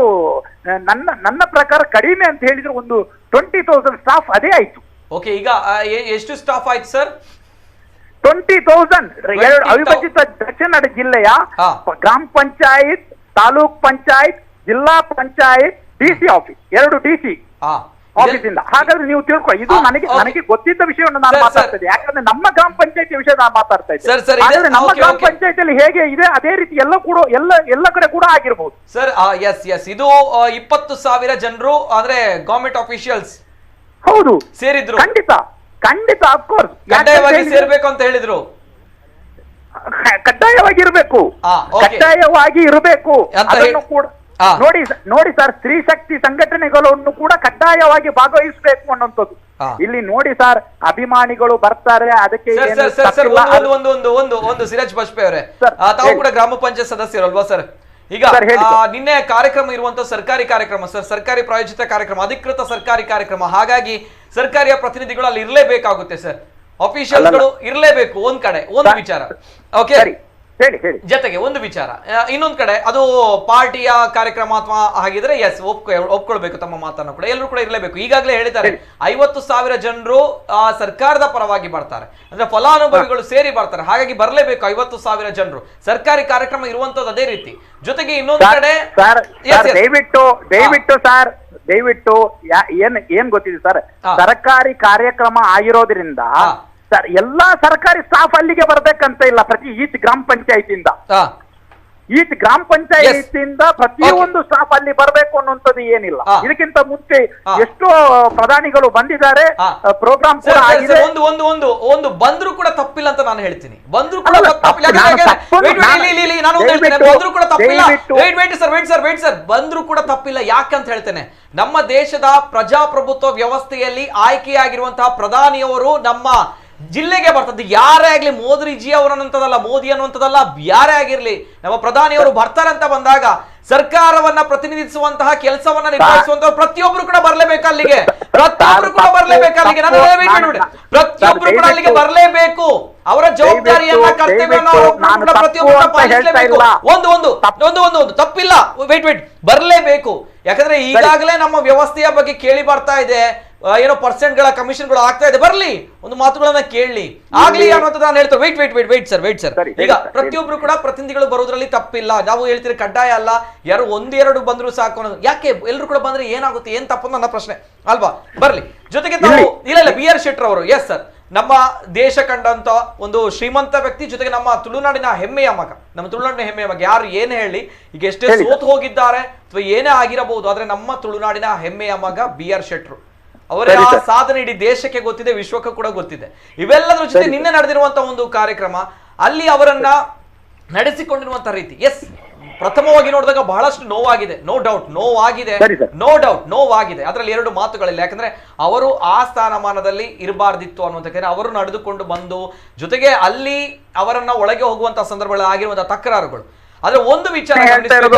ನನ್ನ ಪ್ರಕಾರ ಕಡಿಮೆ ಅಂತ ಹೇಳಿದ್ರೆ ಒಂದು 20,000 ಸ್ಟಾಫ್ ಅದೇ ಆಯ್ತು. ಓಕೆ, ಈಗ ಎಷ್ಟು ಸ್ಟಾಫ್ ಆಯ್ತು ಸರ್? 20,000. ಅವಿಭಜಿತ ದಕ್ಷಿಣ ಕನ್ನಡ ಜಿಲ್ಲೆಯ ಗ್ರಾಮ ಪಂಚಾಯತ್, ತಾಲೂಕ್ ಪಂಚಾಯತ್, ಜಿಲ್ಲಾ panchayat, DC office, 2 DC office ಇಂದ. ಹಾಗಾದ್ರೆ ನೀವು ತಿಳ್ಕೊ, ಇದು ನನಗೆ ಗೊತ್ತಿದ್ದ ವಿಷಯವನ್ನು ನಾನು ಮಾತಾಡ್ತಾ ಇದ್ದೆ. ಯಾಕಂದ್ರೆ ನಮ್ಮ ಗ್ರಾಮ ಪಂಚಾಯತಿ ವಿಷಯ ನಾನು ಮಾತಾಡ್ತಾ ಇದ್ದೆ. ನಮ್ಮ ಗ್ರಾಮ ಪಂಚಾಯತಿಯಲ್ಲಿ ಹೇಗೆ ಇದೆ ಅದೇ ರೀತಿ ಎಲ್ಲ ಕಡೆ ಕೂಡ ಆಗಿರ್ಬೋದು ಸರ್. ಎಸ್, ಇದು 20,000 ಜನರು ಅಂದ್ರೆ ಗವರ್ಮೆಂಟ್ ಆಫೀಷಿಯಲ್ಸ್ ಹೌದು ಸೇರಿದ್ರು. ಖಂಡಿತ ಅಫ್ಕೋರ್ಸ್ ಕಡ್ಡಾಯವಾಗಿ ಸೇರ್ಬೇಕು ಅಂತ ಹೇಳಿದ್ರು. ಕಡ್ಡಾಯವಾಗಿ ಇರಬೇಕು ಅದನ್ನು ಕೂಡ ನೋಡಿ ಸರ್, ಸ್ತ್ರೀ ಶಕ್ತಿ ಸಂಘಟನೆಗಳನ್ನು ಕೂಡ ಕಡ್ಡಾಯವಾಗಿ ಭಾಗವಹಿಸಬೇಕು ಅನ್ನುವಂಥದ್ದು. ಇಲ್ಲಿ ನೋಡಿ ಸರ್, ಅಭಿಮಾನಿಗಳು ಬರ್ತಾರೆ, ಅದಕ್ಕೆ ಒಂದು ಸಿರಾಜ್ ಬಾಜ್ಪೇಯಿ ಅವರೇ, ತಾವು ಕೂಡ ಗ್ರಾಮ ಪಂಚಾಯತ್ ಸದಸ್ಯರಲ್ವಾ ಸರ್? ಈಗ ನಿನ್ನೆ ಕಾರ್ಯಕ್ರಮ ಇರುವಂತ ಸರ್ಕಾರಿ ಕಾರ್ಯಕ್ರಮ ಸರ್, ಸರ್ಕಾರಿ ಪ್ರಾಯೋಜಿತ ಕಾರ್ಯಕ್ರಮ, ಅಧಿಕೃತ ಸರ್ಕಾರಿ ಕಾರ್ಯಕ್ರಮ. ಹಾಗಾಗಿ ಸರ್ಕಾರಿಯ ಪ್ರತಿನಿಧಿಗಳು ಅಲ್ಲಿ ಇರಲೇಬೇಕಾಗುತ್ತೆ ಸರ್, ಆಫೀಷಿಯಲ್ಗಳು ಇರಲೇಬೇಕು. ಒಂದ್ ಕಡೆ ಒಂದು ವಿಚಾರ, ಓಕೆ, ಜೊತೆಗೆ ಒಂದು ವಿಚಾರ, ಇನ್ನೊಂದ್ ಕಡೆ ಅದು ಪಾರ್ಟಿಯ ಕಾರ್ಯಕ್ರಮ ಅಥವಾ ಹಾಗಿದ್ರೆ ಎಸ್ ಒಪ್ಕೊಳ್ಬೇಕು ತಮ್ಮ ಮಾತನ್ನು ಕೂಡ, ಎಲ್ಲರೂ ಕೂಡ ಇರಲೇಬೇಕು. ಈಗಾಗಲೇ ಹೇಳಿದ್ದಾರೆ 50,000 ಜನರು ಸರ್ಕಾರದ ಪರವಾಗಿ ಬರ್ತಾರೆ, ಅಂದ್ರೆ ಫಲಾನುಭವಿಗಳು ಸೇರಿ ಬರ್ತಾರೆ. ಹಾಗಾಗಿ ಬರಲೇಬೇಕು 50,000 ಜನರು. ಸರ್ಕಾರಿ ಕಾರ್ಯಕ್ರಮ ಇರುವಂತದ್ದು ಅದೇ ರೀತಿ. ಜೊತೆಗೆ ಇನ್ನೊಂದು ಕಡೆ ದಯವಿಟ್ಟು ಏನ್ ಗೊತ್ತಿದೆ ಸರ್, ಸರ್ಕಾರಿ ಕಾರ್ಯಕ್ರಮ ಆಗಿರೋದ್ರಿಂದ ಸರ್ ಎಲ್ಲಾ ಸರ್ಕಾರಿ ಸ್ಟಾಫ್ ಅಲ್ಲಿಗೆ ಬರ್ಬೇಕಂತ ಇಲ್ಲ. ಈಚ್ ಗ್ರಾಮ ಪಂಚಾಯತಿಯಿಂದ ಪ್ರತಿಯೊಂದು ಸ್ಟಾಫ್ ಅಲ್ಲಿ ಬರ್ಬೇಕು ಅನ್ನುವಂಥದ್ದು ಏನಿಲ್ಲ. ಇದಕ್ಕಿಂತ ಮುಂಚೆ ಎಷ್ಟೋ ಪ್ರಧಾನಿಗಳು ಬಂದಿದ್ದಾರೆ, ಪ್ರೋಗ್ರಾಮ್ ಕೂಡ ಆಗಿದೆ. ಒಂದು ಬಂದ್ರು ಕೂಡ ತಪ್ಪಿಲ್ಲ ಅಂತ ನಾನು ಹೇಳ್ತೀನಿ. ಬಂದ್ರು ಕೂಡ ತಪ್ಪಿಲ್ಲ, ಬಂದ್ರು ಕೂಡ ತಪ್ಪಿಲ್ಲ. ಯಾಕಂತ ಹೇಳ್ತೇನೆ, ನಮ್ಮ ದೇಶದ ಪ್ರಜಾಪ್ರಭುತ್ವ ವ್ಯವಸ್ಥೆಯಲ್ಲಿ ಆಯ್ಕೆಯಾಗಿರುವಂತಹ ಪ್ರಧಾನಿಯವರು ನಮ್ಮ ಜಿಲ್ಲೆಗೆ ಬರ್ತದೆ. ಯಾರೇ ಆಗ್ಲಿ, ಮೋದಿಜಿ ಅವರನ್ನಂತದಲ್ಲ, ಮೋದಿ ಅನ್ನುವಂಥದ್ದಲ್ಲ, ಯಾರೇ ಆಗಿರ್ಲಿ, ನಮ್ಮ ಪ್ರಧಾನಿಯವರು ಬರ್ತಾರೆ ಅಂತ ಬಂದಾಗ ಸರ್ಕಾರವನ್ನ ಪ್ರತಿನಿಧಿಸುವಂತಹ ಕೆಲಸವನ್ನ ನಿರ್ವಹಿಸುವಂತಹ ಪ್ರತಿಯೊಬ್ರು ಕೂಡ ಬರ್ಲೇಬೇಕು ಅಲ್ಲಿಗೆ. ಪ್ರತಿಯೊಬ್ರು ಕೂಡ ಅಲ್ಲಿಗೆ ಬರ್ಲೇಬೇಕು. ಅವರ ಜವಾಬ್ದಾರಿಯನ್ನ, ಕರ್ತವ್ಯವನ್ನ ಪ್ರತಿಯೊಬ್ಬರು ಪಾಲಿಸಲೇಬೇಕು. ಒಂದು ತಪ್ಪಿಲ್ಲ, ವೇಟ್ ಬರ್ಲೇಬೇಕು. ಯಾಕಂದ್ರೆ ಈಗಾಗಲೇ ನಮ್ಮ ವ್ಯವಸ್ಥೆಯ ಬಗ್ಗೆ ಕೇಳಿ ಬರ್ತಾ ಇದೆ, ಏನೋ ಪರ್ಸೆಂಟ್ಗಳ ಕಮಿಷನ್ಗಳು ಆಗ್ತಾ ಇದೆ. ಬರ್ಲಿ, ಒಂದು ಮಾತುಗಳನ್ನ ಕೇಳಲಿ, ಆಗ್ಲಿ ಅನ್ನೋದು ನಾನು ಹೇಳ್ತೇನೆ. Wait sir. ಈಗ ಪ್ರತಿಯೊಬ್ರು ಕೂಡ ಪ್ರತಿನಿಧಿಗಳು ಬರೋದ್ರಲ್ಲಿ ತಪ್ಪಿಲ್ಲ. ನಾವು ಹೇಳ್ತೀರಿ ಕಡ್ಡಾಯ ಅಲ್ಲ, ಯಾರು 1-2 ಬಂದ್ರು ಸಾಕು ಅನ್ನೋದು. ಯಾಕೆ ಎಲ್ಲರೂ ಕೂಡ ಬಂದ್ರೆ ಏನಾಗುತ್ತೆ, ಏನ್ ತಪ್ಪು ನನ್ನ ಪ್ರಶ್ನೆ ಅಲ್ವಾ? ಬರ್ಲಿ. ಜೊತೆಗೆ ತಾವು ಇಲ್ಲ BR ಶೆಟ್ಟರ್ ಅವರು, ಎಸ್ ಸರ್, ನಮ್ಮ ದೇಶ ಕಂಡಂತ ಒಂದು ಶ್ರೀಮಂತ ವ್ಯಕ್ತಿ, ಜೊತೆಗೆ ನಮ್ಮ ತುಳುನಾಡಿನ ಹೆಮ್ಮೆಯ ಮಗ, ನಮ್ಮ ತುಳುನಾಡಿನ ಹೆಮ್ಮೆಯ ಮಗ. ಯಾರು ಏನೇ ಹೇಳಿ, ಈಗ ಎಷ್ಟೇ ಸೋತು ಹೋಗಿದ್ದಾರೆ ಅಥವಾ ಏನೇ ಆಗಿರಬಹುದು, ಆದ್ರೆ ನಮ್ಮ ತುಳುನಾಡಿನ ಹೆಮ್ಮೆಯ ಮಗ BR ಶೆಟ್ರು. ಅವರ ಸಾಧನೆ ಇಡೀ ದೇಶಕ್ಕೆ ಗೊತ್ತಿದೆ, ವಿಶ್ವಕ್ಕೆ ಕೂಡ ಗೊತ್ತಿದೆ. ಇವೆಲ್ಲದರ ಜೊತೆ ನಿನ್ನೆ ನಡೆದಿರುವಂತಹ ಒಂದು ಕಾರ್ಯಕ್ರಮ, ಅಲ್ಲಿ ಅವರನ್ನ ನಡೆಸಿಕೊಂಡಿರುವಂತಹ ರೀತಿ, ಎಸ್, ಪ್ರಥಮವಾಗಿ ನೋಡಿದಾಗ ಬಹಳಷ್ಟು ನೋವಾಗಿದೆ. ನೋ ಡೌಟ್ ನೋವಾಗಿದೆ. ಅದರಲ್ಲಿ 2 ಮಾತುಗಳಿಲ್ಲ. ಯಾಕಂದ್ರೆ ಅವರು ಆ ಸ್ಥಾನಮಾನದಲ್ಲಿ ಇರಬಾರ್ದಿತ್ತು ಅನ್ನುವಂಥ, ಅವರು ನಡೆದುಕೊಂಡು ಬಂದು, ಜೊತೆಗೆ ಅಲ್ಲಿ ಅವರನ್ನ ಒಳಗೆ ಹೋಗುವಂತಹ ಸಂದರ್ಭಗಳಲ್ಲಿ ಆಗಿರುವಂತಹ ತಕರಾರುಗಳು. ಆದ್ರೆ ಒಂದು ವಿಚಾರ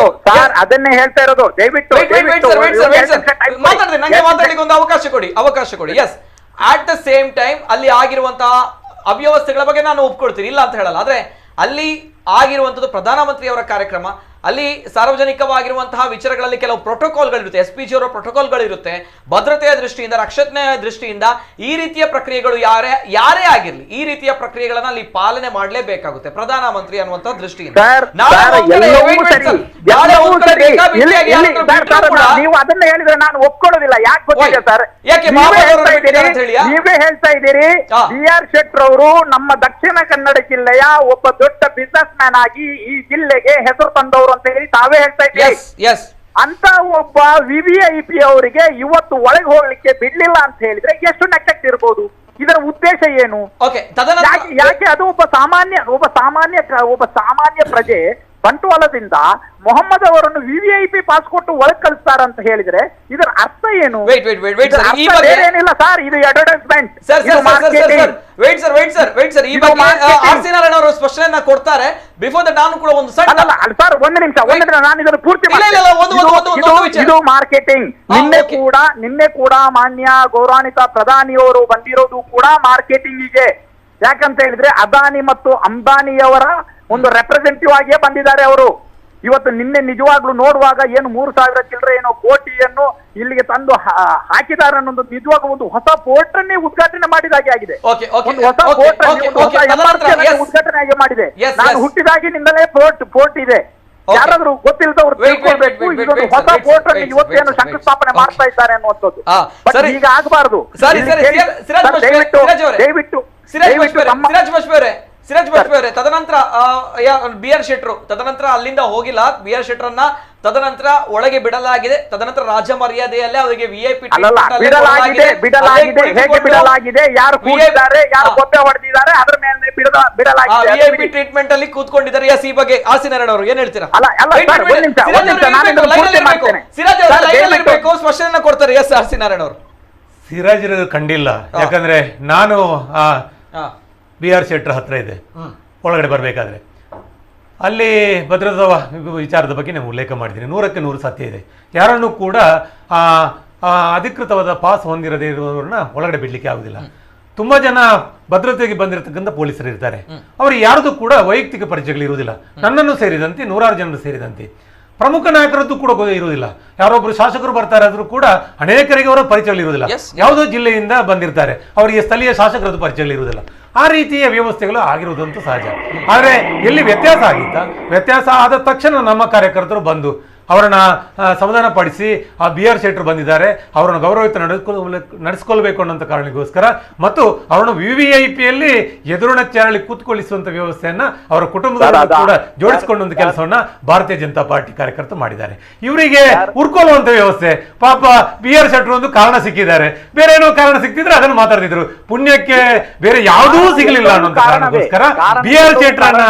ಅದನ್ನೇ ಹೇಳ್ತಾ ಇರೋದು, ದಯವಿಟ್ಟು ನಂಗೆ ಮಾತಾಡ್ಲಿಕ್ಕೆ ಒಂದು ಅವಕಾಶ ಕೊಡಿ. Yes, at the same time ಅಲ್ಲಿ ಆಗಿರುವಂತಹ ಅವ್ಯವಸ್ಥೆಗಳ ಬಗ್ಗೆ ನಾನು ಒಪ್ಕೊಳ್ತೀನಿ, ಇಲ್ಲ ಅಂತ ಹೇಳಲ್ಲ. ಆದ್ರೆ ಅಲ್ಲಿ ಆಗಿರುವಂತದ್ದು ಪ್ರಧಾನಮಂತ್ರಿ ಅವರ ಕಾರ್ಯಕ್ರಮ, ಅಲ್ಲಿ ಸಾರ್ವಜನಿಕವಾಗಿರುವಂತಹ ವಿಚಾರಗಳಲ್ಲಿ ಕೆಲವು ಪ್ರೋಟೋಕಾಲ್ಗಳಿರುತ್ತೆ, SPG ಅವರ ಪ್ರೋಟೋಕಾಲ್ಗಳಿರುತ್ತೆ. ಭದ್ರತೆಯ ದೃಷ್ಟಿಯಿಂದ, ರಕ್ಷಣೆಯ ದೃಷ್ಟಿಯಿಂದ ಈ ರೀತಿಯ ಪ್ರಕ್ರಿಯೆಗಳು ಯಾರೇ ಆಗಿರ್ಲಿ, ಈ ರೀತಿಯ ಪ್ರಕ್ರಿಯೆಗಳನ್ನ ಅಲ್ಲಿ ಪಾಲನೆ ಮಾಡಲೇಬೇಕಾಗುತ್ತೆ ಪ್ರಧಾನಮಂತ್ರಿ ಅನ್ನುವಂತಹ ದೃಷ್ಟಿಯಿಂದ. ನೀವು ಅದನ್ನ ಹೇಳಿದ್ರೆ ನಾನು ಒಪ್ಕೊಳ್ಳೋದಿಲ್ಲ. ಯಾಕೆ ಗೊತ್ತಿದೆ ಸರ್, ನೀವೇ ಹೇಳ್ತಾ ಇದ್ದೀರಿ BR ಶೆಟ್ಟರ್ ಅವರು ನಮ್ಮ ದಕ್ಷಿಣ ಕನ್ನಡ ಜಿಲ್ಲೆಯ ಒಬ್ಬ ದೊಡ್ಡ ಬಿಸಿನೆಸ್ ಮ್ಯಾನ್ ಆಗಿ ಈ ಜಿಲ್ಲೆಗೆ ಹೆಸರು ತಂದವರು ಅಂತ ಹೇಳಿ ತಾವೇ ಹೇಳ್ತಾ ಇದ್ದೀರಿ. ಅಂತ ಒಬ್ಬ VVIP ಅವರಿಗೆ ಇವತ್ತು ಒಳಗೆ ಹೋಗ್ಲಿಕ್ಕೆ ಬಿಡ್ಲಿಲ್ಲ ಅಂತ ಹೇಳಿದ್ರೆ ಎಷ್ಟು ನೆಟ್ಟಕ್ಕಿರ್ಬೋದು? ಇದರ ಉದ್ದೇಶ ಏನು? ಯಾಕೆ ಅದು ಒಬ್ಬ ಸಾಮಾನ್ಯ ಪ್ರಜೆ ಬಂಟ್ವಾಳದಿಂದ ಮೊಹಮ್ಮದ್ ಅವರನ್ನು ವಿವಿಐಪಿ ಪಾಸ್ ಕೊಟ್ಟು ಒಳಗೆ ಕಳಿಸ್ತಾರಂತ ಹೇಳಿದ್ರೆ ಇದರ ಅರ್ಥ ಏನು? ಏನಿಲ್ಲ ಸರ್, ಇದು ಅಡ್ವರ್ಟೈಸ್ಮೆಂಟ್. ಸ್ಪಷ್ಟನೆ ಕೊಡ್ತಾರೆ. ಬಿಫೋರ್ ದಟ್ ನಾನು ಕೂಡ ಒಂದು ಸರ್ ಒಂದು ನಿಮಿಷ ನಾನು ಇದನ್ನು ಪೂರ್ತಿ ಇದು ಮಾರ್ಕೆಟಿಂಗ್. ನಿನ್ನೆ ಕೂಡ ಮಾನ್ಯ ಗೌರವಾನ್ವಿತ ಪ್ರಧಾನಿಯವರು ಬಂದಿರೋದು ಕೂಡ ಮಾರ್ಕೆಟಿಂಗಿಗೆ. ಯಾಕಂತ ಹೇಳಿದ್ರೆ ಅದಾನಿ ಮತ್ತು ಅಂಬಾನಿಯವರ ಒಂದು ರೆಪ್ರೆಸೆಂಟೇಟಿವ್ ಆಗಿಯೇ ಬಂದಿದ್ದಾರೆ ಅವರು. ಇವತ್ತು ನಿನ್ನೆ ನಿಜವಾಗ್ಲೂ ನೋಡುವಾಗ ಏನು 3,000 ಚಿಲ್ಲರೆ ಏನೋ ಕೋಟಿಯನ್ನು ಇಲ್ಲಿಗೆ ತಂದು ಹಾಕಿದ್ದಾರೆ ಅನ್ನೋದು ನಿಜವಾಗ ಒಂದು ಹೊಸ ಪೋರ್ಟ್ ಅನ್ನೇ ಉದ್ಘಾಟನೆ ಮಾಡಿದಾಗೆ ಆಗಿದೆ. ಒಂದು ಹೊಸ ಪೋರ್ಟ್ ಉದ್ಘಾಟನೆ ಆಗಿ ಮಾಡಿದೆ. ನಾನು ಹುಟ್ಟಿದಾಗಿನಿಂದಲೇ ಪೋರ್ಟ್ ಇದೆ. ಯಾರಾದ್ರೂ ಗೊತ್ತಿಲ್ಲದವ್ರು ತಿಳ್ಕೊಳ್ಬೇಕು. ಇದೊಂದು ಹೊಸ ಪೋರ್ಟ್ ಅನ್ನು ಇವತ್ತೇನು ಶಂಕುಸ್ಥಾಪನೆ ಮಾಡ್ತಾ ಇದ್ದಾರೆ ಅನ್ನುವಂಥದ್ದು. ಬಟ್ ಈಗ ಆಗಬಾರದು. ದಯವಿಟ್ಟು ಸಿರಾಜ್ ಬಶ್ಪಿ ಅವರೇ, ತದನಂತರ BR ಶೆಟ್ರು ತದನಂತರ ಅಲ್ಲಿಂದ ಹೋಗಿಲ್ಲ. BR ಶೆಟ್ರನ್ನ ತದನಂತರ ಒಳಗೆ ಬಿಡಲಾಗಿದೆ. ತದನಂತರ ರಾಜ ಮರ್ಯಾದೆಯಲ್ಲೇ ಅವರಿಗೆ VIP VIP ಟ್ರೀಟ್ಮೆಂಟ್ ಅಲ್ಲಿ ಕೂತ್ಕೊಂಡಿದ್ದಾರೆ. ಈ ಬಗ್ಗೆ ಆಸಿನಾರಾಯಣ ಅವರು ಏನ್ ಹೇಳ್ತೀರಾ? ಸಿರಾಜ್ ಸ್ಪಷ್ಟನೆ ಕೊಡ್ತಾರೆ. ಎಸ್ ಆಸಿನಾರಾಯಣ ಅವರು ಸಿರಾಜ್ ಕಂಡಿಲ್ಲ. ಯಾಕಂದ್ರೆ ನಾನು BR ಶೆಟ್ರ್ ಹತ್ರ ಇದೆ ಒಳಗಡೆ ಬರಬೇಕಾದ್ರೆ ಅಲ್ಲಿ ಭದ್ರತಾ ವಿಚಾರದ ಬಗ್ಗೆ ನಾನು ಉಲ್ಲೇಖ ಮಾಡಿದ್ದೀನಿ. 100ಕ್ಕೆ 100 ಸತ್ಯ ಇದೆ. ಯಾರನ್ನು ಕೂಡ ಅಧಿಕೃತವಾದ ಪಾಸ್ ಹೊಂದಿರದೇ ಇರುವವರನ್ನ ಒಳಗಡೆ ಬಿಡ್ಲಿಕ್ಕೆ ಆಗುದಿಲ್ಲ. ತುಂಬಾ ಜನ ಭದ್ರತೆಗೆ ಬಂದಿರತಕ್ಕಂಥ ಪೊಲೀಸರು ಇರ್ತಾರೆ. ಅವರು ಯಾರದು ಕೂಡ ವೈಯಕ್ತಿಕ ಪರಿಚಯಗಳು ಇರುವುದಿಲ್ಲ. ನನ್ನನ್ನು ಸೇರಿದಂತೆ 100 ಜನರು ಸೇರಿದಂತೆ ಪ್ರಮುಖ ನಾಯಕರದ್ದು ಕೂಡ ಇರುವುದಿಲ್ಲ. ಯಾರೊಬ್ಬರು ಶಾಸಕರು ಬರ್ತಾರೆ ಆದ್ರೂ ಕೂಡ ಅನೇಕರಿಗೆ ಅವರ ಪರಿಚಯಗಳು ಇರುವುದಿಲ್ಲ. ಯಾವುದೋ ಜಿಲ್ಲೆಯಿಂದ ಬಂದಿರ್ತಾರೆ, ಅವರಿಗೆ ಸ್ಥಳೀಯ ಶಾಸಕರದ್ದು ಪರಿಚಯಗಳು ಇರುವುದಿಲ್ಲ. ಆ ರೀತಿಯ ವ್ಯವಸ್ಥೆಗಳು ಆಗಿರುವುದಂತೂ ಸಹಜ. ಆದರೆ ಎಲ್ಲಿ ವ್ಯತ್ಯಾಸ ಆಗಿತ್ತ, ವ್ಯತ್ಯಾಸ ಆದ ತಕ್ಷಣ ನಮ್ಮ ಕಾರ್ಯಕರ್ತರು ಬಂದು ಅವರನ್ನ ಸಮಾಧಾನ ಪಡಿಸಿ BR ಶೆಟ್ರು ಬಂದಿದ್ದಾರೆ, ಅವರನ್ನು ಗೌರವಯುತ ನಡೆಸ್ಕೊಳ್ಬೇಕು ಅನ್ನೋಂಥ ಕಾರಣಕ್ಕೋಸ್ಕರ ಮತ್ತು ಅವರನ್ನು VVIPಯಲ್ಲಿ ಎದುರಿನ ಚಾರಳಿ ಕೂತ್ಕೊಳ್ಳಿಸುವಂತ ವ್ಯವಸ್ಥೆಯನ್ನ ಅವರ ಕುಟುಂಬದವರು ಕೂಡ ಜೋಡಿಸಿಕೊಂಡಂತ ಕೆಲಸವನ್ನ ಭಾರತೀಯ ಜನತಾ ಪಾರ್ಟಿ ಕಾರ್ಯಕರ್ತರು ಮಾಡಿದ್ದಾರೆ. ಇವರಿಗೆ ಉರ್ಕೊಳ್ಳುವಂತ ವ್ಯವಸ್ಥೆ. ಪಾಪ BR ಶೆಟ್ರು ಒಂದು ಕಾರಣ ಸಿಕ್ಕಿದ್ದಾರೆ, ಬೇರೆ ಏನೋ ಕಾರಣ ಸಿಕ್ತಿದ್ರೆ ಅದನ್ನು ಮಾತಾಡ್ತಿದ್ರು. ಪುಣ್ಯಕ್ಕೆ ಬೇರೆ ಯಾವುದೂ ಸಿಗಲಿಲ್ಲ ಅನ್ನೋಂಥ ಕಾರಣಕ್ಕೋಸ್ಕರ BR ಶೆಟ್ರನ್ನ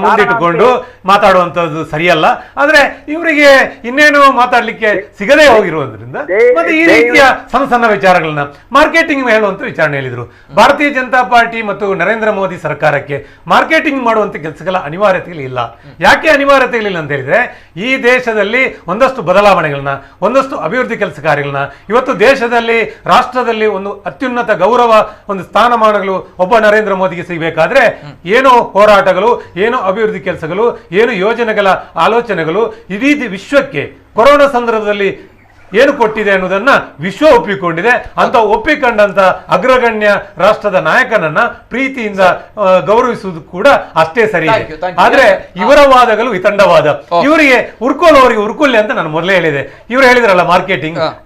ಮುಂದಿಟ್ಟುಕೊಂಡು ಮಾತಾಡುವಂತದ್ದು ಸರಿಯಲ್ಲ. ಆದ್ರೆ ಇವರಿಗೆ ಇನ್ನೇನು ಮಾತಾಡ್ಲಿಕ್ಕೆ ಸಿಗದೇ ಹೋಗಿರುವುದರಿಂದ ಮತ್ತೆ ಈ ರೀತಿಯ ಸಣ್ಣ ಸಣ್ಣ ವಿಚಾರಗಳನ್ನ ಮಾರ್ಕೆಟಿಂಗ್ ಹೇಳುವಂತ ವಿಚಾರಣೆ ಹೇಳಿದ್ರು. ಭಾರತೀಯ ಜನತಾ ಪಾರ್ಟಿ ಮತ್ತು ನರೇಂದ್ರ ಮೋದಿ ಸರ್ಕಾರಕ್ಕೆ ಮಾರ್ಕೆಟಿಂಗ್ ಮಾಡುವಂತ ಕೆಲಸಗಳ ಅನಿವಾರ್ಯತೆಗಳಿಲ್ಲ. ಯಾಕೆ ಅನಿವಾರ್ಯತೆಗಳಿಲ್ಲ ಅಂತ ಹೇಳಿದ್ರೆ, ಈ ದೇಶದಲ್ಲಿ ಒಂದಷ್ಟು ಬದಲಾವಣೆಗಳನ್ನ, ಒಂದಷ್ಟು ಅಭಿವೃದ್ಧಿ ಕೆಲಸ ಕಾರ್ಯಗಳನ್ನ, ಇವತ್ತು ದೇಶದಲ್ಲಿ ರಾಷ್ಟ್ರದಲ್ಲಿ ಒಂದು ಅತ್ಯುನ್ನತ ಗೌರವ, ಒಂದು ಸ್ಥಾನಮಾನಗಳು ಒಬ್ಬ ನರೇಂದ್ರ ಮೋದಿಗೆ ಸಿಗಬೇಕಾದ್ರೆ ಏನೋ ಹೋರಾಟಗಳು, ಏನೋ ಅಭಿವೃದ್ಧಿ ಕೆಲಸಗಳು, ಏನು ಯೋಜನೆಗಳ ಆಲೋಚನೆಗಳು ಇಡೀ ವಿಶ್ವಕ್ಕೆ ಕೊರೋನಾ ಸಂದರ್ಭದಲ್ಲಿ ಏನು ಕೊಟ್ಟಿದೆ ಅನ್ನೋದನ್ನ ವಿಶ್ವ ಒಪ್ಪಿಕೊಂಡಿದೆ. ಅಂತ ಒಪ್ಪಿಕೊಂಡಂತ ಅಗ್ರಗಣ್ಯ ರಾಷ್ಟ್ರದ ನಾಯಕನನ್ನ ಪ್ರೀತಿಯಿಂದ ಗೌರವಿಸುವುದು ಕೂಡ ಅಷ್ಟೇ ಸರಿ. ಆದ್ರೆ ಇವರ ವಾದಗಳು ವಿತಂಡವಾದ. ಇವರಿಗೆ ಉರ್ಕೊಳ್ಳೋರಿಗೆ ಉರ್ಕೊಳ್ಳಿ ಅಂತ ನಾನು ಮೊದಲೇ ಹೇಳಿದೆ. ಇವರು ಹೇಳಿದ್ರಲ್ಲ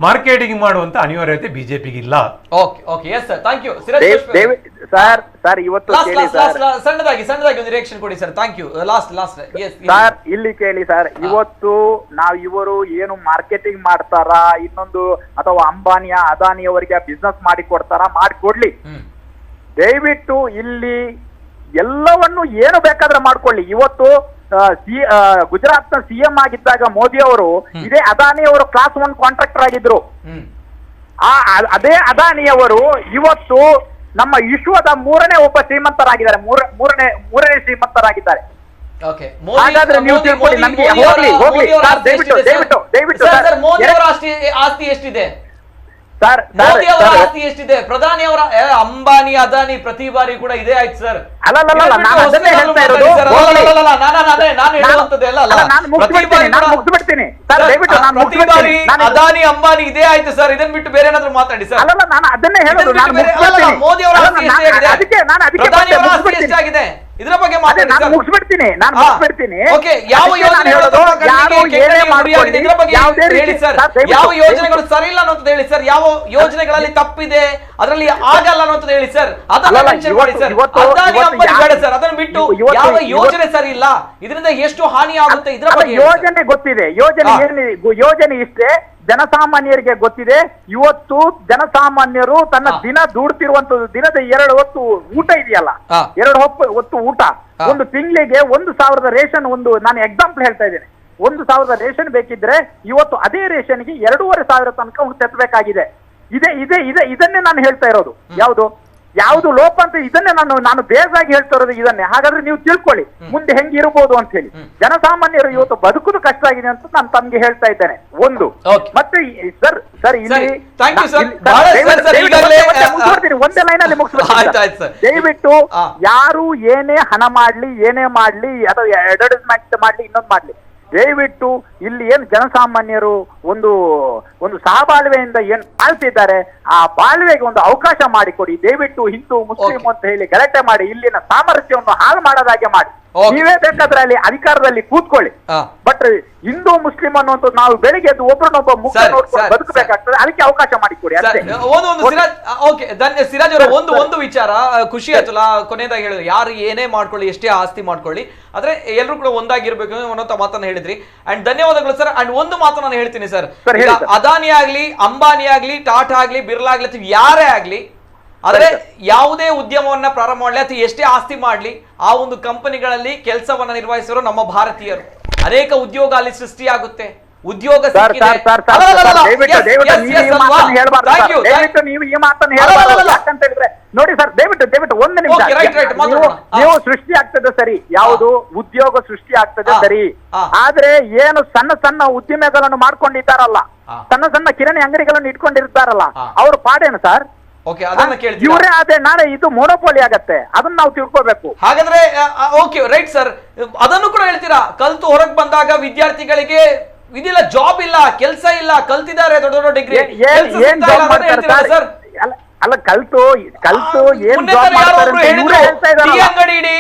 ಮಾರ್ಕೆಟಿಂಗ್ ಮಾಡುವಂತ ಅನಿವಾರ್ಯತೆ ಬಿಜೆಪಿಗೆ ಇಲ್ಲ. ಸರ್ ಇವತ್ತು ಸಣ್ಣದಾಗಿ ಒಂದು ರಿಯಾಕ್ಷನ್ ಕೊಡಿ ಸರ್. Thank you. ಲಾಸ್ಟ್ ಸರ್ ಇಲ್ಲಿ ಕೇಳಿ ಸರ್, ಇವತ್ತು ಇವರು ಏನು ಮಾರ್ಕೆಟಿಂಗ್ ಮಾಡ್ತಾರ, ಇನ್ನೊಂದು ಅಥವಾ ಅಂಬಾನಿಯ ಅದಾನಿಯವರಿಗೆ ಬಿಸ್ನೆಸ್ ಮಾಡಿ ಕೊಡ್ತಾರ, ಮಾಡಿಕೊಡ್ಲಿ. ದಯವಿಟ್ಟು ಇಲ್ಲಿ ಎಲ್ಲವನ್ನು ಏನು ಬೇಕಾದ್ರೆ ಮಾಡ್ಕೊಳ್ಳಿ. ಇವತ್ತು ಗುಜರಾತ್ ನ CM ಆಗಿದ್ದಾಗ ಮೋದಿ ಅವರು ಇದೇ ಅದಾನಿಯವರು ಕ್ಲಾಸ್ 1 ಕಾಂಟ್ರಾಕ್ಟರ್ ಆಗಿದ್ರು. ಅದೇ ಅದಾನಿಯವರು ಇವತ್ತು ನಮ್ಮ ವಿಶ್ವದ 3ನೇ ಒಬ್ಬ ಶ್ರೀಮಂತರಾಗಿದ್ದಾರೆ. ಮೂರನೇ ಶ್ರೀಮಂತರಾಗಿದ್ದಾರೆ. ಹಾಗಾದ್ರೆ ನೀವು ತಿಳ್ಕೊಳ್ಳಿ. ನಮಗೆ ಹೋಗ್ಲಿ ದಯವಿಟ್ಟು ಆಸ್ತಿ ಎಷ್ಟಿದೆ ಸರ್? ಮೋದಿ ಅವರ ಆಸ್ತಿ ಎಷ್ಟಿದೆ? ಪ್ರಧಾನಿ ಅವರ ಅಂಬಾನಿ ಅದಾನಿ ಪ್ರತಿ ಬಾರಿ ಕೂಡ ಇದೇ ಆಯ್ತು ಸರ್. ಅದಾನಿ ಅಂಬಾನಿ ಇದೇ ಆಯ್ತು ಸರ್. ಇದನ್ನ ಬಿಟ್ಟು ಬೇರೆ ಏನಾದ್ರು ಮಾತಾಡಿ ಸರ್. ಮೋದಿ ಅವರ ಆಸ್ತಿ ಎಷ್ಟಾಗಿದೆ ಇದರ ಬಗ್ಗೆ ಮುಗಿಸ್ಬಿಡ್ತೀನಿ. ಯಾವ ಯೋಜನೆಗಳು ಸರಿ ಇಲ್ಲ ಅನ್ನೋದು ಹೇಳಿ ಸರ್. ಯಾವ ಯೋಜನೆಗಳಲ್ಲಿ ತಪ್ಪಿದೆ, ಅದರಲ್ಲಿ ಆಗಲ್ಲ ಅನ್ನೋದು ಹೇಳಿ ಸರ್. ಅದನ್ನ ಮೆನ್ಷನ್ ಮಾಡಿ ಸರ್. ಅದಾನಿ ಅಂಬಾನಿ ಬೇಡ ಸರ್. ಅದನ್ನ ಬಿಟ್ಟು ಯಾವ ಯೋಜನೆ ಸರಿ ಇಲ್ಲ, ಇದರಿಂದ ಎಷ್ಟು ಹಾನಿ ಆಗುತ್ತೆ ಇದರ ಬಗ್ಗೆ ಯೋಜನೆ ಗೊತ್ತಿದೆ. ಯೋಜನೆ ಇಷ್ಟೇ, ಜನಸಾಮಾನ್ಯರಿಗೆ ಗೊತ್ತಿದೆ. ಇವತ್ತು ಜನಸಾಮಾನ್ಯರು ತನ್ನ ದಿನ ದುಡ್ತಿರುವಂತದ್ದು, ದಿನದ 2 ಹೊತ್ತು ಊಟ ಇದೆಯಲ್ಲ, 2 ಹೊತ್ತು ಊಟ, ಒಂದು ತಿಂಗಳಿಗೆ 1,000 ರೇಷನ್, ನಾನು ಎಕ್ಸಾಂಪಲ್ ಹೇಳ್ತಾ ಇದ್ದೇನೆ, 1,000 ರೇಷನ್ ಬೇಕಿದ್ರೆ ಇವತ್ತು ಅದೇ ರೇಷನ್ಗೆ 2,500 ತನಕ ತೆತ್ತಬೇಕಾಗಿದೆ. ಇದನ್ನೇ ನಾನು ಹೇಳ್ತಾ ಇರೋದು. ಯಾವುದು ಲೋಪ ಅಂತ ಇದನ್ನೇ ನಾನು ಬೇಸಾಗಿ ಹೇಳ್ತಾ ಇರೋದು ಇದನ್ನೇ. ಹಾಗಾದ್ರೆ ನೀವು ತಿಳ್ಕೊಳ್ಳಿ ಮುಂದೆ ಹೆಂಗಿರ್ಬೋದು ಅಂತ ಹೇಳಿ. ಜನಸಾಮಾನ್ಯರು ಇವತ್ತು ಬದುಕುದು ಕಷ್ಟ ಆಗಿದೆ ಅಂತ ನಾನು ತಮ್ಗೆ ಹೇಳ್ತಾ ಇದ್ದೇನೆ. ಒಂದು ಮತ್ತೆ ಸರ್ ಇಲ್ಲಿ ಒಂದೇ ಲೈನ್ ಅಲ್ಲಿ ಮುಗಿಸ್ಬೇಕು. ದಯವಿಟ್ಟು ಯಾರು ಏನೇ ಹಣ ಮಾಡ್ಲಿ, ಏನೇ ಮಾಡ್ಲಿ, ಅಥವಾ ಅಡ್ವರ್ಟೈಸ್ಮೆಂಟ್ ಮಾಡ್ಲಿ, ಇನ್ನೊಂದು ಮಾಡ್ಲಿ, ದಯವಿಟ್ಟು ಇಲ್ಲಿ ಏನು ಜನಸಾಮಾನ್ಯರು ಒಂದು ಸಹಬಾಳ್ವೆಯಿಂದ ಏನ್ ಬಾಳ್ತಿದ್ದಾರೆ, ಆ ಬಾಳ್ವೆಗೆ ಒಂದು ಅವಕಾಶ ಮಾಡಿಕೊಡಿ. ದಯವಿಟ್ಟು ಹಿಂದೂ ಮುಸ್ಲಿಂ ಅಂತ ಹೇಳಿ ಗಲಾಟೆ ಮಾಡಿ ಇಲ್ಲಿನ ಸಾಮರಸ್ಯವನ್ನು ಹಾಳು ಮಾಡೋದಾಗೆ ಮಾಡಿ. ನೀವೇ ಬೇಕಾದ್ರೆ ಅಲ್ಲಿ ಅಧಿಕಾರದಲ್ಲಿ ಕೂತ್ಕೊಳ್ಳಿ, ಬಟ್ ಹಿಂದೂ ಮುಸ್ಲಿಂ ಅನ್ನುವಂಥದ್ದು ನಾವು ಬೆಳಿಗ್ಗೆ ಎದ್ದು ಒಬ್ಬರನ್ನೊಬ್ಬ ಮುಖ ನೋಡ್ಕೊಂಡು ಬದುಕಬೇಕಾಗ್ತದೆ. ಅದಕ್ಕೆ ಅವಕಾಶ ಮಾಡಿಕೊಡಿ ಅಷ್ಟೇ. ಸಿರಾಜ್ ಅವರ ಒಂದು ವಿಚಾರ ಖುಷಿ ಆಯ್ತಲ್ಲ, ಕೊನೆಯದಾಗಿ ಹೇಳಿದ್ರು ಯಾರು ಏನೇ ಮಾಡ್ಕೊಳ್ಳಿ, ಎಷ್ಟೇ ಆಸ್ತಿ ಮಾಡ್ಕೊಳ್ಳಿ, ಆದ್ರೆ ಎಲ್ಲರೂ ಕೂಡ ಒಂದಾಗಿರ್ಬೇಕು ಅನ್ನೋ ಮಾತನ್ನ ಹೇಳಿದ್ರಿ. ಅಂಡ್ ಧನ್ಯವಾದಗಳು ಸರ್. ಅಂಡ್ ಒಂದು ಮಾತು ನಾನು ಹೇಳ್ತೀನಿ ಸರ್, ಅದಾನಿ ಆಗ್ಲಿ, ಅಂಬಾನಿ ಆಗ್ಲಿ, ಟಾಟಾ ಆಗ್ಲಿ, ಬಿರ್ಲಾ ಆಗ್ಲಿ, ಅಥವಾ ಯಾರೇ ಆಗ್ಲಿ, ಆದ್ರೆ ಯಾವುದೇ ಉದ್ಯಮವನ್ನ ಪ್ರಾರಂಭ ಮಾಡಲಿ ಅಥವಾ ಎಷ್ಟೇ ಆಸ್ತಿ ಮಾಡ್ಲಿ, ಆ ಒಂದು ಕಂಪನಿಗಳಲ್ಲಿ ಕೆಲಸವನ್ನ ನಿರ್ವಹಿಸಿರೋ ನಮ್ಮ ಭಾರತೀಯರು. ಅನೇಕ ಉದ್ಯೋಗ ಅಲ್ಲಿ ಸೃಷ್ಟಿಯಾಗುತ್ತೆ. ಉದ್ಯೋಗ ನೋಡಿ ಸರ್, ದಯವಿಟ್ಟು ಒಂದು ನಿಮಿಷ. ನೀವು ಸೃಷ್ಟಿ ಆಗ್ತದೆ ಸರಿ, ಯಾವುದು ಉದ್ಯೋಗ ಸೃಷ್ಟಿ ಆಗ್ತದೆ ಸರಿ, ಆದ್ರೆ ಏನು ಸಣ್ಣ ಉದ್ಯಮಗಳನ್ನು ಮಾಡ್ಕೊಂಡಿದ್ದಾರಲ್ಲ, ಸಣ್ಣ ಕಿರಾಣಿ ಅಂಗಡಿಗಳನ್ನು ಇಟ್ಕೊಂಡಿರ್ತಾರಲ್ಲ, ಅವ್ರ ಪಾಡೇನು ಸರ್? ಇವರೇ ಅದೇ ನಾಳೆ ಇದು ಮೊನೋಪೋಲಿ ಆಗತ್ತೆ, ಅದನ್ನ ನಾವು ತಿಳ್ಕೋಬೇಕು. ಹಾಗಾದ್ರೆ ಓಕೆ ರೈಟ್ ಸರ್, ಅದನ್ನು ಕೂಡ ಹೇಳ್ತೀರಾ. ಕಲ್ತು ಹೊರಗೆ ಬಂದಾಗ ವಿದ್ಯಾರ್ಥಿಗಳಿಗೆ ಇದಿಲ್ಲ, ಜಾಬ್ ಇಲ್ಲ, ಕೆಲಸ ಇಲ್ಲ, ಕಲ್ತಿದ್ದಾರೆ ದೊಡ್ಡ ದೊಡ್ಡ ಡಿಗ್ರಿ, ಅಲ್ಲ ಕಲ್ತು ಏನ್ ಅಂಗಡಿ ಇಡಿ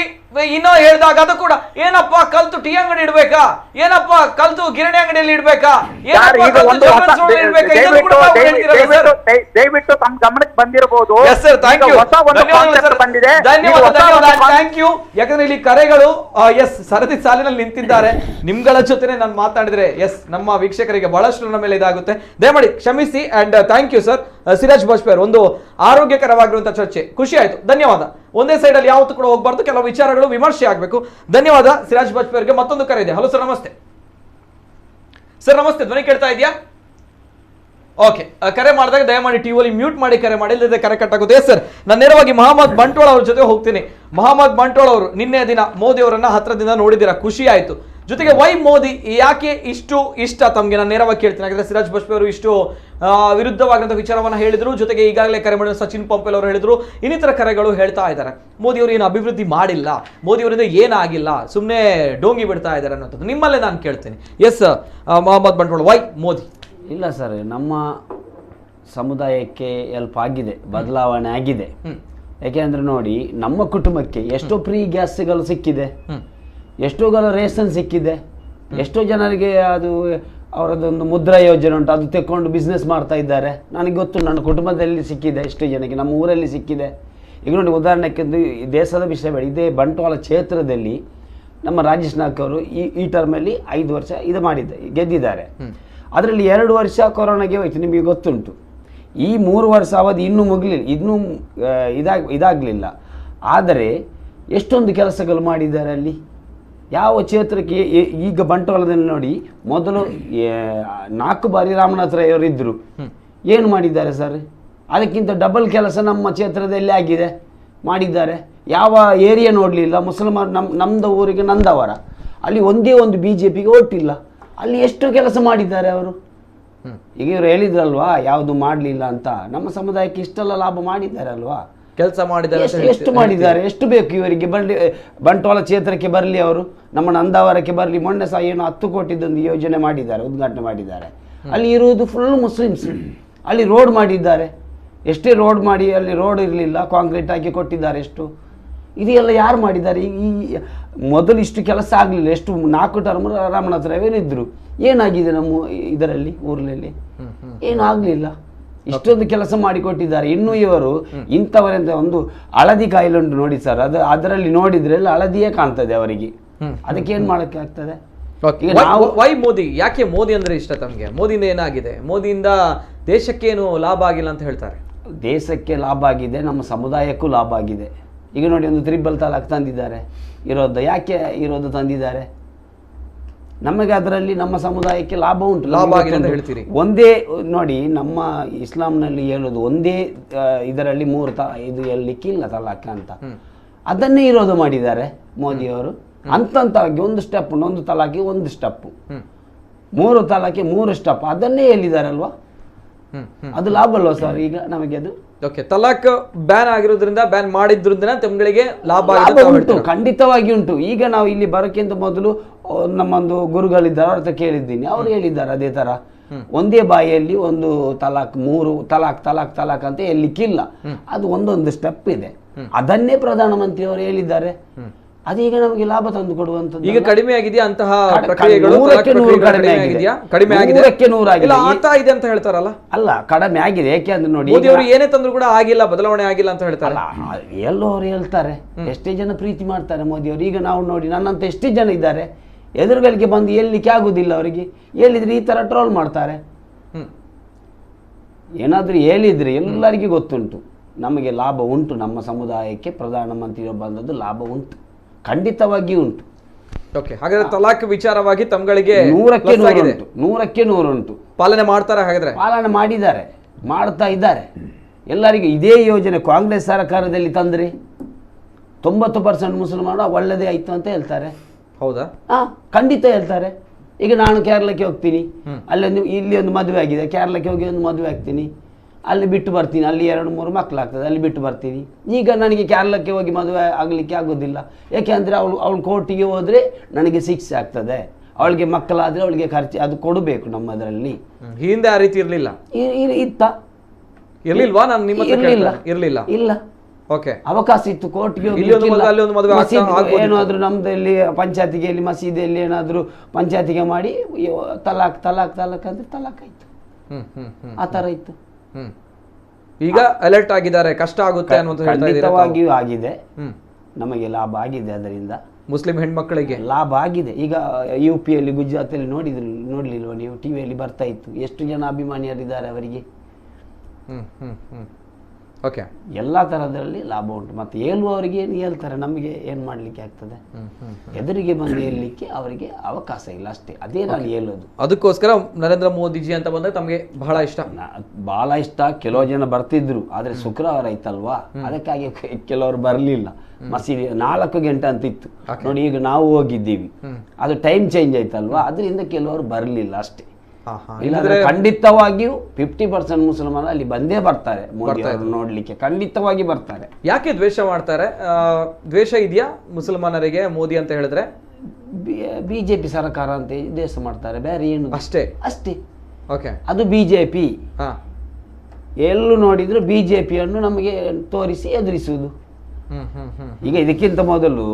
ಇನ್ನೋ ಹೇಳ್ದಾಗ ಅದು ಕೂಡ ಏನಪ್ಪ ಕಲ್ತು ಟೀ ಅಂಗಡಿ ಇಡ್ಬೇಕಾ, ಏನಪ್ಪ ಕಲ್ತು ಗಿರಣಿ ಅಂಗಡಿಯಲ್ಲಿ ಇಡ್ಬೇಕಾ, ದಯವಿಟ್ಟು ತಮ್ಮ ಗಮನಕ್ಕೆ ಬಂದಿರಬಹುದು. ಬಂದಿದೆ. Thank you. ಯಾಕಂದ್ರೆ ಇಲ್ಲಿ ಕರೆಗಳು ಸರದಿ ಸಾಲಿನಲ್ಲಿ ನಿಂತಿದ್ದಾರೆ. ನಿಮ್ಗಳ ಜೊತೆ ನಾನು ಮಾತಾಡಿದ್ರೆ ನಮ್ಮ ವೀಕ್ಷಕರಿಗೆ ಬಹಳಷ್ಟು ನನ್ನ ಮೇಲೆ ಇದಾಗುತ್ತೆ, ದಯಮಾಡಿ ಕ್ಷಮಿಸಿ. And thank you sir. Siraj Bajpai, ಒಂದು ಆರೋಗ್ಯಕರವಾಗಿರುವಂತಹ ಚರ್ಚೆ, ಖುಷಿ ಆಯ್ತು. ಧನ್ಯವಾದ. ಒಂದೇ ಸೈಡ್ ಅಲ್ಲಿ ಯಾವತ್ತೂ ಕೂಡ ಹೋಗ್ಬಾರ್ದು, ಕೆಲವು ವಿಚಾರಗಳು ವಿಮರ್ಶೆ ಆಗಬೇಕು. ಧನ್ಯವಾದ ಸಿರಾಜ್ ಬಾಜ್ಪೇಯಿ ಅವರಿಗೆ. ಮತ್ತೊಂದು ಕರೆ ಇದೆ. ಹಲೋ ಸರ್, ನಮಸ್ತೆ ಸರ್. ನಮಸ್ತೆ, ಧ್ವನಿ ಕೇಳ್ತಾ ಇದೆಯಾ? ಓಕೆ, ಕರೆ ಮಾಡಿದಾಗ ದಯಮಾಡಿ ಟಿವಿಯಲ್ಲಿ ಮ್ಯೂಟ್ ಮಾಡಿ ಕರೆ ಮಾಡಿ, ಇಲ್ಲದೆ ಕರೆ ಕಟ್ಟಾಗುತ್ತೆ. ಎಸ್ ಸರ್, ನಾನು ನೇರವಾಗಿ ಮಹಮ್ಮದ್ ಬಂಟ್ವಾಳ ಅವ್ರ ಜೊತೆ ಹೋಗ್ತೀನಿ. ಮಹಮ್ಮದ್ ಬಂಟ್ವಾಳ ಅವರು ನಿನ್ನೆ ದಿನ ಮೋದಿ ಅವರನ್ನ ಹತ್ರದಿಂದ ನೋಡಿದ್ದೀರಾ, ಖುಷಿ ಆಯ್ತು. ಜೊತೆಗೆ ವೈ ಮೋದಿ ಯಾಕೆ ಇಷ್ಟು ಇಷ್ಟ ತಮಗೆ, ನಾನು ನೇರವಾಗಿ ಕೇಳ್ತೀನಿ. ಯಾಕಂದ್ರೆ ಸಿರಾಜ್ ಬಾಜ್ಪೇಯಿ ಅವರು ಇಷ್ಟು ವಿರುದ್ಧವಾದಂತಹ ವಿಚಾರವನ್ನ ಹೇಳಿದ್ರು. ಜೊತೆಗೆ ಈಗಾಗಲೇ ಕರೆ ಮಾಡಿದ ಸಚಿನ್ ಪಂಪೆಲ್ ಅವರು ಹೇಳಿದ್ರು, ಇನ್ನಿತರ ಕರೆಗಳು ಹೇಳ್ತಾ ಇದ್ದಾರೆ ಮೋದಿ ಅವರು ಏನು ಅಭಿವೃದ್ಧಿ ಮಾಡಿಲ್ಲ, ಮೋದಿ ಅವರಿಂದ ಏನಾಗಿಲ್ಲ, ಸುಮ್ಮನೆ ಡೋಂಗಿ ಬಿಡ್ತಾ ಇದ್ದಾರೆ ಅನ್ನೋದು. ನಿಮ್ಮಲ್ಲೇ ನಾನು ಕೇಳ್ತೀನಿ. Yes Mohammad Bantwal, why Modi? ಇಲ್ಲ ಸರ್, ನಮ್ಮ ಸಮುದಾಯಕ್ಕೆ ಹೆಲ್ಪ್ ಆಗಿದೆ, ಬದಲಾವಣೆ ಆಗಿದೆ. ಯಾಕೆಂದ್ರೆ ನೋಡಿ, ನಮ್ಮ ಕುಟುಂಬಕ್ಕೆ ಎಷ್ಟೋ ಫ್ರೀ ಗ್ಯಾಸ್ಗಳು ಸಿಕ್ಕಿದೆ, ಎಷ್ಟೋಗಳ ರೇಷನ್ ಸಿಕ್ಕಿದೆ, ಎಷ್ಟೋ ಜನರಿಗೆ ಅದು ಅವರದೊಂದು ಮುದ್ರಾ ಯೋಜನೆ ಉಂಟು, ಅದು ತೆಕ್ಕೊಂಡು ಬಿಸ್ನೆಸ್ ಮಾಡ್ತಾ ಇದ್ದಾರೆ. ನನಗೆ ಗೊತ್ತು, ನನ್ನ ಕುಟುಂಬದಲ್ಲಿ ಸಿಕ್ಕಿದೆ, ಎಷ್ಟೋ ಜನಕ್ಕೆ ನಮ್ಮ ಊರಲ್ಲಿ ಸಿಕ್ಕಿದೆ. ಈಗ ನೋಡಿ, ಉದಾಹರಣೆಗೆ ದೇಶದ ವಿಷಯ ಬೇಡ, ಇದೇ ಬಂಟ್ವಾಳ ಕ್ಷೇತ್ರದಲ್ಲಿ ನಮ್ಮ ರಾಜೇಶ್ ನಾಯ್ಕ್ ಅವರು ಈ ಟರ್ಮಲ್ಲಿ 5 ವರ್ಷ ಗೆದ್ದಿದ್ದಾರೆ. ಅದರಲ್ಲಿ 2 ವರ್ಷ ಕೊರೋನಾಗೆ ಹೋಯ್ತು, ನಿಮಗೆ ಗೊತ್ತುಂಟು. ಈ 3 ವರ್ಷ ಅವಧಿ ಇನ್ನೂ ಮುಗಲಿಲ್ಲ, ಇನ್ನೂ ಇದಾಗಲಿಲ್ಲ. ಆದರೆ ಎಷ್ಟೊಂದು ಕೆಲಸಗಳು ಮಾಡಿದ್ದಾರೆ ಅಲ್ಲಿ. ಯಾವ ಕ್ಷೇತ್ರಕ್ಕೆ ಈಗ ಬಂಟ್ವಾಳದಲ್ಲಿ ನೋಡಿ, ಮೊದಲು 4 ಬಾರಿ ರಾಮನಾಥ್ ರೈ ಅವರು ಇದ್ದರು, ಏನು ಮಾಡಿದ್ದಾರೆ ಸರ್? ಅದಕ್ಕಿಂತ ಡಬಲ್ ಕೆಲಸ ನಮ್ಮ ಕ್ಷೇತ್ರದಲ್ಲಿ ಆಗಿದೆ, ಮಾಡಿದ್ದಾರೆ. ಯಾವ ಏರಿಯಾ ನೋಡಲಿಲ್ಲ, ಮುಸಲ್ಮಾನ್ ನಮ್ಮದು ಊರಿಗೆ ನಂದವರ, ಅಲ್ಲಿ ಒಂದೇ ಒಂದು BJPಗೆ ಓಟಿಲ್ಲ, ಅಲ್ಲಿ ಎಷ್ಟು ಕೆಲಸ ಮಾಡಿದ್ದಾರೆ ಅವರು. ಈಗ ಇವರು ಹೇಳಿದ್ರಲ್ವಾ, ಯಾವುದು ಮಾಡಲಿಲ್ಲ ಅಂತ. ನಮ್ಮ ಸಮುದಾಯಕ್ಕೆ ಇಷ್ಟೆಲ್ಲ ಲಾಭ ಮಾಡಿದ್ದಾರೆ ಅಲ್ವಾ, ಕೆಲಸ ಮಾಡಿದ್ದಾರೆ. ಎಷ್ಟು ಮಾಡಿದ್ದಾರೆ, ಎಷ್ಟು ಬೇಕು ಇವರಿಗೆ? ಬಂಟ್ವಾಳ ಕ್ಷೇತ್ರಕ್ಕೆ ಬರಲಿ, ಅವರು ನಮ್ಮ ನಂದಾವರಕ್ಕೆ ಬರಲಿ. ಮೊನ್ನೆ ಸಹ ಏನು 10 ಕೋಟಿದೊಂದು ಯೋಜನೆ ಮಾಡಿದ್ದಾರೆ, ಉದ್ಘಾಟನೆ ಮಾಡಿದ್ದಾರೆ. ಅಲ್ಲಿ ಇರುವುದು ಫುಲ್ ಮುಸ್ಲಿಮ್ಸ್. ಅಲ್ಲಿ ರೋಡ್ ಮಾಡಿದ್ದಾರೆ, ಎಷ್ಟೇ ರೋಡ್ ಮಾಡಿ ಅಲ್ಲಿ ರೋಡ್ ಇರಲಿಲ್ಲ, ಕಾಂಕ್ರೀಟ್ ಹಾಕಿ ಕೊಟ್ಟಿದ್ದಾರೆ. ಎಷ್ಟು ಇದೆಲ್ಲ ಯಾರು ಮಾಡಿದ್ದಾರೆ? ಈ ಮೊದಲು ಇಷ್ಟು ಕೆಲಸ ಆಗಲಿಲ್ಲ. ಎಷ್ಟು 4 ಟರ್ಮ್ ರಾಮನಾಥ್ ರೈ ಇದ್ದರು. ಏನಾಗಿದೆ ನಮ್ಮ ಇದರಲ್ಲಿ ಊರಲ್ಲಿ? ಏನು ಆಗಲಿಲ್ಲ. ಇಷ್ಟೊಂದು ಕೆಲಸ ಮಾಡಿಕೊಟ್ಟಿದ್ದಾರೆ. ಇನ್ನೂ ಇವರು ಇಂಥವರಿಂದ ಒಂದು ಹಳದಿ ಕಾಯಿಲೆ ಉಂಟು ನೋಡಿ ಸರ್, ಅದರಲ್ಲಿ ನೋಡಿದ್ರೆ ಹಳದಿಯೇ ಕಾಣ್ತದೆ ಅವರಿಗೆ. ಅದಕ್ಕೆ ಏನು ಮಾಡೋಕ್ಕೆ ಆಗ್ತದೆ? ವೈ ಮೋದಿ? ಯಾಕೆ ಮೋದಿ ಅಂದ್ರೆ ಇಷ್ಟ ತಮಗೆ? ಮೋದಿಯಿಂದ ಏನಾಗಿದೆ? ಮೋದಿಯಿಂದ ದೇಶಕ್ಕೇನು ಲಾಭ ಆಗಿಲ್ಲ ಅಂತ ಹೇಳ್ತಾರೆ. ದೇಶಕ್ಕೆ ಲಾಭ ಆಗಿದೆ, ನಮ್ಮ ಸಮುದಾಯಕ್ಕೂ ಲಾಭ ಆಗಿದೆ. ಈಗ ನೋಡಿ, ಒಂದು ತ್ರಿಬಲ್ ತಲಾಕ್ ತಂದಿದ್ದಾರೆ. ಯಾಕೆ ಇರೋದು ತಂದಿದ್ದಾರೆ? ನಮಗೆ ಅದರಲ್ಲಿ ನಮ್ಮ ಸಮುದಾಯಕ್ಕೆ ಲಾಭ ಉಂಟು. ಲಾಭ ಆಗಿದೆ ಅಂತ ಹೇಳ್ತೀರಿ? ಒಂದೇ ನೋಡಿ, ನಮ್ಮ ಇಸ್ಲಾಂನಲ್ಲಿ ಹೇಳೋದು ಒಂದೇ ಇದರಲ್ಲಿ ಇದು ಹೇಳಲಿಕ್ಕಿಲ್ಲ ತಲಾಕ್ ಅಂತ. ಅದನ್ನೇ ವಿರೋಧ ಮಾಡಿದ್ದಾರೆ ಮೋದಿಯವರು. ಅಂತಂತಾಗಿ ಒಂದು ಸ್ಟೆಪ್, ಒಂದು ತಲಾಖಿ ಒಂದು ಸ್ಟೆಪ್, 3 ತಲಾಖಿ 3 ಸ್ಟೆಪ್, ಅದನ್ನೇ ಹೇಳಿದಾರಲ್ವಾ? ಅದು ಲಾಭ ಅಲ್ವಾ ಸರ್ ಈಗ ನಮಗೆ ಅದು? ಓಕೆ, ತಲಾಕ್ ಬ್ಯಾನ್ ಆಗಿರೋದ್ರಿಂದ, ಬ್ಯಾನ್ ಮಾಡಿದ್ರಿಂದ ತಮ್ಗಳಿಗೆ ಲಾಭ ಉಂಟು, ಖಂಡಿತವಾಗಿ ಉಂಟು. ಈಗ ನಾವು ಇಲ್ಲಿ ಬರೋಕ್ಕಿಂತ ಮೊದಲು ನಮ್ಮೊಂದು ಗುರುಗಳಿದ್ದಾರೆ, ಅವ್ರ ಹತ್ರ ಕೇಳಿದ್ದೀನಿ. ಅವ್ರು ಹೇಳಿದ್ದಾರೆ ಅದೇ ತರ, ಒಂದೇ ಬಾಯಿಯಲ್ಲಿ ಒಂದು ತಲಾಕ್, 3 ತಲಾಕ್ ತಲಾಕ್ ತಲಾಕ್ ಅಂತ ಹೇಳಲಿಕ್ಕಿಲ್ಲ. ಅದು ಒಂದೊಂದು ಸ್ಟೆಪ್ ಇದೆ. ಅದನ್ನೇ ಪ್ರಧಾನಮಂತ್ರಿ ಅವರು ಹೇಳಿದ್ದಾರೆ. ಅದೀಗ ನಮಗೆ ಲಾಭ ತಂದು ಕೊಡುವಂತದ್ದು. ಈಗ ಕಡಿಮೆ ಆಗಿದೆಯಾ ಅಂತಹ ಪ್ರಕ್ರಿಯೆಗಳು? ಕಡಿಮೆ ಆಗಿದೆ ಅಂತ ಹೇಳ್ತಾರಲ್ಲ? ಅಲ್ಲ, ಕಡಿಮೆ ಆಗಿದೆ. ಯಾಕೆಂದ್ರೆ ನೋಡಿ, ಮೋದಿ ಅವರು ಏನೇ ತಂದ್ರು ಕೂಡ ಆಗಿಲ್ಲ, ಬದಲಾವಣೆ ಆಗಿಲ್ಲ ಅಂತ ಹೇಳ್ತಾರೆ. ಎಲ್ಲವರು ಹೇಳ್ತಾರೆ. ಎಷ್ಟೇ ಜನ ಪ್ರೀತಿ ಮಾಡ್ತಾರೆ ಮೋದಿ ಅವರು. ಈಗ ನಾವು ನೋಡಿ, ನನ್ನಂತ ಎಷ್ಟೇ ಜನ ಇದ್ದಾರೆ, ಎದುರುಗಳಿಗೆ ಬಂದು ಹೇಳಲಿಕ್ಕೆ ಆಗುದಿಲ್ಲ ಅವರಿಗೆ. ಹೇಳಿದ್ರೆ ಈ ತರ ಟ್ರೋಲ್ ಮಾಡ್ತಾರೆ. ಏನಾದ್ರೂ ಹೇಳಿದ್ರೆ ಎಲ್ಲರಿಗೂ ಗೊತ್ತುಂಟು ನಮಗೆ ಲಾಭ ಉಂಟು. ನಮ್ಮ ಸಮುದಾಯಕ್ಕೆ ಪ್ರಧಾನಮಂತ್ರಿ ಬಂದದ್ದು ಲಾಭ ಉಂಟು, ಖಂಡಿತವಾಗಿಯೂ ಉಂಟು. ಓಕೆ, ಹಾಗಾದ್ರೆ ತಲಾಕ್ ವಿಚಾರವಾಗಿ ತಮ್ಗಳಿಗೆ 100ಕ್ಕೆ 100 ಉಂಟು. ಪಾಲನೆ ಮಾಡ್ತಾರೆ? ಹಾಗಾದ್ರೆ ಪಾಲನೆ ಮಾಡಿದ್ದಾರೆ, ಮಾಡ್ತಾ ಇದ್ದಾರೆ. ಎಲ್ಲರಿಗೂ ಇದೇ ಯೋಜನೆ ಕಾಂಗ್ರೆಸ್ ಸರ್ಕಾರದಲ್ಲಿ ತಂದ್ರೆ 90% ಮುಸಲ್ಮಾನರು ಒಳ್ಳೆದೇ ಆಯ್ತು ಅಂತ ಹೇಳ್ತಾರೆ. ಹೌದಾ? ಖಂಡಿತ ಹೇಳ್ತಾರೆ. ಈಗ ನಾನು ಕೇರಳಕ್ಕೆ ಹೋಗ್ತೀನಿ, ಅಲ್ಲೊಂದು ಇಲ್ಲಿ ಒಂದು ಮದುವೆ ಆಗಿದೆ, ಕೇರಳಕ್ಕೆ ಹೋಗಿ ಒಂದು ಮದುವೆ ಆಗ್ತೀನಿ, ಅಲ್ಲಿ ಬಿಟ್ಟು ಬರ್ತೀನಿ, ಅಲ್ಲಿ 2-3 ಮಕ್ಕಳಾಗ್ತದೆ, ಅಲ್ಲಿ ಬಿಟ್ಟು ಬರ್ತೀನಿ. ಈಗ ನನಗೆ ಕೇರಳಕ್ಕೆ ಹೋಗಿ ಮದುವೆ ಆಗಲಿಕ್ಕೆ ಆಗೋದಿಲ್ಲ. ಯಾಕೆಂದರೆ ಅವಳು ಕೋರ್ಟಿಗೆ ಹೋದರೆ ನನಗೆ ಶಿಕ್ಷೆ ಆಗ್ತದೆ. ಅವಳಿಗೆ ಮಕ್ಕಳಾದರೆ ಅವಳಿಗೆ ಖರ್ಚು ಅದು ಕೊಡಬೇಕು ನಮ್ಮದರಲ್ಲಿ. ಹಿಂದೆ ಆ ರೀತಿ ಇರಲಿಲ್ಲ? ಇರಲಿಲ್ವಾ? ನಾನು ನಿಮ್ಮ ಇರಲಿಲ್ಲ. ಇಲ್ಲ, ಓಕೆ, ಅವಕಾಶ ಇತ್ತು ಕೋರ್ಟ್ಗೆ ಏನಾದರೂ ನಮ್ದಲ್ಲಿ ಪಂಚಾಯತಿಗೆ ಮಸೀದಿಯಲ್ಲಿ ಏನಾದರೂ ಪಂಚಾಯತಿಗೆ ಮಾಡಿ ತಲಾಕ್ ತಲಾಕ್ ತಲಾಕ್ ಅಂದ್ರೆ ತಲಾಕ್ ಆಯ್ತು. ಆ ಥರ ಇತ್ತು. ಈಗ ಅಲರ್ಟ್ ಆಗಿದ್ದಾರೆ, ಕಷ್ಟ ಆಗುತ್ತೆ ಅನ್ನುವಂತ ಖಂಡಿತವಾಗಿಯೂ ಆಗಿದೆ. ನಮಗೆ ಲಾಭ ಆಗಿದೆ, ಅದರಿಂದ ಮುಸ್ಲಿಂ ಹೆಣ್ಮಕ್ಕಳಿಗೆ ಲಾಭ ಆಗಿದೆ. ಈಗ UP ಯಲ್ಲಿ, ಗುಜರಾತಲ್ಲಿ ನೋಡ್ಲಿಲ್ವ ನೀವು? ಟಿವಿಯಲ್ಲಿ ಬರ್ತಾ ಇತ್ತು. ಎಷ್ಟು ಜನ ಅಭಿಮಾನಿಯರಿದ್ದಾರೆ ಅವರಿಗೆ. ಓಕೆ, ಎಲ್ಲ ತರದಲ್ಲಿ ಲಾಭ ಉಂಟು. ಮತ್ತೆ ಹೇಳುವವರಿಗೆ ಏನು ಹೇಳ್ತಾರೆ, ನಮಗೆ ಏನು ಮಾಡಲಿಕ್ಕೆ ಆಗ್ತದೆ? ಎದುರಿಗೆ ಬಂದು ಹೇಳಲಿಕ್ಕೆ ಅವರಿಗೆ ಅವಕಾಶ ಇಲ್ಲ ಅಷ್ಟೇ. ಅದೇ ನಾನು ಹೇಳೋದು. ಅದಕ್ಕೋಸ್ಕರ ನರೇಂದ್ರ ಮೋದಿಜಿ ಅಂತ ಬಂದ್ರೆ ತಮಗೆ ಬಹಳ ಇಷ್ಟ? ಬಹಳ ಇಷ್ಟ. ಕೆಲವು ಜನ ಬರ್ತಿದ್ರು, ಆದ್ರೆ ಶುಕ್ರವಾರ ಐತಲ್ವಾ, ಅದಕ್ಕಾಗಿ ಕೆಲವರು ಬರಲಿಲ್ಲ. ಮಸೀದಿ 4 ಗಂಟೆ ಅಂತ ಇತ್ತು ನೋಡಿ. ಈಗ ನಾವು ಹೋಗಿದ್ದೀವಿ, ಅದು ಟೈಮ್ ಚೇಂಜ್ ಆಯ್ತಲ್ವಾ, ಅದರಿಂದ ಕೆಲವರು ಬರಲಿಲ್ಲ ಅಷ್ಟೇ. ಇಲ್ಲಾಂದ್ರೆ ಖಂಡಿತವಾಗಿಯೂ 50% ಮುಸಲ್ಮಾನರು ಅಲ್ಲಿ ಬಂದೇ ಬರ್ತಾರೆ ಮೋದಿ ಅವರು ನೋಡ್ಲಿಕ್ಕೆ, ಖಂಡಿತವಾಗಿ ಬರ್ತಾರೆ. ಯಾಕೆ ದ್ವೇಷ ಮಾಡ್ತಾರೆ? ದ್ವೇಷ ಇದೆಯಾ ಮುಸಲ್ಮಾನರಿಗೆ ಮೋದಿ ಅಂತ ಹೇಳಿದ್ರೆ? BJP ಸರ್ಕಾರ ಅಂತ ದ್ವೇಷ ಮಾಡ್ತಾರೆ, ಬೇರೆ ಏನು? ಅಷ್ಟೇ. ಓಕೆ, ಅದು BJP. ಎಲ್ಲೂ ನೋಡಿದ್ರು BJPಯನ್ನು ನಮಗೆ ತೋರಿಸಿ ಎದುರಿಸುವುದು. ಈಗ ಇದಕ್ಕಿಂತ ಮೊದಲು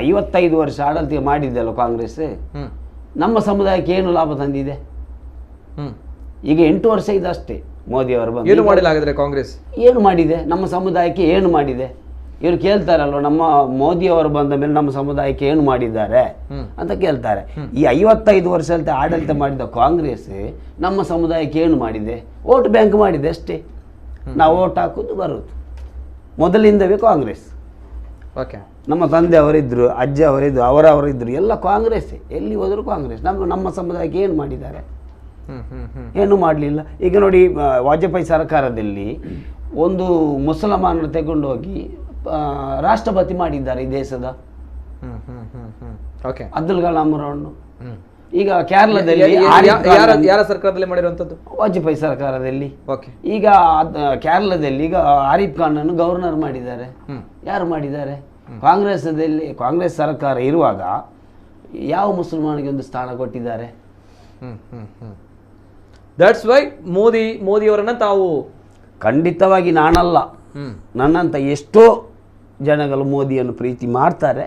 55 ವರ್ಷ ಆಡಳಿತ ಮಾಡಿದ್ದಲ್ಲ ಕಾಂಗ್ರೆಸ್, ನಮ್ಮ ಸಮುದಾಯಕ್ಕೆ ಏನು ಲಾಭ ತಂದಿದೆ? ಈಗ 8 ವರ್ಷ ಇದಷ್ಟೇ ಮೋದಿ ಅವರು ಬಂದು. ಏನು ಮಾಡಿಲ್ಲ ಹಾಗಾದ್ರೆ ಕಾಂಗ್ರೆಸ್? ಏನು ಮಾಡಿದೆ ನಮ್ಮ ಸಮುದಾಯಕ್ಕೆ? ಏನು ಮಾಡಿದೆ? ಇವರು ಕೇಳ್ತಾರಲ್ವ, ನಮ್ಮ ಮೋದಿ ಅವರು ಬಂದ ಮೇಲೆ ನಮ್ಮ ಸಮುದಾಯಕ್ಕೆ ಏನು ಮಾಡಿದ್ದಾರೆ ಅಂತ ಕೇಳ್ತಾರೆ. ಈ 55 ವರ್ಷದ ಆಡಳಿತ ಮಾಡಿದ ಕಾಂಗ್ರೆಸ್ ನಮ್ಮ ಸಮುದಾಯಕ್ಕೆ ಏನು ಮಾಡಿದೆ? ವೋಟ್ ಬ್ಯಾಂಕ್ ಮಾಡಿದೆ ಅಷ್ಟೇ. ನಾವು ವೋಟ್ ಹಾಕುದು ಬರುದು, ಮೊದಲಿಂದವೇ ಕಾಂಗ್ರೆಸ್. ಓಕೆ, ನಮ್ಮ ತಂದೆ ಅವರಿದ್ರು, ಅಜ್ಜ ಅವರಿದ್ರು, ಅವರವರಿದ್ರು, ಎಲ್ಲ ಕಾಂಗ್ರೆಸ್. ಎಲ್ಲಿ ಹೋದ್ರು ಕಾಂಗ್ರೆಸ್. ನಮ್ಮ ಸಮುದಾಯಕ್ಕೆ ಏನು ಮಾಡಿದ್ದಾರೆ? ಏನು ಮಾಡಲಿಲ್ಲ. ಈಗ ನೋಡಿ, ವಾಜಪೇಯಿ ಸರ್ಕಾರದಲ್ಲಿ ಒಂದು ಮುಸಲ್ಮಾನರು ತಗೊಂಡೋಗಿ ರಾಷ್ಟ್ರಪತಿ ಮಾಡಿದ್ದಾರೆ ಈ ದೇಶದ. ಅಬ್ದುಲ್ ಕಲಾಂ ಅವರನ್ನು. ಈಗ ಕೇರಳದಲ್ಲಿ ಯಾರ ಸರ್ಕಾರದಲ್ಲಿ ಮಾಡಿರುವಂತದ್ದು? ವಾಜಪೇಯಿ ಸರ್ಕಾರದಲ್ಲಿ. ಈಗ ಕೇರಳದಲ್ಲಿ ಈಗ ಆರಿಫ್ ಖಾನ್ ಅನ್ನು ಗವರ್ನರ್ ಮಾಡಿದ್ದಾರೆ. ಯಾರು ಮಾಡಿದ್ದಾರೆ? ಕಾಂಗ್ರೆಸ್ ಸರ್ಕಾರ ಇರುವಾಗ ಯಾವ ಮುಸಲ್ಮಾನಿಗೆ ಒಂದು ಸ್ಥಾನ ಕೊಟ್ಟಿದ್ದಾರೆ? ದಟ್ಸ್ ವೈ ಮೋದಿಯವರನ್ನ ತಾವು ಖಂಡಿತವಾಗಿ ನಾನಲ್ಲ, ನನ್ನಂತ ಎಷ್ಟೋ ಜನಗಳು ಮೋದಿಯನ್ನು ಪ್ರೀತಿ ಮಾಡ್ತಾರೆ,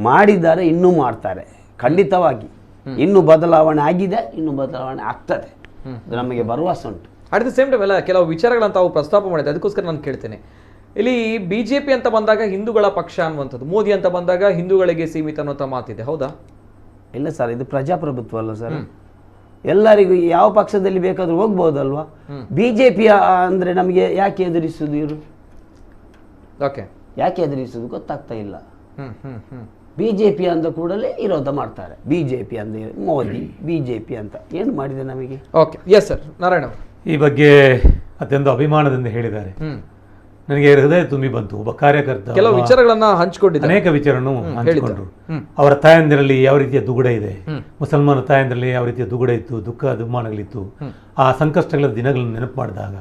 ಮಾಡಿದ್ದಾರೆ, ಇನ್ನೂ ಮಾಡ್ತಾರೆ. ಖಂಡಿತವಾಗಿ ಇನ್ನು ಬದಲಾವಣೆ ಆಗಿದೆ, ಇನ್ನು ಬದಲಾವಣೆ ಆಗ್ತದೆ, ನಮಗೆ ಭರವಸೆ ಉಂಟು. ಅಟ್ ದ ಸೇಮ್ ಟೈಮ್ ಎಲ್ಲ ಕೆಲವು ವಿಚಾರಗಳನ್ನು ತಾವು ಪ್ರಸ್ತಾಪ ಮಾಡಿದೆ, ಅದಕ್ಕೋಸ್ಕರ ನಾನು ಕೇಳ್ತೇನೆ. ಇಲ್ಲಿ BJP ಅಂತ ಬಂದಾಗ ಹಿಂದೂಗಳ ಪಕ್ಷ ಅನ್ನುವಂಥದ್ದು, ಮೋದಿ ಅಂತ ಬಂದಾಗ ಹಿಂದೂಗಳಿಗೆ ಸೀಮಿತ ಅನ್ನುವಂಥ ಮಾತಿದೆ, ಹೌದಾ? ಇಲ್ಲ ಸರ್, ಇದು ಪ್ರಜಾಪ್ರಭುತ್ವ ಅಲ್ಲ ಸರ್. ಎಲ್ಲರಿಗೂ ಯಾವ ಪಕ್ಷದಲ್ಲಿ ಬೇಕಾದ್ರೂ ಹೋಗ್ಬೋದಲ್ವಾ? ಬಿಜೆಪಿ ಅಂದ್ರೆ ನಮಗೆ ಯಾಕೆ ಎದುರಿಸುದು ಇವರು? ಯಾಕೆ ಎದುರಿಸುದು ಗೊತ್ತಾಗ್ತಾ ಇಲ್ಲ. ಬಿಜೆಪಿ ಅಂದ ಕೂಡಲೇ ವಿರೋಧ ಮಾಡ್ತಾರೆ. ಬಿಜೆಪಿ ಅಂದ್ರೆ ಮೋದಿ, ಬಿಜೆಪಿ ಅಂತ ಏನು ಮಾಡಿದೆ ನಮಗೆ? Okay, yes sir. ನಾರಾಯಣ ಈ ಬಗ್ಗೆ ಅತ್ಯಂತ ಅಭಿಮಾನದಿಂದ ಹೇಳಿದ್ದಾರೆ. ನನಗೆ ಹೃದಯ ತುಂಬಿ ಬಂತು. ಒಬ್ಬ ಕಾರ್ಯಕರ್ತ ಕೆಲವು ವಿಚಾರಗಳನ್ನ ಹಂಚಿಕೊಂಡಿದ್ದಾರೆ, ಅನೇಕ ವಿಚಾರವನ್ನು ಹಂಚಿಕೊಂಡ್ರು. ಅವರ ತಾಯಂದಿರಲ್ಲಿ ಯಾವ ರೀತಿಯ ದುಗುಡ ಇದೆ, ಮುಸಲ್ಮಾನ ತಾಯಂದಿರಲ್ಲಿ ಯಾವ ರೀತಿಯ ದುಗುಡ ಇತ್ತು, ದುಃಖ ದುಮ್ಮಾನಗಳಿತ್ತು, ಆ ಸಂಕಷ್ಟಗಳ ದಿನಗಳನ್ನು ನೆನಪು ಮಾಡಿದಾಗ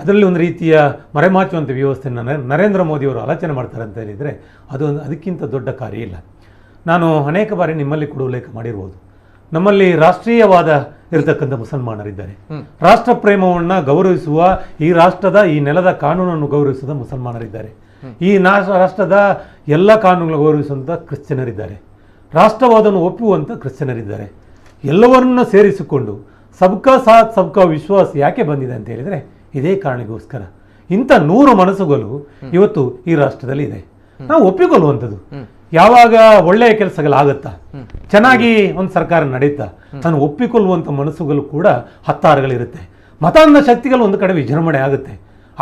ಅದರಲ್ಲಿ ಒಂದು ರೀತಿಯ ಮರೆಮಾಚುವಂಥ ವ್ಯವಸ್ಥೆಯನ್ನು ನರೇಂದ್ರ ಮೋದಿಯವರು ಆಲೋಚನೆ ಮಾಡ್ತಾರೆ ಅಂತ ಹೇಳಿದರೆ ಅದಕ್ಕಿಂತ ದೊಡ್ಡ ಕಾರ್ಯ ಇಲ್ಲ. ನಾನು ಅನೇಕ ಬಾರಿ ನಿಮ್ಮಲ್ಲಿ ಕೂಡ ಉಲ್ಲೇಖ ಮಾಡಿರ್ಬೋದು. ನಮ್ಮಲ್ಲಿ ರಾಷ್ಟ್ರೀಯವಾದ ಇರತಕ್ಕಂಥ ಮುಸಲ್ಮಾನರಿದ್ದಾರೆ. ರಾಷ್ಟ್ರ ಪ್ರೇಮವನ್ನು ಗೌರವಿಸುವ, ಈ ರಾಷ್ಟ್ರದ ಈ ನೆಲದ ಕಾನೂನನ್ನು ಗೌರವಿಸುವ ಮುಸಲ್ಮಾನರಿದ್ದಾರೆ. ಈ ರಾಷ್ಟ್ರದ ಎಲ್ಲ ಕಾನೂನುಗಳನ್ನು ಗೌರವಿಸುವಂಥ ಕ್ರಿಶ್ಚಿಯನರಿದ್ದಾರೆ. ರಾಷ್ಟ್ರವಾದವನ್ನು ಒಪ್ಪುವಂಥ ಕ್ರಿಶ್ಚಿಯನರಿದ್ದಾರೆ. ಎಲ್ಲವನ್ನ ಸೇರಿಸಿಕೊಂಡು ಸಬ್ಕಾ ಸಾಥ್ ಸಬ್ಕಾ ವಿಶ್ವಾಸ ಯಾಕೆ ಬಂದಿದೆ ಅಂತ ಹೇಳಿದರೆ ಇದೇ ಕಾರಣಕ್ಕೋಸ್ಕರ. ಇಂಥ 100 ಮನಸ್ಸುಗಳು ಇವತ್ತು ಈ ರಾಷ್ಟ್ರದಲ್ಲಿ ಇದೆ. ನಾವು ಒಪ್ಪಿಕೊಳ್ಳುವಂಥದ್ದು. ಯಾವಾಗ ಒಳ್ಳೆಯ ಕೆಲಸಗಳಾಗುತ್ತಾ, ಚೆನ್ನಾಗಿ ಒಂದು ಸರ್ಕಾರ ನಡೀತಾ, ನಾನು ಒಪ್ಪಿಕೊಳ್ಳುವಂಥ ಮನಸ್ಸುಗಳು ಕೂಡ ಹತ್ತಾರುಗಳಿರುತ್ತೆ. ಮತಾಂಧ ಶಕ್ತಿಗಳು ಒಂದು ಕಡೆ ವಿಜೃಂಭಣೆ ಆಗುತ್ತೆ,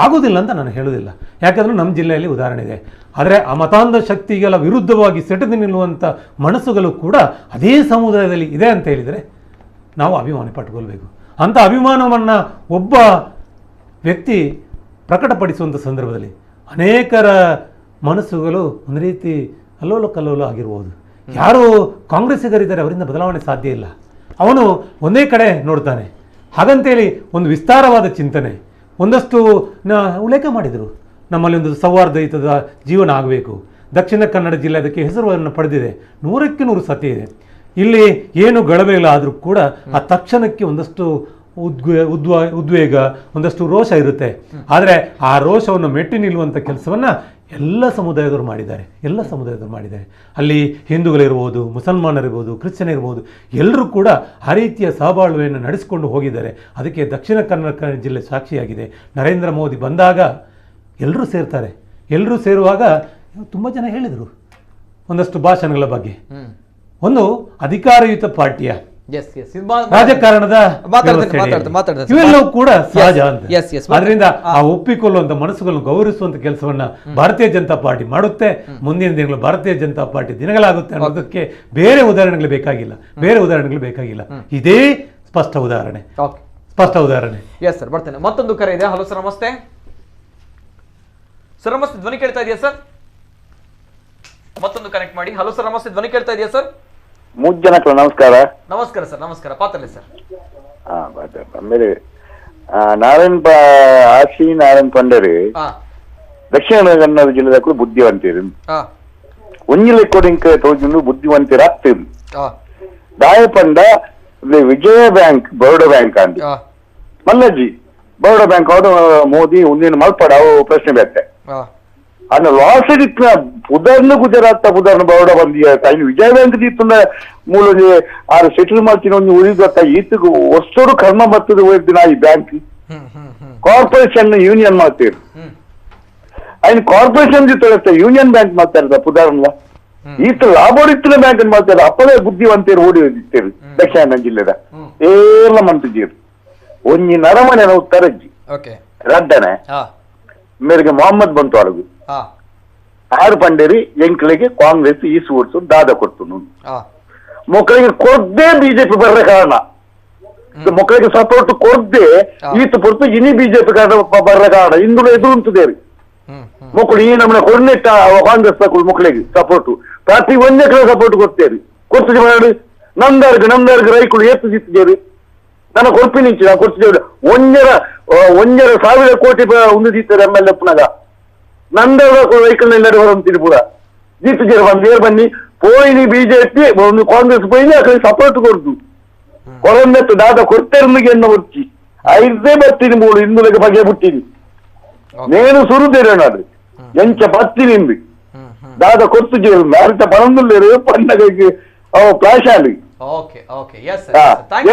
ಆಗೋದಿಲ್ಲ ಅಂತ ನಾನು ಹೇಳೋದಿಲ್ಲ. ಯಾಕಂದರೆ ನಮ್ಮ ಜಿಲ್ಲೆಯಲ್ಲಿ ಉದಾಹರಣೆ ಇದೆ. ಆದರೆ ಆ ಮತಾಂಧ ಶಕ್ತಿಗಳ ವಿರುದ್ಧವಾಗಿ ಸೆಟೆದು ನಿಲ್ಲುವಂಥ ಮನಸ್ಸುಗಳು ಕೂಡ ಅದೇ ಸಮುದಾಯದಲ್ಲಿ ಇದೆ ಅಂತ ಹೇಳಿದರೆ ನಾವು ಅಭಿಮಾನ ಪಟ್ಟುಕೊಳ್ಬೇಕು. ಅಂಥ ಅಭಿಮಾನವನ್ನು ಒಬ್ಬ ವ್ಯಕ್ತಿ ಪ್ರಕಟಪಡಿಸುವಂಥ ಸಂದರ್ಭದಲ್ಲಿ ಅನೇಕರ ಮನಸ್ಸುಗಳು ಒಂದು ರೀತಿ ಅಲ್ಲೋಲ ಕಲ್ಲೋಲ ಆಗಿರ್ಬೋದು. ಯಾರು ಕಾಂಗ್ರೆಸ್ಸಿಗರಿದ್ದಾರೆ ಅವರಿಂದ ಬದಲಾವಣೆ ಸಾಧ್ಯ ಇಲ್ಲ. ಅವನು ಒಂದೇ ಕಡೆ ನೋಡ್ತಾನೆ. ಹಾಗಂತೇಳಿ ಒಂದು ವಿಸ್ತಾರವಾದ ಚಿಂತನೆ ಒಂದಷ್ಟು ಉಲ್ಲೇಖ ಮಾಡಿದರು. ನಮ್ಮಲ್ಲಿ ಒಂದು ಸೌಹಾರ್ದಯುತದ ಜೀವನ ಆಗಬೇಕು. ದಕ್ಷಿಣ ಕನ್ನಡ ಜಿಲ್ಲೆ ಅದಕ್ಕೆ ಹೆಸರುವನ್ನು ಪಡೆದಿದೆ. 100ಕ್ಕೆ 100 ಸತ್ಯ ಇದೆ. ಇಲ್ಲಿ ಏನು ಗಳವೆಗಳಾದರೂ ಕೂಡ ಆ ತಕ್ಷಣಕ್ಕೆ ಒಂದಷ್ಟು ಉದ್ವೇಗ, ಒಂದಷ್ಟು ರೋಷ ಇರುತ್ತೆ. ಆದರೆ ಆ ರೋಷವನ್ನು ಮೆಟ್ಟಿ ನಿಲ್ಲುವಂಥ ಕೆಲಸವನ್ನು ಎಲ್ಲ ಸಮುದಾಯದವರು ಮಾಡಿದ್ದಾರೆ. ಅಲ್ಲಿ ಹಿಂದೂಗಳಿರ್ಬೋದು, ಮುಸಲ್ಮಾನರಿರ್ಬೋದು, ಕ್ರಿಶ್ಚಿಯನ್ ಇರ್ಬೋದು, ಎಲ್ಲರೂ ಕೂಡ ಆ ರೀತಿಯ ಸಹಬಾಳ್ವೆಯನ್ನು ನಡೆಸಿಕೊಂಡು ಹೋಗಿದ್ದಾರೆ. ಅದಕ್ಕೆ ದಕ್ಷಿಣ ಕನ್ನಡ ಜಿಲ್ಲೆ ಸಾಕ್ಷಿಯಾಗಿದೆ. ನರೇಂದ್ರ ಮೋದಿ ಬಂದಾಗ ಎಲ್ಲರೂ ಸೇರ್ತಾರೆ. ಎಲ್ಲರೂ ಸೇರುವಾಗ ತುಂಬ ಜನ ಹೇಳಿದರು ಒಂದಷ್ಟು ಭಾಷಣಗಳ ಬಗ್ಗೆ. ಒಂದು ಅಧಿಕಾರಯುತ ಪಾರ್ಟಿಯ ರಾಜಕಾರಣದ ಇವೆಲ್ಲವೂ ಕೂಡ ಸಹಜ ಅಂತ. ಅದರಿಂದ ಆ ಒಪ್ಪಿಕೊಳ್ಳುವಂತ ಮನಸ್ಸುಗಳನ್ನು ಗೌರವಿಸುವಂತ ಕೆಲಸವನ್ನ ಭಾರತೀಯ ಜನತಾ ಪಾರ್ಟಿ ಮಾಡುತ್ತೆ. ಮುಂದಿನ ದಿನಗಳು ಭಾರತೀಯ ಜನತಾ ಪಾರ್ಟಿ ದಿನಗಳಾಗುತ್ತೆ ಅನ್ನೋದಕ್ಕೆ ಬೇರೆ ಉದಾಹರಣೆಗಳು ಬೇಕಾಗಿಲ್ಲ. ಇದೇ ಸ್ಪಷ್ಟ ಉದಾಹರಣೆ. ಎಸ್ ಸರ್, ಬರ್ತೇನೆ. ಮತ್ತೊಂದು ಕರೆ ಇದೆ. ಹಲೋ ಸರ್, ನಮಸ್ತೆ. ಸರ್ ನಮಸ್ತೆ, ಧ್ವನಿ ಕೇಳ್ತಾ ಇದೆಯಾ ಸರ್? ಮತ್ತೊಂದು ಕನೆಕ್ಟ್ ಮಾಡಿ. ಹಲೋ ಸರ್, ನಮಸ್ತೆ, ಧ್ವನಿ ಕೇಳ್ತಾ ಇದೆಯಾ ಸರ್? ಮುಜ್ಜನಕಲ ನಮಸ್ಕಾರ. ನಮಸ್ಕಾರ ಸರ್. ನಮಸ್ಕಾರ. ಪಾತ್ರಲೆ ಸರ್. मेरे ನಾರಾಯಣ್ ಪಂಡರಿ ದಕ್ಷಿಣ ಕನ್ನಡ ಜಿಲ್ಲೆದ ಬುದ್ಧಿವಂತರು ಒಂಜಿಲೆ ಕೊಡಿಂಕ ತೋಜುಂಡು ಬುದ್ಧಿವಂತರಾಗ್ತಿರು ದಾಯಪಂಡ ವಿಜಯ ಬ್ಯಾಂಕ್ ಬರೋಡಾ ಬ್ಯಾಂಕ್ ಅಂತ ಮಲ್ಲಜ್ಜಿ ಬರೋಡಾ ಬ್ಯಾಂಕ್ ಅವರು ಮೋದಿ ಒಂದಿನ ಮಲ್ಪಡ ಅವು ಪ್ರಶ್ನೆ ಬೇತೆ ಅನ್ನ ಲಾಸ್ ಇತ್ತ ಉದಾಹರಣೆ ಗುಜರಾತ್ ಉದಾಹರಣೆ ಬರೋಡಾ ಬಂದಿಯ ತಾಯಿ ವಿಜಯ ಬ್ಯಾಂಕ್ ಇತ್ತ ಮೂಲ ಆರು ಸೆಟಲ್ ಮಾಡ್ತೀನಿ ಒಂದು ಉಳಿದ ಈತಗೂ ವರ್ಷರು ಕರ್ಮ ಬರ್ತದೆ ಹೋಯ್ತಿನ ಈ ಬ್ಯಾಂಕ್ ಕಾರ್ಪೊರೇಷನ್ ಯೂನಿಯನ್ ಮಾಡ್ತೀರಿ ఆయన కార్పొరేషన్ ತೊಳತ್ತೆ ಯೂನಿಯನ್ ಬ್ಯಾಂಕ್ ಮಾತಾಡ್ದ ಉದಾಹರಣೆ ಈತ ಲಾಭೋಡಿತ್ತಿನ ಬ್ಯಾಂಕ್ ಮಾತಾಡ ಅಪ್ಪದೇ ಬುದ್ಧಿವಂತರು ಓಡಿ ಹೋಗಿತ್ತೇರಿ ದಕ್ಷಿಣ ಜಿಲ್ಲೆದ ಏಲ ಮಂತ್ರಿಜೀರು ಒಂಜಿ ನರಮನೆ ನಾವು ತರಜ್ಜಿ ರಡ್ಡನೆ ಮೇರೆಗೆ ಮೊಹಮ್ಮದ್ ಬಂತು ಅಳಗು ಆರು ಪಂಡೇರಿ ಎಂಕ್ಳಿಗೆ ಕಾಂಗ್ರೆಸ್ ಈ ಸೂರ್ಸು ದಾದ ಕೊಡ್ತು ಮಕ್ಕಳಿಗೆ ಕೊಡ್ದೇ ಬಿಜೆಪಿ ಬರ್ರೆ ಕಾರಣ ಮಕ್ಕಳಿಗೆ ಸಪೋರ್ಟ್ ಕೊಡ್ದೆ ಈತ ಪೊರ್ತು ಇನಿ ಬಿಜೆಪಿ ಬರ್ರೆ ಕಾರಣ ಇಂದು ಎದುರು ಉಂಟುದೇರಿ ಮಕ್ಕಳು ಈ ನಮ್ಮನೆ ಕೊಡ್ನೆಟ್ಟ ಕಾಂಗ್ರೆಸ್ ತಗೊಳ್ಳು ಮಕ್ಕಳಿಗೆ ಸಪೋರ್ಟ್ ಪ್ರತಿ ಒಂದೇ ಕಡೆ ಸಪೋರ್ಟ್ ಕೊಡ್ತೇರಿ ಕೊಡ್ತಿದ್ದೆ ಮಾಡಿ ನಮ್ದಾರ್ಗೆ ರೈಕುಳು ಏತ್ತು ಸಿಕ್ತಿದ್ದೇರಿ ನನ್ನ ಕೊಡ್ಪಿ ನಿಂಚು ನಾವು ಕೊಡ್ತಿದ್ದೇವೆ ಒಂಜರ ಸಾವಿರ ಕೋಟಿ ಒಂದು ಸಿಗ್ತದೆ ಎಮ್ಮೆಲ್ಲೆ ಪುನಗ ನಂದರ ರೈಕಲ್ ಎಲ್ಲರೂ ಹೊರಂತೀನಿ ಪೂರ ಜಿತ್ತಿದ್ದೇವೆ ಬಂದು ಬನ್ನಿ పోయి బీజేపీ కాంగ్రెస్ పోయి అక్కడ సపోర్ట్ కొడుతు కొరందట్టు దాదా కొట్టేందుకు ఎన్న వచ్చి ఐదే బట్టిని మూడు ఇందులోకి పగే పుట్టింది నేను సురుదేరనాడు ఎంచ బత్తినింది దాదా కొట్టు చేయరు మేరట పనందులు లేరు పండగకి ప్లాషాలి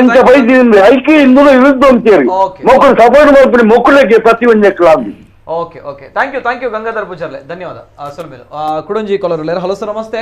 ಎಂತ ಬೈದಿನಿಂದ ಐಕೆ ಇಂದುలో ವಿರುದ್ಧం చేరి మొక్కులు సపోర్ట్ ಮಾಡ್ತೀನಿ మొక్కులకి ప్రతి ಒಂದ್ ಎಕ್ಲಾಂಬಿ okay okay thank you Gangadhar ಪೂಜಾರ್ಲೆ ಧನ್ಯವಾದ. ಸುಲ್ಮೇಲು ಕುಡಂಜಿ ಕೊಲರುಲೇರು. ಹಲೋ ಸರ್, ನಮಸ್ತೆ.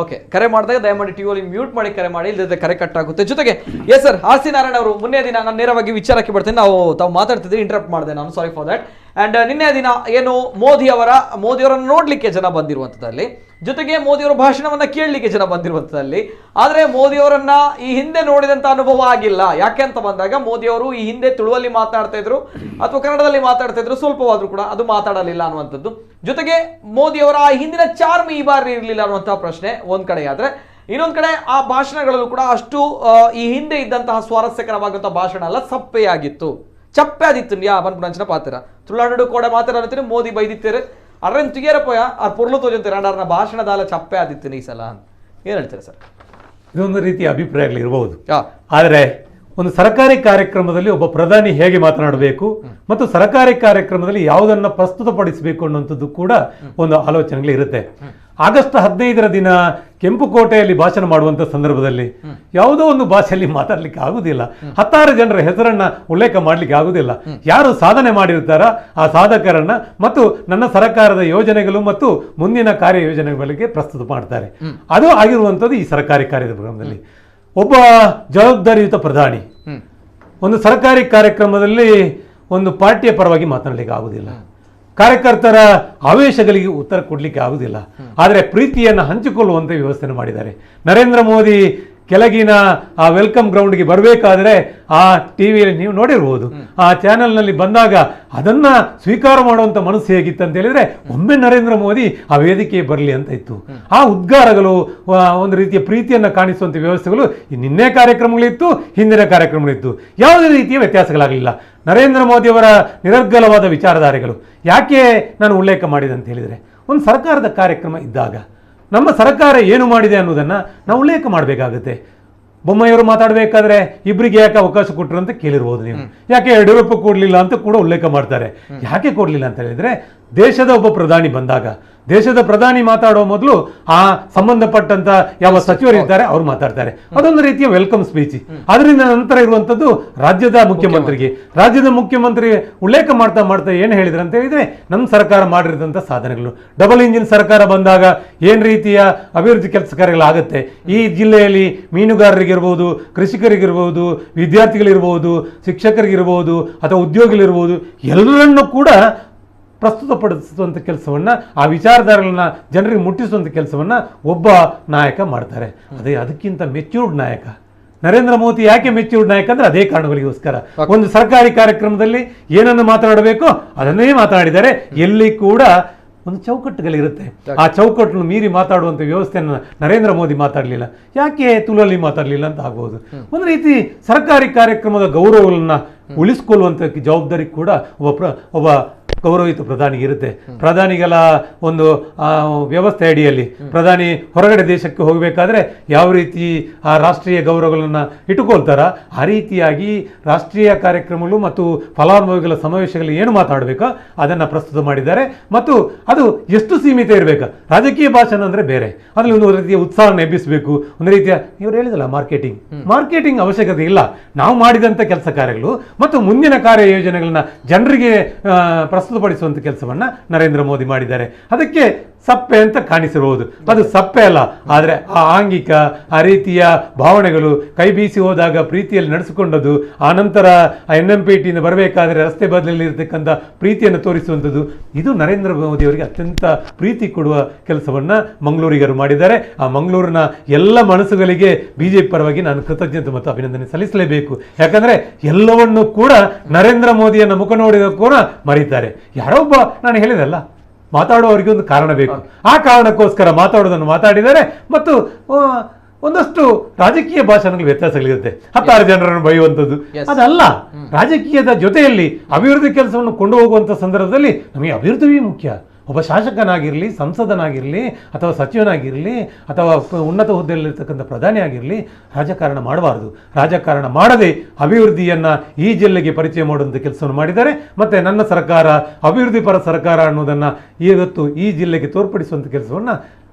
ಓಕೆ, ಕರೆ ಮಾಡಿದಾಗ ದಯಮಾಡಿ ಟಿವಿಯಲ್ಲಿ ಮ್ಯೂಟ್ ಮಾಡಿ ಕರೆ ಮಾಡಿ, ಇಲ್ಲದೆ ಕರೆ ಕಟ್ ಆಗುತ್ತೆ. ಜೊತೆಗೆ ಎಸ್ ಸರ್, ಆರ್.ಸಿ. ನಾರಾಯಣ ಅವರು ಮೊನ್ನೆ ದಿನ ನಾನು ನೇರವಾಗಿ ವಿಚಾರಕ್ಕೆ ಬರ್ತೀನಿ. ತಾವು ಮಾತಾಡ್ತಿದ್ರಿ, ಇಂಟರಪ್ಟ್ ಮಾಡಿದೆ ನಾನು, ಸಾರಿ ಫಾರ್ ದಟ್. ಅಂಡ್ ನಿನ್ನೆ ದಿನ ಏನು ಮೋದಿಯವರನ್ನು ನೋಡ್ಲಿಕ್ಕೆ ಜನ ಬಂದಿರುವಂಥದ್ದಲ್ಲಿ, ಜೊತೆಗೆ ಮೋದಿಯವರ ಭಾಷಣವನ್ನ ಕೇಳಲಿಕ್ಕೆ ಜನ ಬಂದಿರುವಂಥದ್ದಲ್ಲಿ, ಆದರೆ ಮೋದಿಯವರನ್ನ ಈ ಹಿಂದೆ ನೋಡಿದಂತ ಅನುಭವ ಆಗಿಲ್ಲ. ಯಾಕೆ ಅಂತ ಬಂದಾಗ ಮೋದಿಯವರು ಈ ಹಿಂದೆ ತುಳುವಲ್ಲಿ ಮಾತಾಡ್ತಾ ಇದ್ರು ಅಥವಾ ಕನ್ನಡದಲ್ಲಿ ಮಾತಾಡ್ತಾ ಇದ್ರು, ಸ್ವಲ್ಪವಾದ್ರೂ ಕೂಡ ಅದು ಮಾತಾಡಲಿಲ್ಲ ಅನ್ನುವಂಥದ್ದು. ಜೊತೆಗೆ ಮೋದಿಯವರ ಆ ಹಿಂದಿನ ಚಾರ್ಮ್ ಈ ಬಾರಿ ಇರಲಿಲ್ಲ ಅನ್ನುವಂತಹ ಪ್ರಶ್ನೆ ಒಂದ್ ಕಡೆ ಆದ್ರೆ, ಇನ್ನೊಂದ್ ಕಡೆ ಆ ಭಾಷಣಗಳಲ್ಲೂ ಕೂಡ ಅಷ್ಟು ಈ ಹಿಂದೆ ಇದ್ದಂತಹ ಸ್ವಾರಸ್ಯಕರವಾದಂತಹ ಭಾಷಣ ಅಲ್ಲ, ಸಪ್ಪೆಯಾಗಿತ್ತು, ಚಪ್ಪೆ ಆದಿತ್ತು. ಬಂದ್ಬಿಡಂಚಿನ ಪಾತ್ರ ತುಳುನಾಡು ಕೂಡ ಮಾತಾಡ್ತೀನಿ, ಮೋದಿ ಬೈದಿತ್ತೇರು ಅರ್ರನ್ ತುಗಿಯರಪ್ಪಯ್ಯ ಅವ್ರ ಪುರ್ಲು ತೋಜಂತೀರ ಅರ್ನ ಭಾಷಣದಾಲ ಚಪ್ಪೆ ಆದಿತ್ತು ಈ ಸಲ. ಏನ್ ಹೇಳ್ತೀರಾ ಸರ್? ಇದೊಂದು ರೀತಿಯ ಅಭಿಪ್ರಾಯಗಳಿರಬಹುದು, ಆದರೆ ಒಂದು ಸರ್ಕಾರಿ ಕಾರ್ಯಕ್ರಮದಲ್ಲಿ ಒಬ್ಬ ಪ್ರಧಾನಿ ಹೇಗೆ ಮಾತನಾಡಬೇಕು ಮತ್ತು ಸರ್ಕಾರಿ ಕಾರ್ಯಕ್ರಮದಲ್ಲಿ ಯಾವುದನ್ನ ಪ್ರಸ್ತುತಪಡಿಸಬೇಕು ಅನ್ನುವಂಥದ್ದು ಕೂಡ ಒಂದು ಆಲೋಚನೆಗಳಿರುತ್ತೆ. ಆಗಸ್ಟ್ 15ರ ದಿನ ಕೆಂಪುಕೋಟೆಯಲ್ಲಿ ಭಾಷಣ ಮಾಡುವಂಥ ಸಂದರ್ಭದಲ್ಲಿ ಯಾವುದೋ ಒಂದು ಭಾಷೆಯಲ್ಲಿ ಮಾತಾಡ್ಲಿಕ್ಕೆ ಆಗುದಿಲ್ಲ, 10 ಜನರ ಹೆಸರನ್ನ ಉಲ್ಲೇಖ ಮಾಡ್ಲಿಕ್ಕೆ ಆಗುದಿಲ್ಲ. ಯಾರು ಸಾಧನೆ ಮಾಡಿರ್ತಾರ ಆ ಸಾಧಕರನ್ನ ಮತ್ತು ನನ್ನ ಸರ್ಕಾರದ ಯೋಜನೆಗಳು ಮತ್ತು ಮುಂದಿನ ಕಾರ್ಯ ಯೋಜನೆಗಳಿಗೆ ಪ್ರಸ್ತುತ ಮಾಡ್ತಾರೆ. ಅದು ಆಗಿರುವಂಥದ್ದು ಈ ಸರ್ಕಾರಿ ಕಾರ್ಯಕ್ರಮದಲ್ಲಿ. ಒಬ್ಬ ಜವಾಬ್ದಾರಿಯುತ ಪ್ರಧಾನಿ ಒಂದು ಸರ್ಕಾರಿ ಕಾರ್ಯಕ್ರಮದಲ್ಲಿ ಒಂದು ಪಾರ್ಟಿಯ ಪರವಾಗಿ ಮಾತನಾಡಲಿಕ್ಕೆ ಆಗುದಿಲ್ಲ, ಕಾರ್ಯಕರ್ತರ ಆವೇಶಗಳಿಗೆ ಉತ್ತರ ಕೊಡ್ಲಿಕ್ಕೆ ಆಗುದಿಲ್ಲ, ಆದರೆ ಪ್ರೀತಿಯನ್ನು ಹಂಚಿಕೊಳ್ಳುವಂತ ವ್ಯವಸ್ಥೆ ಮಾಡಿದ್ದಾರೆ. ನರೇಂದ್ರ ಮೋದಿ ಕೆಳಗಿನ ಆ ವೆಲ್ಕಮ್ ಗ್ರೌಂಡ್ಗೆ ಬರಬೇಕಾದ್ರೆ ಆ ಟಿವಿಯಲ್ಲಿ ನೀವು ನೋಡಿರ್ಬೋದು, ಆ ಚಾನೆಲ್ನಲ್ಲಿ ಬಂದಾಗ ಅದನ್ನ ಸ್ವೀಕಾರ ಮಾಡುವಂತ ಮನಸ್ಸು ಹೇಗಿತ್ತು ಅಂತ ಹೇಳಿದ್ರೆ, ಒಮ್ಮೆ ನರೇಂದ್ರ ಮೋದಿ ಆ ವೇದಿಕೆ ಬರಲಿ ಅಂತ ಇತ್ತು. ಆ ಉದ್ಗಾರಗಳು, ಒಂದು ರೀತಿಯ ಪ್ರೀತಿಯನ್ನು ಕಾಣಿಸುವಂತ ವ್ಯವಸ್ಥೆಗಳು ನಿನ್ನೆ ಕಾರ್ಯಕ್ರಮಗಳಿತ್ತು, ಹಿಂದಿನ ಕಾರ್ಯಕ್ರಮಗಳಿತ್ತು, ಯಾವುದೇ ರೀತಿಯ ವ್ಯತ್ಯಾಸಗಳಾಗಲಿಲ್ಲ. ನರೇಂದ್ರ ಮೋದಿ ಅವರ ನಿರರ್ಗಳವಾದ ವಿಚಾರಧಾರೆಗಳು ಯಾಕೆ ನಾನು ಉಲ್ಲೇಖ ಮಾಡಿದೆ ಅಂತ ಹೇಳಿದರೆ, ಒಂದು ಸರ್ಕಾರದ ಕಾರ್ಯಕ್ರಮ ಇದ್ದಾಗ ನಮ್ಮ ಸರ್ಕಾರ ಏನು ಮಾಡಿದೆ ಅನ್ನೋದನ್ನ ನಾವು ಉಲ್ಲೇಖ ಮಾಡಬೇಕಾಗುತ್ತೆ. ಬೊಮ್ಮಾಯಿಯವರು ಮಾತಾಡಬೇಕಾದ್ರೆ ಇಬ್ಬರಿಗೆ ಯಾಕೆ ಅವಕಾಶ ಕೊಟ್ಟರು ಅಂತ ಕೇಳಿರ್ಬೋದು ನೀವು, ಯಾಕೆ ಯಡಿಯೂರಪ್ಪ ಕೊಡಲಿಲ್ಲ ಅಂತ ಕೂಡ ಉಲ್ಲೇಖ ಮಾಡ್ತಾರೆ. ಯಾಕೆ ಕೊಡಲಿಲ್ಲ ಅಂತ ಹೇಳಿದ್ರೆ, ದೇಶದ ಒಬ್ಬ ಪ್ರಧಾನಿ ಬಂದಾಗ ದೇಶದ ಪ್ರಧಾನಿ ಮಾತಾಡೋ ಮೊದಲು ಆ ಸಂಬಂಧಪಟ್ಟಂತ ಯಾವ ಸಚಿವರು ಇದ್ದಾರೆ ಅವ್ರು ಮಾತಾಡ್ತಾರೆ, ಅದೊಂದು ರೀತಿಯ ವೆಲ್ಕಮ್ ಸ್ಪೀಚ್. ಅದರಿಂದ ನಂತರ ಇರುವಂತದ್ದು ರಾಜ್ಯದ ಮುಖ್ಯಮಂತ್ರಿ ಉಲ್ಲೇಖ ಮಾಡ್ತಾ ಏನ್ ಹೇಳಿದ್ರು ಅಂತ ಹೇಳಿದ್ರೆ, ನಮ್ಮ ಸರ್ಕಾರ ಮಾಡಿರೋದಂತ ಸಾಧನೆಗಳು. ಡಬಲ್ ಇಂಜಿನ್ ಸರ್ಕಾರ ಬಂದಾಗ ಏನ್ ರೀತಿಯ ಅಭಿವೃದ್ಧಿ ಕೆಲಸ ಕಾರ್ಯಗಳಾಗುತ್ತೆ ಈ ಜಿಲ್ಲೆಯಲ್ಲಿ, ಮೀನುಗಾರರಿಗಿರ್ಬೋದು, ಕೃಷಿಕರಿಗಿರ್ಬೋದು, ವಿದ್ಯಾರ್ಥಿಗಳಿರ್ಬೋದು, ಶಿಕ್ಷಕರಿಗಿರ್ಬೋದು ಅಥವಾ ಉದ್ಯೋಗಿಗಳಿರ್ಬೋದು, ಎಲ್ಲರನ್ನೂ ಕೂಡ ಪ್ರಸ್ತುತಪಡಿಸುವಂಥ ಕೆಲಸವನ್ನ, ಆ ವಿಚಾರಧಾರೆಗಳನ್ನ ಜನರಿಗೆ ಮುಟ್ಟಿಸುವಂಥ ಕೆಲಸವನ್ನ ಒಬ್ಬ ನಾಯಕ ಮಾಡ್ತಾರೆ. ಅದಕ್ಕಿಂತ ಮೆಚ್ಯೂರ್ಡ್ ನಾಯಕ ನರೇಂದ್ರ ಮೋದಿ. ಯಾಕೆ ಮೆಚ್ಯೂರ್ಡ್ ನಾಯಕ ಅಂದ್ರೆ ಅದೇ ಕಾರಣಗಳಿಗೋಸ್ಕರ. ಒಂದು ಸರ್ಕಾರಿ ಕಾರ್ಯಕ್ರಮದಲ್ಲಿ ಏನನ್ನು ಮಾತನಾಡಬೇಕೋ ಅದನ್ನೇ ಮಾತನಾಡಿದ್ದಾರೆ. ಎಲ್ಲಿ ಕೂಡ ಒಂದು ಚೌಕಟ್ಟುಗಳಿರುತ್ತೆ, ಆ ಚೌಕಟ್ಟನ್ನು ಮೀರಿ ಮಾತಾಡುವಂಥ ವ್ಯವಸ್ಥೆಯನ್ನು ನರೇಂದ್ರ ಮೋದಿ ಮಾತಾಡಲಿಲ್ಲ. ಯಾಕೆ ತುಳುವಲ್ಲಿ ಮಾತಾಡಲಿಲ್ಲ ಅಂತ ಆಗ್ಬೋದು. ಒಂದು ರೀತಿ ಸರ್ಕಾರಿ ಕಾರ್ಯಕ್ರಮದ ಗೌರವವನ್ನು ಉಳಿಸಿಕೊಳ್ಳುವಂಥ ಜವಾಬ್ದಾರಿ ಕೂಡ ಒಬ್ಬ ಗೌರವಿತ ಪ್ರಧಾನಿಗೆ ಇರುತ್ತೆ. ಪ್ರಧಾನಿಗಳ ಒಂದು ವ್ಯವಸ್ಥೆ ಅಡಿಯಲ್ಲಿ ಪ್ರಧಾನಿ ಹೊರಗಡೆ ದೇಶಕ್ಕೆ ಹೋಗಬೇಕಾದ್ರೆ ಯಾವ ರೀತಿ ಆ ರಾಷ್ಟ್ರೀಯ ಗೌರವಗಳನ್ನು ಇಟ್ಟುಕೊಳ್ತಾರ, ಆ ರೀತಿಯಾಗಿ ರಾಷ್ಟ್ರೀಯ ಕಾರ್ಯಕ್ರಮಗಳು ಮತ್ತು ಫಲಾನುಭವಿಗಳ ಸಮಾವೇಶಗಳಲ್ಲಿ ಏನು ಮಾತಾಡಬೇಕೋ ಅದನ್ನು ಪ್ರಸ್ತುತ ಮಾಡಿದ್ದಾರೆ. ಮತ್ತು ಅದು ಎಷ್ಟು ಸೀಮಿತ ಇರಬೇಕು. ರಾಜಕೀಯ ಭಾಷಣ ಅಂದರೆ ಬೇರೆ, ಅದರಲ್ಲಿ ಒಂದು ರೀತಿಯ ಉತ್ಸಾಹವನ್ನು ಎಬ್ಬಿಸಬೇಕು. ಒಂದು ರೀತಿಯ ಇವರು ಹೇಳಿದಲ್ಲ ಮಾರ್ಕೆಟಿಂಗ್ ಅವಶ್ಯಕತೆ ಇಲ್ಲ. ನಾವು ಮಾಡಿದಂಥ ಕೆಲಸ ಕಾರ್ಯಗಳು ಮತ್ತು ಮುಂದಿನ ಕಾರ್ಯ ಯೋಜನೆಗಳನ್ನ ಜನರಿಗೆ ಪ್ರಸ್ತುತಪಡಿಸುವಂಥ ಕೆಲಸವನ್ನ ನರೇಂದ್ರ ಮೋದಿ ಮಾಡಿದ್ದಾರೆ. ಅದಕ್ಕೆ ಸಪ್ಪೆ ಅಂತ ಕಾಣಿಸಿರಬಹುದು, ಅದು ಸಪ್ಪೆ ಅಲ್ಲ. ಆದರೆ ಆ ಆಂಗಿಕ, ಆ ರೀತಿಯ ಭಾವನೆಗಳು, ಕೈ ಬೀಸಿ ಹೋದಾಗ ಪ್ರೀತಿಯಲ್ಲಿ ನಡೆಸಿಕೊಂಡದ್ದು, ಆ ನಂತರ NMPಟಿಯಿಂದ ಬರಬೇಕಾದ್ರೆ ರಸ್ತೆ ಬದಲಲ್ಲಿ ಇರತಕ್ಕಂಥ ಪ್ರೀತಿಯನ್ನು ತೋರಿಸುವಂಥದ್ದು, ಇದು ನರೇಂದ್ರ ಮೋದಿ ಅವರಿಗೆ ಅತ್ಯಂತ ಪ್ರೀತಿ ಕೊಡುವ ಕೆಲಸವನ್ನ ಮಂಗಳೂರಿಗರು ಮಾಡಿದ್ದಾರೆ. ಆ ಮಂಗಳೂರಿನ ಎಲ್ಲ ಮನಸ್ಸುಗಳಿಗೆ ಬಿಜೆಪಿ ಪರವಾಗಿ ನಾನು ಕೃತಜ್ಞತೆ ಮತ್ತು ಅಭಿನಂದನೆ ಸಲ್ಲಿಸಲೇಬೇಕು. ಯಾಕಂದ್ರೆ ಎಲ್ಲವನ್ನೂ ಕೂಡ ನರೇಂದ್ರ ಮೋದಿಯನ್ನು ಮುಖ ನೋಡಿದ ಕೂಡ ಮರೀತಾರೆ. ಯಾರೋ ಒಬ್ಬ, ನಾನು ಹೇಳಿದಲ್ಲ, ಮಾತಾಡುವವರಿಗೆ ಒಂದು ಕಾರಣ ಬೇಕು. ಆ ಕಾರಣಕ್ಕೋಸ್ಕರ ಮಾತಾಡೋದನ್ನು ಮಾತಾಡಿದ್ದಾರೆ. ಮತ್ತು ಒಂದಷ್ಟು ರಾಜಕೀಯ ಭಾಷಣಗಳು ವ್ಯತ್ಯಾಸಗಳಿರುತ್ತೆ. 10 ಜನರನ್ನು ಬೈಯುವಂಥದ್ದು ಅದಲ್ಲ. ರಾಜಕೀಯದ ಜೊತೆಯಲ್ಲಿ ಅಭಿವೃದ್ಧಿ ಕೆಲಸವನ್ನು ಕೊಂಡು ಹೋಗುವಂಥ ಸಂದರ್ಭದಲ್ಲಿ ನಮಗೆ ಅಭಿವೃದ್ಧಿ ಮುಖ್ಯ. ಒಬ್ಬ ಶಾಸಕನಾಗಿರಲಿ, ಸಂಸದನಾಗಿರಲಿ, ಅಥವಾ ಸಚಿವನಾಗಿರಲಿ, ಅಥವಾ ಉನ್ನತ ಹುದ್ದೆಯಲ್ಲಿರ್ತಕ್ಕಂಥ ಪ್ರಧಾನಿ ಆಗಿರಲಿ, ರಾಜಕಾರಣ ಮಾಡಬಾರದು. ರಾಜಕಾರಣ ಮಾಡದೆ ಅಭಿವೃದ್ಧಿಯನ್ನ ಈ ಜಿಲ್ಲೆಗೆ ಪರಿಚಯ ಮಾಡುವಂಥ ಕೆಲಸವನ್ನು ಮಾಡಿದ್ದಾರೆ. ಮತ್ತೆ ನನ್ನ ಸರ್ಕಾರ ಅಭಿವೃದ್ಧಿ ಪರ ಸರ್ಕಾರ ಅನ್ನೋದನ್ನ ಇವತ್ತು ಈ ಜಿಲ್ಲೆಗೆ ತೋರ್ಪಡಿಸುವಂಥ ಕೆಲಸವನ್ನ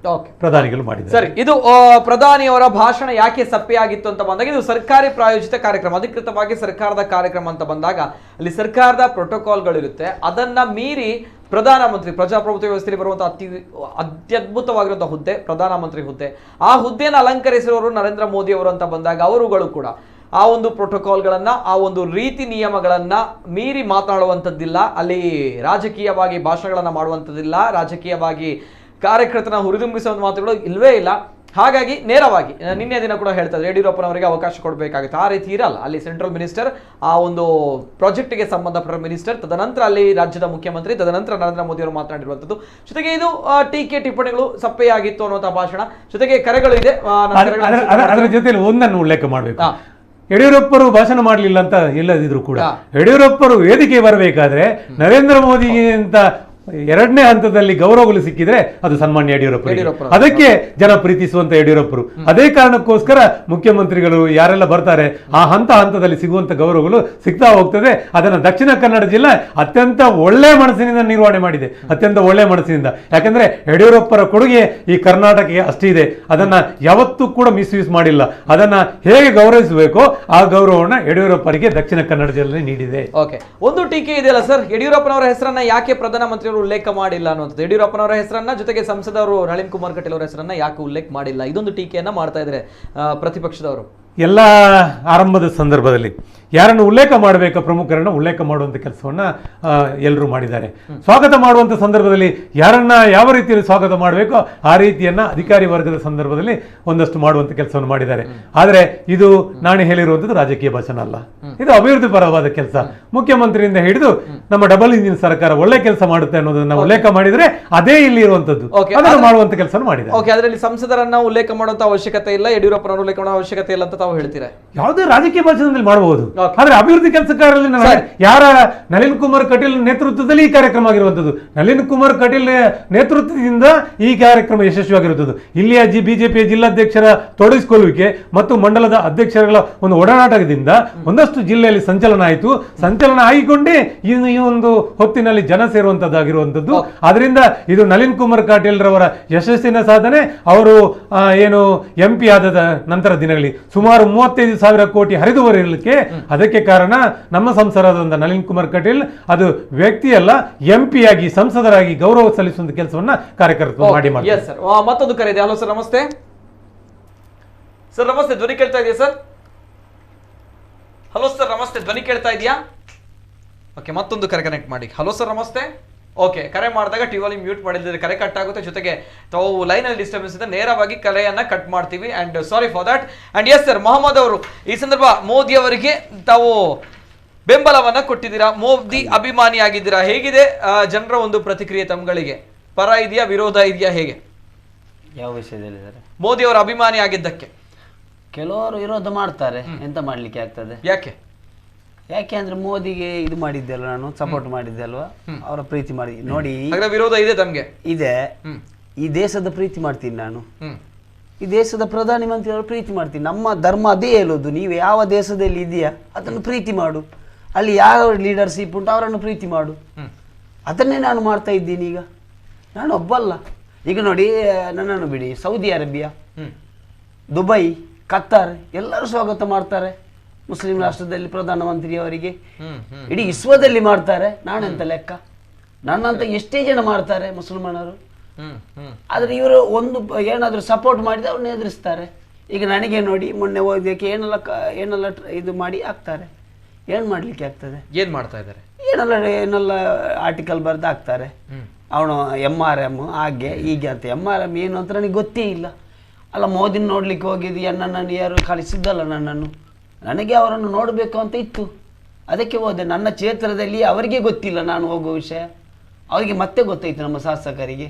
ಪ್ರಧಾನಿಗಳು ಮಾಡಿದ್ದಾರೆ. ಸರಿ, ಇದು ಪ್ರಧಾನಿಯವರ ಭಾಷಣ ಯಾಕೆ ಸಪ್ಪೆಯಾಗಿತ್ತು ಅಂತ ಬಂದಾಗ, ಇದು ಸರ್ಕಾರಿ ಪ್ರಾಯೋಜಿತ ಕಾರ್ಯಕ್ರಮ, ಅಧಿಕೃತವಾಗಿ ಸರ್ಕಾರದ ಕಾರ್ಯಕ್ರಮ ಅಂತ ಬಂದಾಗ ಅಲ್ಲಿ ಸರ್ಕಾರದ ಪ್ರೋಟೋಕಾಲ್ಗಳಿರುತ್ತೆ. ಅದನ್ನ ಮೀರಿ ಪ್ರಧಾನಮಂತ್ರಿ, ಪ್ರಜಾಪ್ರಭುತ್ವ ವ್ಯವಸ್ಥೆಯಲ್ಲಿ ಬರುವಂತಹ ಅತ್ಯದ್ಭುತವಾಗಿರುವಂತಹ ಹುದ್ದೆ ಪ್ರಧಾನಮಂತ್ರಿ ಹುದ್ದೆ. ಆ ಹುದ್ದೆಯನ್ನು ಅಲಂಕರಿಸಿರೋರು ನರೇಂದ್ರ ಮೋದಿ ಅವರು ಅಂತ ಬಂದಾಗ ಅವರುಗಳು ಕೂಡ ಆ ಒಂದು ಪ್ರೋಟೋಕಾಲ್ಗಳನ್ನ, ಆ ಒಂದು ರೀತಿ ನಿಯಮಗಳನ್ನ ಮೀರಿ ಮಾತನಾಡುವಂಥದ್ದಿಲ್ಲ. ಅಲ್ಲಿ ರಾಜಕೀಯವಾಗಿ ಭಾಷಣಗಳನ್ನ ಮಾಡುವಂಥದ್ದಿಲ್ಲ, ರಾಜಕೀಯವಾಗಿ ಕಾರ್ಯಕರ್ತನ ಹುರಿದುಂಬಿಸುವ ಮಾತುಗಳು ಇಲ್ವೇ ಇಲ್ಲ. ಹಾಗಾಗಿ ನೇರವಾಗಿ ನಿನ್ನೆ ದಿನ ಕೂಡ ಹೇಳ್ತಾ ಇದ್ದಾರೆ ಯಡಿಯೂರಪ್ಪನವರಿಗೆ ಅವಕಾಶ ಕೊಡಬೇಕಾಗುತ್ತೆ. ಆ ರೀತಿ ಇರಲ್ಲ. ಅಲ್ಲಿ ಸೆಂಟ್ರಲ್ ಮಿನಿಸ್ಟರ್, ಆ ಒಂದು ಪ್ರಾಜೆಕ್ಟ್ಗೆ ಸಂಬಂಧಪಟ್ಟ ಮಿನಿಸ್ಟರ್, ತದನಂತರ ಅಲ್ಲಿ ರಾಜ್ಯದ ಮುಖ್ಯಮಂತ್ರಿ, ತದನಂತರ ನರೇಂದ್ರ ಮೋದಿ ಅವರು ಮಾತನಾಡಿರುವಂಥದ್ದು. ಜೊತೆಗೆ ಇದು ಟೀಕೆ ಟಿಪ್ಪಣಿಗಳು ಸಪ್ಪೆಯಾಗಿತ್ತು ಅನ್ನುವಂಥ ಭಾಷಣ, ಜೊತೆಗೆ ಕರೆಗಳು ಇದೆ. ಅದರ ಜೊತೆಲಿ ಒಂದನ್ನು ಉಲ್ಲೇಖ ಮಾಡಬೇಕು. ಯಡಿಯೂರಪ್ಪರು ಭಾಷಣ ಮಾಡಲಿಲ್ಲ ಅಂತ ಇಲ್ಲದಿದ್ರು ಕೂಡ ಯಡಿಯೂರಪ್ಪರು ವೇದಿಕೆ ಬರಬೇಕಾದ್ರೆ ನರೇಂದ್ರ ಮೋದಿಗೆ ಅಂತ ಎರಡನೇ ಹಂತದಲ್ಲಿ ಗೌರವಗಳು ಸಿಕ್ಕಿದ್ರೆ ಅದು ಸನ್ಮಾನ್ಯ ಯಡಿಯೂರಪ್ಪ. ಅದಕ್ಕೆ ಜನ ಪ್ರೀತಿಸುವಂತ ಯಡಿಯೂರಪ್ಪರು. ಅದೇ ಕಾರಣಕ್ಕೋಸ್ಕರ ಮುಖ್ಯಮಂತ್ರಿಗಳು ಯಾರೆಲ್ಲ ಬರ್ತಾರೆ ಆ ಹಂತದಲ್ಲಿ ಸಿಗುವಂತ ಗೌರವಗಳು ಸಿಗ್ತಾ ಹೋಗ್ತದೆ. ಅದನ್ನ ದಕ್ಷಿಣ ಕನ್ನಡ ಜಿಲ್ಲೆ ಅತ್ಯಂತ ಒಳ್ಳೆ ಮನಸ್ಸಿನಿಂದ ನಿರ್ವಹಣೆ ಮಾಡಿದೆ, ಅತ್ಯಂತ ಒಳ್ಳೆ ಮನಸ್ಸಿನಿಂದ. ಯಾಕಂದ್ರೆ ಯಡಿಯೂರಪ್ಪರ ಕೊಡುಗೆ ಈ ಕರ್ನಾಟಕಕ್ಕೆ ಅಷ್ಟಿದೆ. ಅದನ್ನ ಯಾವತ್ತೂ ಕೂಡ ಮಿಸ್ಯೂಸ್ ಮಾಡಿಲ್ಲ. ಅದನ್ನ ಹೇಗೆ ಗೌರವಿಸಬೇಕೋ ಆ ಗೌರವವನ್ನು ಯಡಿಯೂರಪ್ಪರಿಗೆ ದಕ್ಷಿಣ ಕನ್ನಡ ಜಿಲ್ಲೆ ನೀಡಿದೆ. ಓಕೆ, ಒಂದು ಟೀಕೆ ಇದೆಯಲ್ಲ ಸರ್, ಯಡಿಯೂರಪ್ಪನವರ ಹೆಸರನ್ನ ಯಾಕೆ ಪ್ರಧಾನಮಂತ್ರಿ ಉಲ್ಲೇಖ ಮಾಡಿಲ್ಲ ಅನ್ನೋದು. ಯಡಿಯೂರಪ್ಪನವರ ಹೆಸರನ್ನ, ಜೊತೆಗೆ ಸಂಸದವರು ನಳಿನ್ ಕುಮಾರ್ ಕಟೀಲ್ ಅವರ ಹೆಸರನ್ನ ಯಾಕೆ ಉಲ್ಲೇಖ ಮಾಡಿಲ್ಲ, ಇದೊಂದು ಟೀಕೆಯನ್ನ ಮಾಡ್ತಾ ಇದ್ದಾರೆ ಪ್ರತಿಪಕ್ಷದವರು. ಎಲ್ಲ ಆರಂಭದ ಸಂದರ್ಭದಲ್ಲಿ ಯಾರನ್ನು ಉಲ್ಲೇಖ ಮಾಡಬೇಕು, ಪ್ರಮುಖರನ್ನು ಉಲ್ಲೇಖ ಮಾಡುವಂಥ ಕೆಲಸವನ್ನ ಎಲ್ಲರೂ ಮಾಡಿದ್ದಾರೆ. ಸ್ವಾಗತ ಮಾಡುವಂಥ ಸಂದರ್ಭದಲ್ಲಿ ಯಾರನ್ನ ಯಾವ ರೀತಿಯಲ್ಲಿ ಸ್ವಾಗತ ಮಾಡಬೇಕೋ ಆ ರೀತಿಯನ್ನ ಅಧಿಕಾರಿ ವರ್ಗದ ಸಂದರ್ಭದಲ್ಲಿ ಒಂದಷ್ಟು ಮಾಡುವಂಥ ಕೆಲಸವನ್ನು ಮಾಡಿದ್ದಾರೆ. ಆದರೆ ಇದು ನಾನು ಹೇಳಿರುವಂಥದ್ದು ರಾಜಕೀಯ ಭಾಷಣ ಅಲ್ಲ, ಇದು ಅಭಿವೃದ್ಧಿ ಪರವಾದ ಕೆಲಸ. ಮುಖ್ಯಮಂತ್ರಿಯಿಂದ ಹಿಡಿದು ನಮ್ಮ ಡಬಲ್ ಇಂಜಿನ್ ಸರ್ಕಾರ ಒಳ್ಳೆ ಕೆಲಸ ಮಾಡುತ್ತೆ ಅನ್ನೋದನ್ನ ಉಲ್ಲೇಖ ಮಾಡಿದ್ರೆ ಅದೇ ಇಲ್ಲಿ ಇರುವಂತದ್ದು, ಅದನ್ನು ಮಾಡುವಂತ ಕೆಲಸ ಮಾಡಿದ್ದಾರೆ. ಓಕೆ, ಅದರಲ್ಲಿ ಸಂಸದರನ್ನ ಉಲ್ಲೇಖ ಮಾಡುವಂತ ಅವಶ್ಯಕತೆ ಇಲ್ಲ, ಯಡಿಯೂರಪ್ಪನವರು ಉಲ್ಲೇಖ ಮಾಡೋ ಅವಶ್ಯಕತೆ ಇಲ್ಲ ಅಂತ ತಾವು ಹೇಳ್ತೀರಾ? ಯಾವುದೇ ರಾಜಕೀಯ ಭಾಷಣದಲ್ಲಿ ಮಾಡಬಹುದು, ಆದ್ರೆ ಅಭಿವೃದ್ಧಿ ಕೆಲಸಕಾರರಲ್ಲಿ ಯಾರ ನಳಿನ್ ಕುಮಾರ್ ಕಟೀಲ್ ನೇತೃತ್ವದಲ್ಲಿ ಈ ಕಾರ್ಯಕ್ರಮ ಆಗಿರುವಂತದ್ದು. ನಳಿನ್ ಕುಮಾರ್ ಕಟೀಲ್ ನೇತೃತ್ವದಿಂದ ಈ ಕಾರ್ಯಕ್ರಮ ಯಶಸ್ವಿಯಾಗಿರುತ್ತದೆ. ಇಲ್ಲಿಯ ಬಿಜೆಪಿಯ ಜಿಲ್ಲಾಧ್ಯಕ್ಷರ ತೊಡಗಿಸಿಕೊಳ್ಳುವಿಕೆ ಮತ್ತು ಮಂಡಲದ ಅಧ್ಯಕ್ಷರುಗಳ ಒಂದು ಒಡನಾಟದಿಂದ ಒಂದಷ್ಟು ಜಿಲ್ಲೆಯಲ್ಲಿ ಸಂಚಲನ ಆಯಿತು. ಸಂಚಲನ ಆಗಿಕೊಂಡೇ ಈ ಒಂದು ಹೊತ್ತಿನಲ್ಲಿ ಜನ ಸೇರುವಂತದ್ದಾಗಿರುವಂತದ್ದು. ಆದ್ರಿಂದ ಇದು ನಳಿನ್ ಕುಮಾರ್ ಕಟೀಲ್ ರವರ ಯಶಸ್ಸಿನ ಸಾಧನೆ. ಅವರು ಏನು MP ಆದ ನಂತರ ದಿನಗಳಲ್ಲಿ ಸುಮಾರು 35,000 ಕೋಟಿ ಹರಿದು ಬರಲಿಕ್ಕೆ ಅದಕ್ಕೆ ಕಾರಣ ನಮ್ಮ ಸಂಸದರಾದಂಥ ನಳಿನ್ ಕುಮಾರ್ ಕಟೀಲ್. ಅದು ವ್ಯಕ್ತಿಯಲ್ಲ, MP ಆಗಿ ಸಂಸದರಾಗಿ ಗೌರವ ಸಲ್ಲಿಸುವಂತ ಕೆಲಸವನ್ನ ಕಾರ್ಯಕರ್ತರು ಮಾಡಿ ಮಾಡ್ತಾರೆ. ಮತ್ತೊಂದು ಕರೆ ಇದೆ. ಹಲೋ ಸರ್, ನಮಸ್ತೆ. ಸರ್ ನಮಸ್ತೆ, ಧ್ವನಿ ಕೇಳ್ತಾ ಇದೆಯಾ ಸರ್? ಹಲೋ ಸರ್ ನಮಸ್ತೆ, ಧ್ವನಿ ಕೇಳ್ತಾ ಇದೆಯಾ? ಓಕೆ, ಮತ್ತೊಂದು ಕರೆ ಕನೆಕ್ಟ್ ಮಾಡಿ. ಹಲೋ ಸರ್ ನಮಸ್ತೆ. ಓಕೆ, ಕರೆ ಮಾಡಿದಾಗ ಟಿವಿ ಮ್ಯೂಟ್ ಮಾಡಿದ್ರೆ ಕರೆ ಕಟ್ ಆಗುತ್ತೆ. ಜೊತೆಗೆ ತಾವು ಲೈನಲ್ಲಿ ಡಿಸ್ಟರ್ಬೆನ್ಸ್ ಇದೆ, ನೇರವಾಗಿ ಕರೆಯನ್ನ ಕಟ್ ಮಾಡ್ತೀವಿ. And sorry for that. And yes sir, Mohammad ಅವರು ಈ ಸಂದರ್ಭ ಮೋದಿ ಅವರಿಗೆ ತಾವು ಬೆಂಬಲವನ್ನ ಕೊಟ್ಟಿದ್ದೀರಾ, ಮೋದಿ ಅಭಿಮಾನಿ ಆಗಿದ್ದೀರಾ. ಹೇಗಿದೆ ಜನರ ಒಂದು ಪ್ರತಿಕ್ರಿಯೆ ತಮ್ಗಳಿಗೆ? ಪರ ಇದೆಯಾ, ವಿರೋಧ ಇದೆಯಾ, ಹೇಗೆ? ಯಾವ ವಿಷಯದಲ್ಲಿ ಮೋದಿ ಅವರ ಅಭಿಮಾನಿ ಆಗಿದ್ದಕ್ಕೆ ಕೆಲವರು ವಿರೋಧ ಮಾಡ್ತಾರೆ, ಎಂತ ಮಾಡ್ಲಿಕ್ಕೆ ಆಗ್ತದೆ? ಯಾಕೆ ಅಂದ್ರೆ ಮೋದಿಗೆ ಇದು ಮಾಡಿದ್ದೆಲ್ಲ, ನಾನು ಸಪೋರ್ಟ್ ಮಾಡಿದ್ದೆ ಅಲ್ವಾ, ಅವರ ಪ್ರೀತಿ ಮಾಡಿ ನೋಡಿ. ವಿರೋಧ ಇದೆ ತಮ್ಗೆ? ಇದೆ. ಈ ದೇಶದ ಪ್ರೀತಿ ಮಾಡ್ತೀನಿ ನಾನು, ಈ ದೇಶದ ಪ್ರಧಾನಿ ಮಂತ್ರಿ ಅವರು ಪ್ರೀತಿ ಮಾಡ್ತೀನಿ. ನಮ್ಮ ಧರ್ಮ ಅದೇ ಹೇಳೋದು, ನೀವು ಯಾವ ದೇಶದಲ್ಲಿ ಇದೆಯಾ ಅದನ್ನು ಪ್ರೀತಿ ಮಾಡು, ಅಲ್ಲಿ ಯಾವ ಲೀಡರ್ಶಿಪ್ ಉಂಟು ಅವರನ್ನು ಪ್ರೀತಿ ಮಾಡು. ಅದನ್ನೇ ನಾನು ಮಾಡ್ತಾ ಇದ್ದೀನಿ. ಈಗ ನಾನು ಒಬ್ಬಲ್ಲ. ಈಗ ನೋಡಿ, ನನ್ನನ್ನು ಬಿಡಿ, ಸೌದಿ ಅರೇಬಿಯಾ, ದುಬೈ, ಕತ್ತಾರ್ ಎಲ್ಲರೂ ಸ್ವಾಗತ ಮಾಡ್ತಾರೆ ಮುಸ್ಲಿಂ ರಾಷ್ಟ್ರದಲ್ಲಿ ಪ್ರಧಾನಮಂತ್ರಿಯವರಿಗೆ. ಇಡೀ ವಿಶ್ವದಲ್ಲಿ ಮಾಡ್ತಾರೆ. ನಾನೆಂತ ಲೆಕ್ಕ? ನನ್ನಂತ ಎಷ್ಟೇ ಜನ ಮಾಡ್ತಾರೆ ಮುಸಲ್ಮಾನರು. ಆದ್ರೆ ಇವರು ಒಂದು ಏನಾದರೂ ಸಪೋರ್ಟ್ ಮಾಡಿದ್ರೆ ಅವ್ರನ್ನ ಎದುರಿಸ್ತಾರೆ. ಈಗ ನನಗೆ ನೋಡಿ, ಮೊನ್ನೆ ಓದಕ್ಕೆ ಏನೆಲ್ಲ ಇದು ಮಾಡಿ ಆಗ್ತಾರೆ. ಏನು ಮಾಡ್ಲಿಕ್ಕೆ ಆಗ್ತದೆ? ಏನು ಮಾಡ್ತಾ ಇದ್ದಾರೆ? ಏನೆಲ್ಲ ಆರ್ಟಿಕಲ್ ಬರೆದು ಹಾಕ್ತಾರೆ. ಅವನು MRM ಹಾಗೆ ಹೀಗೆ ಅಂತ. MRM ಏನು ಅಂತ ನನಗೆ ಗೊತ್ತೇ ಇಲ್ಲ. ಅಲ್ಲ, ಮೋದಿನ ನೋಡ್ಲಿಕ್ಕೆ ಹೋಗಿದ್ದು, ನನ್ನನ್ನು ಯಾರು ಕಳಿಸಿದ್ದಲ್ಲ ನನ್ನನ್ನು. ನನಗೆ ಅವರನ್ನು ನೋಡಬೇಕು ಅಂತ ಇತ್ತು, ಅದಕ್ಕೆ ಹೋದೆ. ನನ್ನ ಕ್ಷೇತ್ರದಲ್ಲಿ ಅವರಿಗೆ ಗೊತ್ತಿಲ್ಲ ನಾನು ಹೋಗುವ ವಿಷಯ, ಅವರಿಗೆ ಮತ್ತೆ ಗೊತ್ತಾಯ್ತು ನಮ್ಮ ಶಾಸಕರಿಗೆ.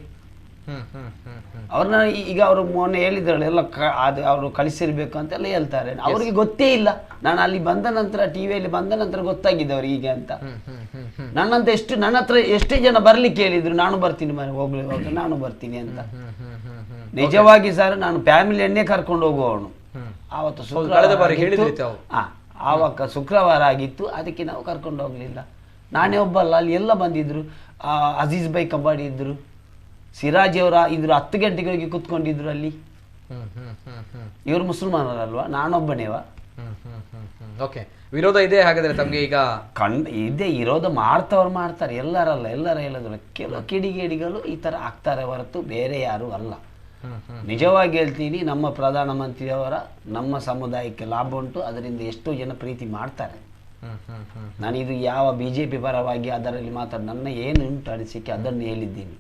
ಅವ್ರನ್ನ ಈಗ ಅವರು ಮೊನ್ನೆ ಹೇಳಿದ್ರಲ್ಲ, ಎಲ್ಲ ಅದು ಅವರು ಕಳಿಸಿರ್ಬೇಕು ಅಂತೆಲ್ಲ ಹೇಳ್ತಾರೆ. ಅವರಿಗೆ ಗೊತ್ತೇ ಇಲ್ಲ. ನಾನು ಅಲ್ಲಿ ಬಂದ ನಂತರ, ಟಿವಿಯಲ್ಲಿ ಬಂದ ನಂತರ ಗೊತ್ತಾಗಿದೆ ಅವ್ರಿಗೆ ಹೀಗೆ ಅಂತ. ನನ್ನ ಹತ್ರ ಎಷ್ಟೇ ಜನ ಬರ್ಲಿಕ್ಕೆ ಹೇಳಿದ್ರು, ನಾನು ಬರ್ತೀನಿ ಹೋಗ್ಲಿ ನಾನು ಬರ್ತೀನಿ ಅಂತ. ನಿಜವಾಗಿ ಸರ್, ನಾನು ಫ್ಯಾಮಿಲಿಯನ್ನೇ ಕರ್ಕೊಂಡು ಹೋಗುವವನು. ಆವತ್ತು ಶುಕ್ರವಾರ ಆಗಿತ್ತು, ಅದಕ್ಕೆ ನಾವು ಕರ್ಕೊಂಡು ಹೋಗ್ಲಿಲ್ಲ. ನಾನೇ ಒಬ್ಬಲ್ಲ, ಅಲ್ಲಿ ಎಲ್ಲ ಬಂದಿದ್ರು. ಅಜೀಜ್ ಬೈ ಕಬಾಡಿ ಇದ್ರು, ಸಿರಾಜಿ ಅವರ ಇದ್ರು. 10 ಗಂಟೆಗೆ ಹೋಗಿ ಕುತ್ಕೊಂಡಿದ್ರು ಅಲ್ಲಿ. ಇವರು ಮುಸಲ್ಮಾನರಲ್ವಾ, ನಾನೊಬ್ಬನೇವ. ಓಕೆ, ವಿರೋಧ ಇದೆ ಹಾಗಾದ್ರೆ ತಮಗೆ ಈಗ? ಇದೇ ವಿರೋಧ ಮಾಡ್ತಾರೆ, ಎಲ್ಲರಲ್ಲ, ಎಲ್ಲರ ಹೇಳಿದ್ರು ಕೆಲವು ಕಿಡಿಗೇಡಿಗಳು ಈ ತರ ಆಗ್ತಾರೆ ಹೊರತು ಬೇರೆ ಯಾರು ಅಲ್ಲ. ನಿಜವಾಗಿ ಹೇಳ್ತೀನಿ, ನಮ್ಮ ಪ್ರಧಾನಮಂತ್ರಿಯವರ ನಮ್ಮ ಸಮುದಾಯಕ್ಕೆ ಲಾಭ ಉಂಟು, ಅದರಿಂದ ಎಷ್ಟೋ ಜನ ಪ್ರೀತಿ ಮಾಡ್ತಾರೆ. ನಾನಿದು ಯಾವ ಬಿಜೆಪಿ ಪರವಾಗಿ ಅದರಲ್ಲಿ ನನ್ನ ಏನು ಉಂಟು ಅನಿಸಿಕೆ ಅದನ್ನು ಹೇಳಿದ್ದೀನಿ.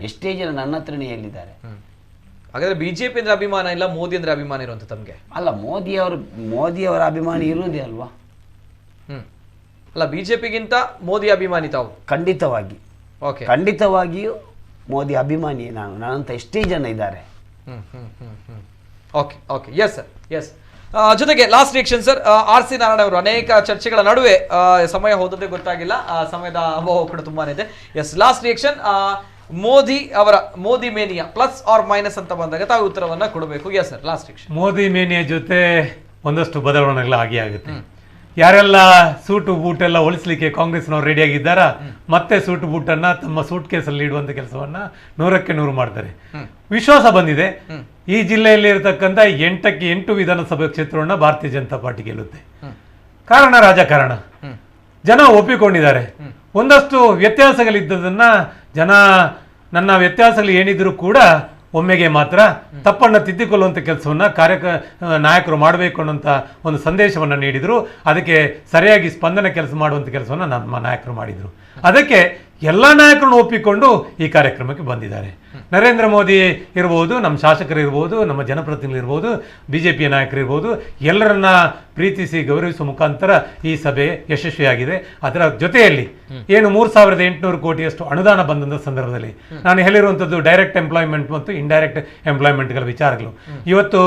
ಎಷ್ಟೇ ಜನ ನನ್ನ ಹತ್ರನೇ ಹೇಳಿದ್ದಾರೆ. ಹಾಗಾದ್ರೆ ಬಿಜೆಪಿ ಅಂದ್ರೆ ಅಭಿಮಾನ ಇಲ್ಲ, ಮೋದಿ ಅಂದ್ರೆ ಅಭಿಮಾನ ಇರುವಂತ ತಮ್ಗೆ? ಅಲ್ಲ, ಮೋದಿಯವರ ಅಭಿಮಾನಿ ಇರುವುದೇ ಅಲ್ವಾ? ಅಲ್ಲ, ಬಿಜೆಪಿಗಿಂತ ಮೋದಿ ಅಭಿಮಾನಿ ತಾವು? ಖಂಡಿತವಾಗಿ, ಖಂಡಿತವಾಗಿಯೂ ಮೋದಿ ಅಭಿಮಾನಿ ನಾನು, ನನ್ನಂತ ಎಷ್ಟೇ ಜನ ಇದ್ದಾರೆ. Okay okay, yes sir, yes. ಜೊತೆಗೆ last reaction sir, R C Narayana ಅವರು ಅನೇಕ ಚರ್ಚೆಗಳ ನಡುವೆ ಸಮಯ ಹೋದದ್ದೇ ಗೊತ್ತಾಗಿಲ್ಲ, ಸಮಯದ ಅಭಾವ ಕೂಡ ತುಂಬಾನೇ ಇದೆ. ಎಸ್, ಲಾಸ್ಟ್ ರಿಯಾಕ್ಷನ್, ಮೋದಿ ಅವರ Modi mania plus or minus ಅಂತ ಬಂದಾಗ ತಾವು ಉತ್ತರವನ್ನ ಕೊಡಬೇಕು. Yes sir, last reaction. Modi mania ಜೊತೆ ಒಂದಷ್ಟು ಬದಲಾವಣೆಗಳು ಆಗುತ್ತೆ. ಯಾರೆಲ್ಲ ಸೂಟು ಬೂಟ್ ಎಲ್ಲ ಹೊಲಿಸ್ಲಿಕ್ಕೆ ಕಾಂಗ್ರೆಸ್ನವ್ರು ರೆಡಿಯಾಗಿದ್ದಾರ, ಮತ್ತೆ ಸೂಟು ಬೂಟನ್ನ ತಮ್ಮ ಸೂಟ್ ಕೇಸಲ್ಲಿ ಇಡುವಂತ ಕೆಲಸವನ್ನ 100ಕ್ಕೆ 100 ಮಾಡ್ತಾರೆ. ವಿಶ್ವಾಸ ಬಂದಿದೆ, ಈ ಜಿಲ್ಲೆಯಲ್ಲಿ ಇರತಕ್ಕಂಥ 8ಕ್ಕೆ 8 ವಿಧಾನಸಭಾ ಕ್ಷೇತ್ರವನ್ನ ಭಾರತೀಯ ಜನತಾ ಪಾರ್ಟಿ ಗೆಲ್ಲುತ್ತೆ. ಕಾರಣ ರಾಜಕಾರಣ, ಜನ ಒಪ್ಪಿಕೊಂಡಿದ್ದಾರೆ. ಒಂದಷ್ಟು ವ್ಯತ್ಯಾಸಗಳಿದ್ದದನ್ನ ಜನ, ನನ್ನ ವ್ಯತ್ಯಾಸಗಳು ಏನಿದ್ರು ಕೂಡ ಒಮ್ಮೆಗೆ ಮಾತ್ರ ತಪ್ಪನ್ನು ತಿದ್ದಿಕೊಳ್ಳುವಂಥ ಕೆಲಸವನ್ನು ನಾಯಕರು ಮಾಡಬೇಕು ಅನ್ನೋಂಥ ಒಂದು ಸಂದೇಶವನ್ನು ನೀಡಿದರು. ಅದಕ್ಕೆ ಸರಿಯಾಗಿ ಸ್ಪಂದನೆ ಕೆಲಸ ಮಾಡುವಂಥ ಕೆಲಸವನ್ನು ನಮ್ಮ ನಾಯಕರು ಮಾಡಿದರು. ಅದಕ್ಕೆ ಎಲ್ಲ ನಾಯಕರನ್ನು ಒಪ್ಪಿಕೊಂಡು ಈ ಕಾರ್ಯಕ್ರಮಕ್ಕೆ ಬಂದಿದ್ದಾರೆ. ನರೇಂದ್ರ ಮೋದಿ ಇರ್ಬೋದು, ನಮ್ಮ ಶಾಸಕರು ಇರ್ಬೋದು, ನಮ್ಮ ಜನಪ್ರತಿನಿಧಿಗಳು ಇರ್ಬೋದು, ಬಿಜೆಪಿಯ ನಾಯಕರು ಇರ್ಬೋದು, ಎಲ್ಲರನ್ನ ಪ್ರೀತಿಸಿ ಗೌರವಿಸುವ ಮುಖಾಂತರ ಈ ಸಭೆ ಯಶಸ್ವಿಯಾಗಿದೆ. ಅದರ ಜೊತೆಯಲ್ಲಿ ಏನು 3800 ಕೋಟಿಯಷ್ಟು ಅನುದಾನ ಬಂದಂಥ ಸಂದರ್ಭದಲ್ಲಿ ನಾನು ಹೇಳಿರುವಂಥದ್ದು ಡೈರೆಕ್ಟ್ ಎಂಪ್ಲಾಯ್ಮೆಂಟ್ ಮತ್ತು ಇಂಡೈರೆಕ್ಟ್ ಎಂಪ್ಲಾಯ್ಮೆಂಟ್ಗಳ ವಿಚಾರಗಳು. ಇವತ್ತು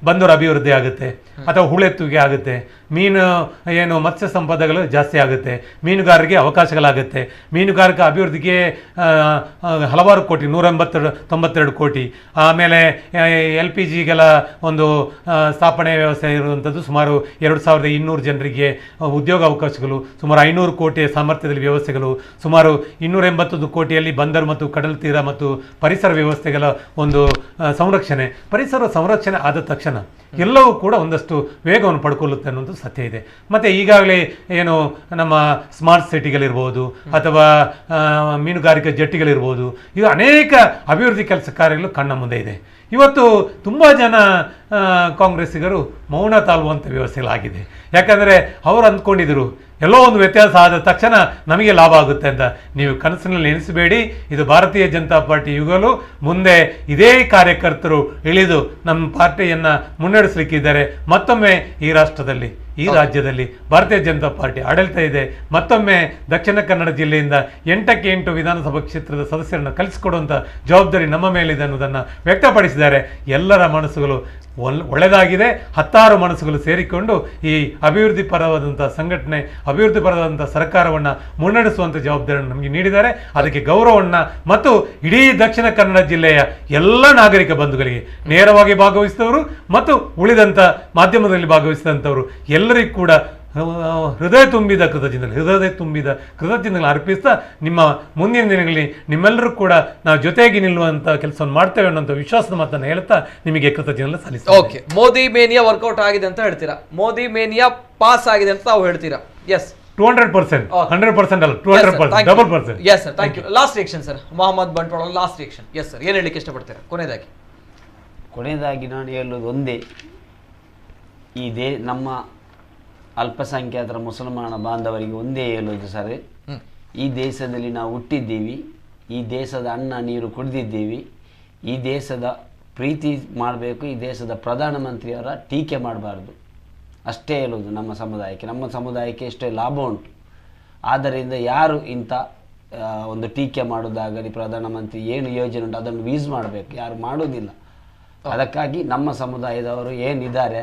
ಬಂದವರು ಅಭಿವೃದ್ಧಿ ಆಗುತ್ತೆ ಅಥವಾ ಹೂಳೆತ್ತುಗೆ ಆಗುತ್ತೆ, ಮೀನು ಏನು ಮತ್ಸ್ಯ ಸಂಪದಗಳು ಜಾಸ್ತಿ ಆಗುತ್ತೆ, ಮೀನುಗಾರರಿಗೆ ಅವಕಾಶಗಳಾಗುತ್ತೆ, ಮೀನುಗಾರಿಕಾ ಅಭಿವೃದ್ಧಿಗೆ ಹಲವಾರು ಕೋಟಿ, 192 ಕೋಟಿ. ಆಮೇಲೆ LPGಗಳ ಒಂದು ಸ್ಥಾಪನೆ ವ್ಯವಸ್ಥೆ ಇರುವಂಥದ್ದು, ಸುಮಾರು 2200 ಜನರಿಗೆ ಉದ್ಯೋಗ ಅವಕಾಶಗಳು, ಸುಮಾರು 500 ಕೋಟಿಯ ಸಾಮರ್ಥ್ಯದಲ್ಲಿ ವ್ಯವಸ್ಥೆಗಳು, ಸುಮಾರು 281 ಕೋಟಿಯಲ್ಲಿ ಬಂದರು ಮತ್ತು ಕಡಲ ತೀರ ಮತ್ತು ಪರಿಸರ ವ್ಯವಸ್ಥೆಗಳ ಒಂದು ಸಂರಕ್ಷಣೆ. ಪರಿಸರ ಸಂರಕ್ಷಣೆ ಆದ ತಕ್ಷಣ ಎಲ್ಲವೂ ಕೂಡ ಒಂದಷ್ಟು ವೇಗವನ್ನು ಪಡ್ಕೊಳ್ಳುತ್ತೆ ಅನ್ನೋದು ಸತ್ಯ ಇದೆ. ಮತ್ತು ಈಗಾಗಲೇ ಏನು ನಮ್ಮ ಸ್ಮಾರ್ಟ್ ಸಿಟಿಗಳಿರ್ಬೋದು ಅಥವಾ ಮೀನುಗಾರಿಕಾ ಜೆಟ್ಟಿಗಳಿರ್ಬೋದು, ಇದು ಅನೇಕ ಅಭಿವೃದ್ಧಿ ಕೆಲಸ ಕಾರ್ಯಗಳು ಕಣ್ಣ ಮುಂದೆ ಇದೆ. ಇವತ್ತು ತುಂಬ ಜನ ಕಾಂಗ್ರೆಸ್ಸಿಗರು ಮೌನ ತಾಳುವಂಥ ವ್ಯವಸ್ಥೆಗಳಾಗಿದೆ. ಯಾಕಂದರೆ ಅವರು ಅಂದ್ಕೊಂಡಿದ್ರು ಎಲ್ಲೋ ಒಂದು ವ್ಯತ್ಯಾಸ ಆದ ತಕ್ಷಣ ನಮಗೆ ಲಾಭ ಆಗುತ್ತೆ ಅಂತ. ನೀವು ಕನಸಿನಲ್ಲಿ ಎನಿಸಬೇಡಿ, ಇದು ಭಾರತೀಯ ಜನತಾ ಪಾರ್ಟಿ ಯುಗಲು ಮುಂದೆ ಇದೇ ಕಾರ್ಯಕರ್ತರು ಇಳಿದು ನಮ್ಮ ಪಾರ್ಟಿಯನ್ನು ಮುನ್ನಡೆಸಲಿಕ್ಕಿದ್ದಾರೆ. ಮತ್ತೊಮ್ಮೆ ಈ ರಾಷ್ಟ್ರದಲ್ಲಿ, ಈ ರಾಜ್ಯದಲ್ಲಿ ಭಾರತೀಯ ಜನತಾ ಪಾರ್ಟಿ ಆಡಳಿತ ಇದೆ. ಮತ್ತೊಮ್ಮೆ ದಕ್ಷಿಣ ಕನ್ನಡ ಜಿಲ್ಲೆಯಿಂದ 8ಕ್ಕೆ 8 ವಿಧಾನಸಭಾ ಕ್ಷೇತ್ರದ ಸದಸ್ಯರನ್ನು ಕಲಿಸಿಕೊಡುವಂಥ ಜವಾಬ್ದಾರಿ ನಮ್ಮ ಮೇಲಿದೆ ಅನ್ನೋದನ್ನು ವ್ಯಕ್ತಪಡಿಸಿದ್ದಾರೆ. ಎಲ್ಲರ ಮನಸ್ಸುಗಳು ಒಳ್ಳೆಯದಾಗಿದೆ. 10 ಮನಸ್ಸುಗಳು ಸೇರಿಕೊಂಡು ಈ ಅಭಿವೃದ್ಧಿ ಪರವಾದಂಥ ಸಂಘಟನೆ, ಅಭಿವೃದ್ಧಿ ಪರವಾದಂಥ ಸರ್ಕಾರವನ್ನು ಮುನ್ನಡೆಸುವಂಥ ಜವಾಬ್ದಾರಿಯನ್ನು ನಮಗೆ ನೀಡಿದ್ದಾರೆ. ಅದಕ್ಕೆ ಗೌರವವನ್ನು ಮತ್ತು ಇಡೀ ದಕ್ಷಿಣ ಕನ್ನಡ ಜಿಲ್ಲೆಯ ಎಲ್ಲ ನಾಗರಿಕ ಬಂಧುಗಳಿಗೆ, ನೇರವಾಗಿ ಭಾಗವಹಿಸಿದವರು ಮತ್ತು ಉಳಿದಂಥ ಮಾಧ್ಯಮದಲ್ಲಿ ಭಾಗವಹಿಸಿದಂಥವರು ಎಲ್ಲರಿಗೂ ಕೂಡ ಹೃದಯ ತುಂಬಿದ ಕೃತಜ್ಞತೆಗಳನ್ನು ಅರ್ಪಿಸ್ತಾ ನಿಮ್ಮ ಮುಂದಿನ ದಿನಗಳಲ್ಲಿ ನಿಮ್ಮೆಲ್ಲರೂ ಕೂಡ ನಾವು ಜೊತೆಗೆ ನಿಲ್ಲುವಂಥ ಕೆಲಸವನ್ನು ಮಾಡ್ತೇವೆ ಅನ್ನೋಂಥ ವಿಶ್ವಾಸದ ಮಾತನ್ನು ಹೇಳ್ತಾ ನಿಮಗೆ ಕೃತಜ್ಞತೆ ಸಲ್ಲಿಸ್ತೀನಿ. ಓಕೆ, ಮೋದಿ ಮೇನಿಯಾ ವರ್ಕೌಟ್ ಆಗಿದೆ ಅಂತ ಹೇಳ್ತೀರಾ, ಮೋದಿ ಮೇನಿಯಾ ಪಾಸ್ ಆಗಿದೆ ಅಂತ ತಾವು ಹೇಳ್ತೀರಾ? ಎಸ್, 200%, 100% ಅಲ್ಲ, 200%, double percent. Yes sir, thank you. Last reaction sir, Mohammad Bantwal last reaction. Yes sir, ಏನು ಹೇಳಲಿಕ್ಕೆ ಇಷ್ಟಪಡ್ತೀರಾ ಕೊನೆಯದಾಗಿ ನಾನು ಹೇಳೋದು ಒಂದೇ, ನಮ್ಮ ಅಲ್ಪಸಂಖ್ಯಾತರ ಮುಸಲ್ಮಾನ ಬಾಂಧವರಿಗೆ ಒಂದೇ ಹೇಳೋದು ಸರ್, ಈ ದೇಶದಲ್ಲಿ ನಾವು ಹುಟ್ಟಿದ್ದೀವಿ, ಈ ದೇಶದ ಅನ್ನ ನೀರು ಕುಡಿದಿದ್ದೀವಿ, ಈ ದೇಶದ ಪ್ರೀತಿ ಮಾಡಬೇಕು, ಈ ದೇಶದ ಪ್ರಧಾನಮಂತ್ರಿಯವರ ಟೀಕೆ ಮಾಡಬಾರ್ದು, ಅಷ್ಟೇ ಹೇಳೋದು ನಮ್ಮ ಸಮುದಾಯಕ್ಕೆ ಎಷ್ಟೇ ಲಾಭ ಉಂಟು. ಆದ್ದರಿಂದ ಯಾರು ಇಂಥ ಒಂದು ಟೀಕೆ ಮಾಡೋದಾಗಲಿ, ಪ್ರಧಾನಮಂತ್ರಿ ಏನು ಯೋಜನೆ ಉಂಟು ಅದನ್ನು ಯೂಸ್ ಮಾಡಬೇಕು, ಯಾರು ಮಾಡೋದಿಲ್ಲ. ಅದಕ್ಕಾಗಿ ನಮ್ಮ ಸಮುದಾಯದವರು ಏನಿದ್ದಾರೆ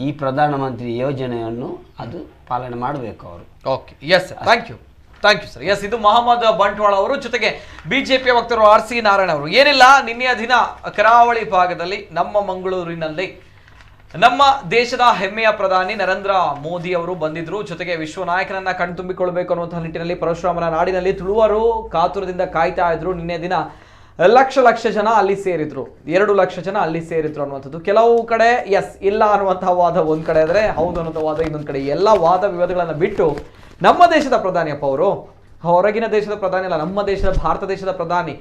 ಈ ಪ್ರಧಾನಮಂತ್ರಿ ಯೋಜನೆಯನ್ನು ಅದು ಪಾಲನೆ ಮಾಡಬೇಕು ಅವರು. Okay, yes sir, thank you sir. Yes, ಇದು ಮೊಹಮ್ಮದ್ ಬಂಟ್ವಾಳ ಅವರು, ಜೊತೆಗೆ ಬಿಜೆಪಿಯ ವಕ್ತಾರರು RC ನಾರಾಯಣ ಅವರು. ಏನಿಲ್ಲ, ನಿನ್ನೆಯ ದಿನ ಕರಾವಳಿ ಭಾಗದಲ್ಲಿ ನಮ್ಮ ಮಂಗಳೂರಿನಲ್ಲಿ ನಮ್ಮ ದೇಶದ ಹೆಮ್ಮೆಯ ಪ್ರಧಾನಿ ನರೇಂದ್ರ ಮೋದಿ ಅವರು ಬಂದಿದ್ರು. ಜೊತೆಗೆ ವಿಶ್ವ ನಾಯಕನನ್ನ ಕಣ್ತುಂಬಿಕೊಳ್ಬೇಕು ಅನ್ನುವಂತಹ ನಿಟ್ಟಿನಲ್ಲಿ ಪರಶುರಾಮನ ನಾಡಿನಲ್ಲಿ ತುಳುವರು ಕಾತುರದಿಂದ ಕಾಯ್ತಾ ಇದ್ರು. ನಿನ್ನೆ ದಿನ ಲಕ್ಷ ಜನ ಅಲ್ಲಿ ಸೇರಿದ್ರು, 2 ಲಕ್ಷ ಜನ ಅಲ್ಲಿ ಸೇರಿದ್ರು ಅನ್ನುವಂಥದ್ದು. ಕೆಲವು ಕಡೆ ಎಸ್ ಇಲ್ಲ ಅನ್ನುವಂತಹ ವಾದ ಒಂದ್ ಕಡೆ ಇದ್ರೆ, ಹೌದು ಅನ್ನುವಂಥ ವಾದ ಇನ್ನೊಂದ್ ಕಡೆ. ಎಲ್ಲ ವಾದ ವಿವಾದಗಳನ್ನ ಬಿಟ್ಟು ನಮ್ಮ ದೇಶದ ಪ್ರಧಾನಿಯಪ್ಪ ಅವರು, ಹೊರಗಿನ ದೇಶದ ಪ್ರಧಾನಿ ಅಲ್ಲ, ನಮ್ಮ ದೇಶದ ಭಾರತ ದೇಶದ ಪ್ರಧಾನಿ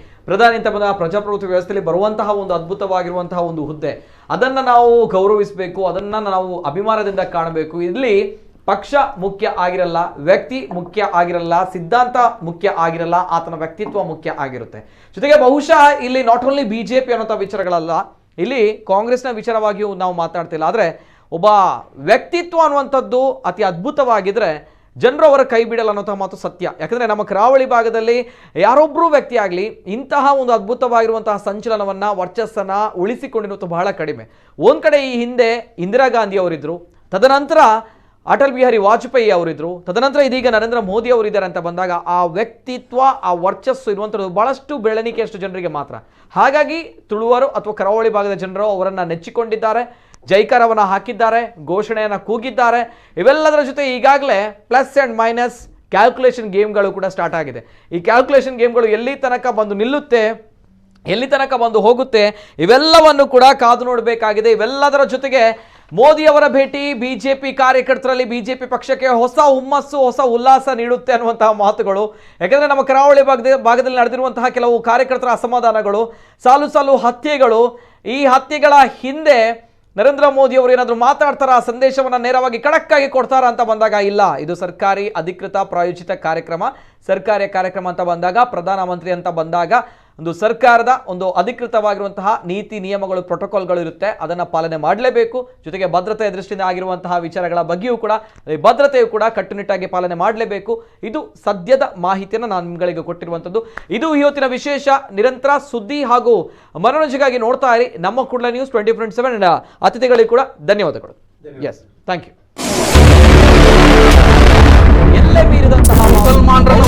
ಅಂತ ಬಂದಾಗ ಪ್ರಜಾಪ್ರಭುತ್ವ ವ್ಯವಸ್ಥೆಯಲ್ಲಿ ಬರುವಂತಹ ಒಂದು ಅದ್ಭುತವಾಗಿರುವಂತಹ ಒಂದು ಹುದ್ದೆ, ಅದನ್ನ ನಾವು ಗೌರವಿಸಬೇಕು, ಅದನ್ನ ನಾವು ಅಭಿಮಾನದಿಂದ ಕಾಣಬೇಕು. ಇಲ್ಲಿ ಪಕ್ಷ ಮುಖ್ಯ ಆಗಿರಲ್ಲ, ವ್ಯಕ್ತಿ ಮುಖ್ಯ ಆಗಿರಲ್ಲ, ಸಿದ್ಧಾಂತ ಮುಖ್ಯ ಆಗಿರಲ್ಲ, ಆತನ ವ್ಯಕ್ತಿತ್ವ ಮುಖ್ಯ ಆಗಿರುತ್ತೆ. ಜೊತೆಗೆ ಬಹುಶಃ ಇಲ್ಲಿ ನಾಟ್ ಓನ್ಲಿ ಬಿಜೆಪಿ ಅನ್ನೋಂಥ ವಿಚಾರಗಳಲ್ಲ, ಇಲ್ಲಿ ಕಾಂಗ್ರೆಸ್ನ ವಿಚಾರವಾಗಿಯೂ ನಾವು ಮಾತಾಡ್ತಿಲ್ಲ. ಆದರೆ ಒಬ್ಬ ವ್ಯಕ್ತಿತ್ವ ಅನ್ನುವಂಥದ್ದು ಅತಿ ಅದ್ಭುತವಾಗಿದ್ರೆ ಜನರು ಅವರ ಕೈ ಬಿಡಲ್ಲ ಅನ್ನೋಂಥ ಮಾತು ಸತ್ಯ. ಯಾಕಂದರೆ ನಮ್ಮ ಕರಾವಳಿ ಭಾಗದಲ್ಲಿ ಯಾರೊಬ್ಬರೂ ವ್ಯಕ್ತಿ ಆಗಲಿ ಇಂತಹ ಒಂದು ಅದ್ಭುತವಾಗಿರುವಂತಹ ಸಂಚಲನವನ್ನು, ವರ್ಚಸ್ಸನ್ನು ಉಳಿಸಿಕೊಂಡಿರೋದು ಬಹಳ ಕಡಿಮೆ. ಒಂದು ಕಡೆ ಈ ಹಿಂದೆ ಇಂದಿರಾ ಗಾಂಧಿ ಅವರಿದ್ದರು, ತದನಂತರ ಅಟಲ್ ಬಿಹಾರಿ ವಾಜಪೇಯಿ ಅವರಿದ್ದರು, ತದನಂತರ ಇದೀಗ ನರೇಂದ್ರ ಮೋದಿ ಅವರಿದ್ದಾರೆ ಅಂತ ಬಂದಾಗ ಆ ವ್ಯಕ್ತಿತ್ವ, ಆ ವರ್ಚಸ್ಸು ಇರುವಂಥದ್ದು ಬಹಳಷ್ಟು ಬೆಳವಣಿಗೆಯಷ್ಟು ಜನರಿಗೆ ಮಾತ್ರ. ಹಾಗಾಗಿ ತುಳುವರು ಅಥವಾ ಕರಾವಳಿ ಭಾಗದ ಜನರು ಅವರನ್ನು ನೆಚ್ಚಿಕೊಂಡಿದ್ದಾರೆ, ಜೈಕಾರವನ್ನು ಹಾಕಿದ್ದಾರೆ, ಘೋಷಣೆಯನ್ನು ಕೂಗಿದ್ದಾರೆ. ಇವೆಲ್ಲದರ ಜೊತೆ ಈಗಾಗಲೇ ಪ್ಲಸ್ ಆ್ಯಂಡ್ ಮೈನಸ್ ಕ್ಯಾಲ್ಕುಲೇಷನ್ ಗೇಮ್ಗಳು ಕೂಡ ಸ್ಟಾರ್ಟ್ ಆಗಿದೆ. ಈ ಕ್ಯಾಲ್ಕುಲೇಷನ್ ಗೇಮ್ಗಳು ಎಲ್ಲಿ ತನಕ ಬಂದು ನಿಲ್ಲುತ್ತೆ, ಎಲ್ಲಿ ತನಕ ಬಂದು ಹೋಗುತ್ತೆ, ಇವೆಲ್ಲವನ್ನು ಕೂಡ ಕಾದು ನೋಡಬೇಕಾಗಿದೆ. ಇವೆಲ್ಲದರ ಜೊತೆಗೆ ಮೋದಿಯವರ ಭೇಟಿ ಬಿಜೆಪಿ ಕಾರ್ಯಕರ್ತರಲ್ಲಿ, ಬಿಜೆಪಿ ಪಕ್ಷಕ್ಕೆ ಹೊಸ ಹುಮ್ಮಸ್ಸು, ಹೊಸ ಉಲ್ಲಾಸ ನೀಡುತ್ತೆ ಅನ್ನುವಂತಹ ಮಾತುಗಳು. ಯಾಕೆಂದರೆ ನಮ್ಮ ಕರಾವಳಿ ಭಾಗದಲ್ಲಿ ನಡೆದಿರುವಂತಹ ಕೆಲವು ಕಾರ್ಯಕರ್ತರ ಅಸಮಾಧಾನಗಳು, ಸಾಲು ಹತ್ಯೆಗಳು, ಈ ಹತ್ಯೆಗಳ ಹಿಂದೆ ನರೇಂದ್ರ ಮೋದಿ ಅವರು ಏನಾದರೂ ಮಾತಾಡ್ತಾರ, ಸಂದೇಶವನ್ನು ನೇರವಾಗಿ ಖಡಕ್ಕಾಗಿ ಕೊಡ್ತಾರ ಅಂತ ಬಂದಾಗ ಇಲ್ಲ, ಇದು ಸರ್ಕಾರಿ ಅಧಿಕೃತ ಪ್ರಾಯೋಜಿತ ಕಾರ್ಯಕ್ರಮ, ಸರ್ಕಾರಿ ಕಾರ್ಯಕ್ರಮ ಅಂತ ಬಂದಾಗ, ಪ್ರಧಾನಮಂತ್ರಿ ಅಂತ ಬಂದಾಗ ಒಂದು ಸರ್ಕಾರದ ಒಂದು ಅಧಿಕೃತವಾಗಿರುವಂತಹ ನೀತಿ ನಿಯಮಗಳು, ಪ್ರೋಟೋಕಾಲ್ಗಳು ಇರುತ್ತೆ, ಅದನ್ನು ಪಾಲನೆ ಮಾಡಲೇಬೇಕು. ಜೊತೆಗೆ ಭದ್ರತೆಯ ದೃಷ್ಟಿಯಿಂದ ಆಗಿರುವಂತಹ ವಿಚಾರಗಳ ಬಗ್ಗೆಯೂ ಕೂಡ ಭದ್ರತೆಯು ಕೂಡ ಕಟ್ಟುನಿಟ್ಟಾಗಿ ಪಾಲನೆ ಮಾಡಲೇಬೇಕು. ಇದು ಸದ್ಯದ ಮಾಹಿತಿಯನ್ನು ನಾನು ನಿಮ್ಗಳಿಗೆ ಕೊಟ್ಟಿರುವಂಥದ್ದು. ಇದು ಇವತ್ತಿನ ವಿಶೇಷ. ನಿರಂತರ ಸುದ್ದಿ ಹಾಗೂ ಮನೋರಂಜನೆಗಾಗಿ ನೋಡ್ತಾ ಇರಿ ನಮ್ಮ ಕೂಡಲ ನ್ಯೂಸ್ 24/7. ಅತಿಥಿಗಳಿಗೆ ಕೂಡ ಧನ್ಯವಾದಗಳು. Yes, thank you. ಎಲ್ಲೇ ಮೀರಿದಂತಹ ಮುಸಲ್ಮಾನರನ್ನು